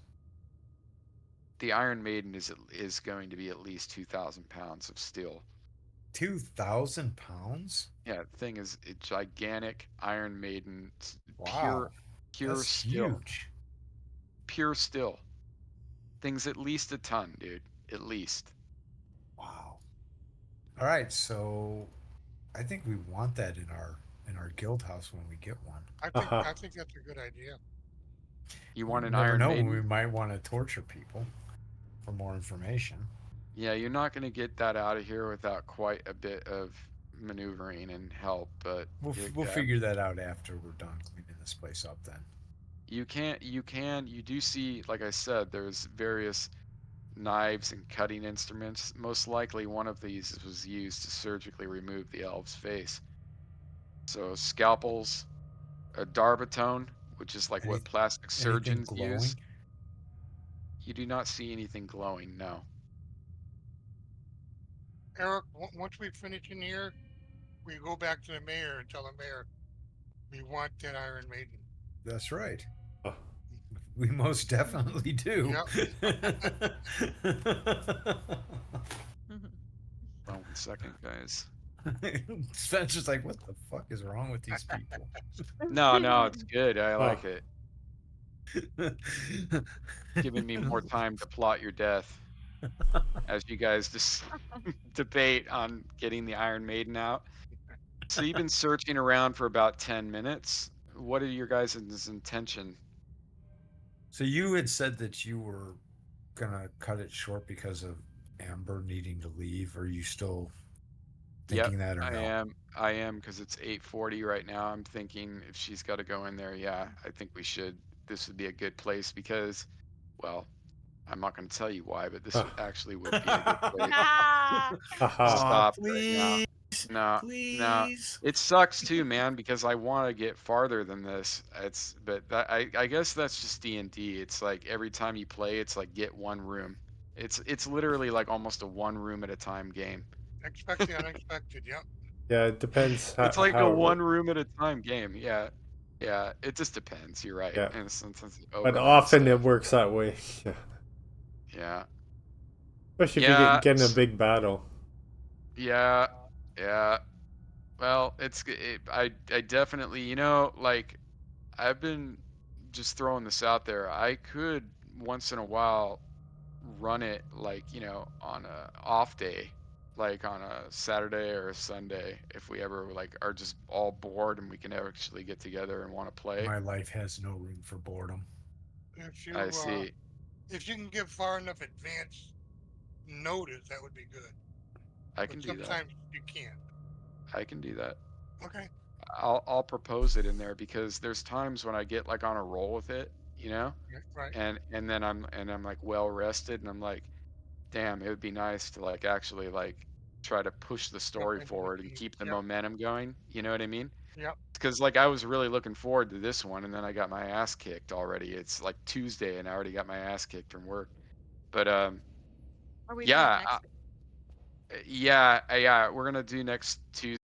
The Iron Maiden is going to be at least 2,000 pounds of steel. 2,000 pounds? Yeah, the thing is a gigantic Iron Maiden, pure, Wow, pure that's steel, huge. pure steel. Thing's at least a ton, dude. At least. Wow. All right, so I think we want that in our guild house when we get one. Uh-huh. I think that's a good idea. You You want an never Iron know when we Maiden? might want to torture people for more information. Yeah, you're not going to get that out of here without quite a bit of maneuvering and help, but We'll figure that out after we're done cleaning this place up. Then you do see, like I said, there's various knives and cutting instruments. Most likely one of these was used to surgically remove the elf's face. So scalpels, a darbatone, which is like Any what plastic anything surgeons use. glowing? You do not see anything glowing, no. Eric, once we finish in here, we go back to the mayor and tell the mayor we want that Iron Maiden. That's right. Uh, We most definitely do. Yep. Hold on 1 second, guys. Spencer's like, what the fuck is wrong with these people? No, no, it's good. I uh, like it. Giving me more time to plot your death as you guys just debate on getting the Iron Maiden out. So you've been searching around for about 10 minutes. What are your guys' intention? So you had said that you were gonna cut it short because of Amber needing to leave? Are you still Yep, thinking that or I no? am. I am because it's 8:40 right now. I'm thinking if she's got to go in there, yeah, I think we should. This would be a good place because, well, I'm not going to tell you why, but this actually would be a good place. Ah, Haha. Aw, Stop right now. please, No, no. please. It sucks too, man, because I want to get farther than this. But I guess that's just D&D. It's like every time you play, it's like get one room. It's literally like almost a one room at a time game. Expect the unexpected. Yep. Yeah, it depends It's like a how one room at a time game. Yeah. Yeah, it just depends. You're right. yeah. And sometimes But overnight often it stuff. works that way. Yeah. Yeah. Especially if you Yeah. get in a big battle. Yeah. Yeah. Well, I definitely, like I've been just throwing this out there. I could once in a while run it like, on a off day, like on a Saturday or a Sunday, if we ever like are just all bored and we can actually get together and want to play. My life has no room for boredom. If I you uh, see. if you can give far enough advance notice, that would be good. I But can do that. sometimes you can't. I can do that. Okay. I'll propose it in there because there's times when I get like on a roll with it, Yeah, right. and I'm like well rested and I'm like, damn, it would be nice to like actually like try to push the Jump story into the forward and game. keep the Yep. momentum going. You know what I mean? Yep. Because like I was really looking forward to this one, and then I got my ass kicked already. It's like Tuesday, and I already got my ass kicked from work. But are we playing yeah, next week? yeah, yeah. We're gonna do next Tuesday.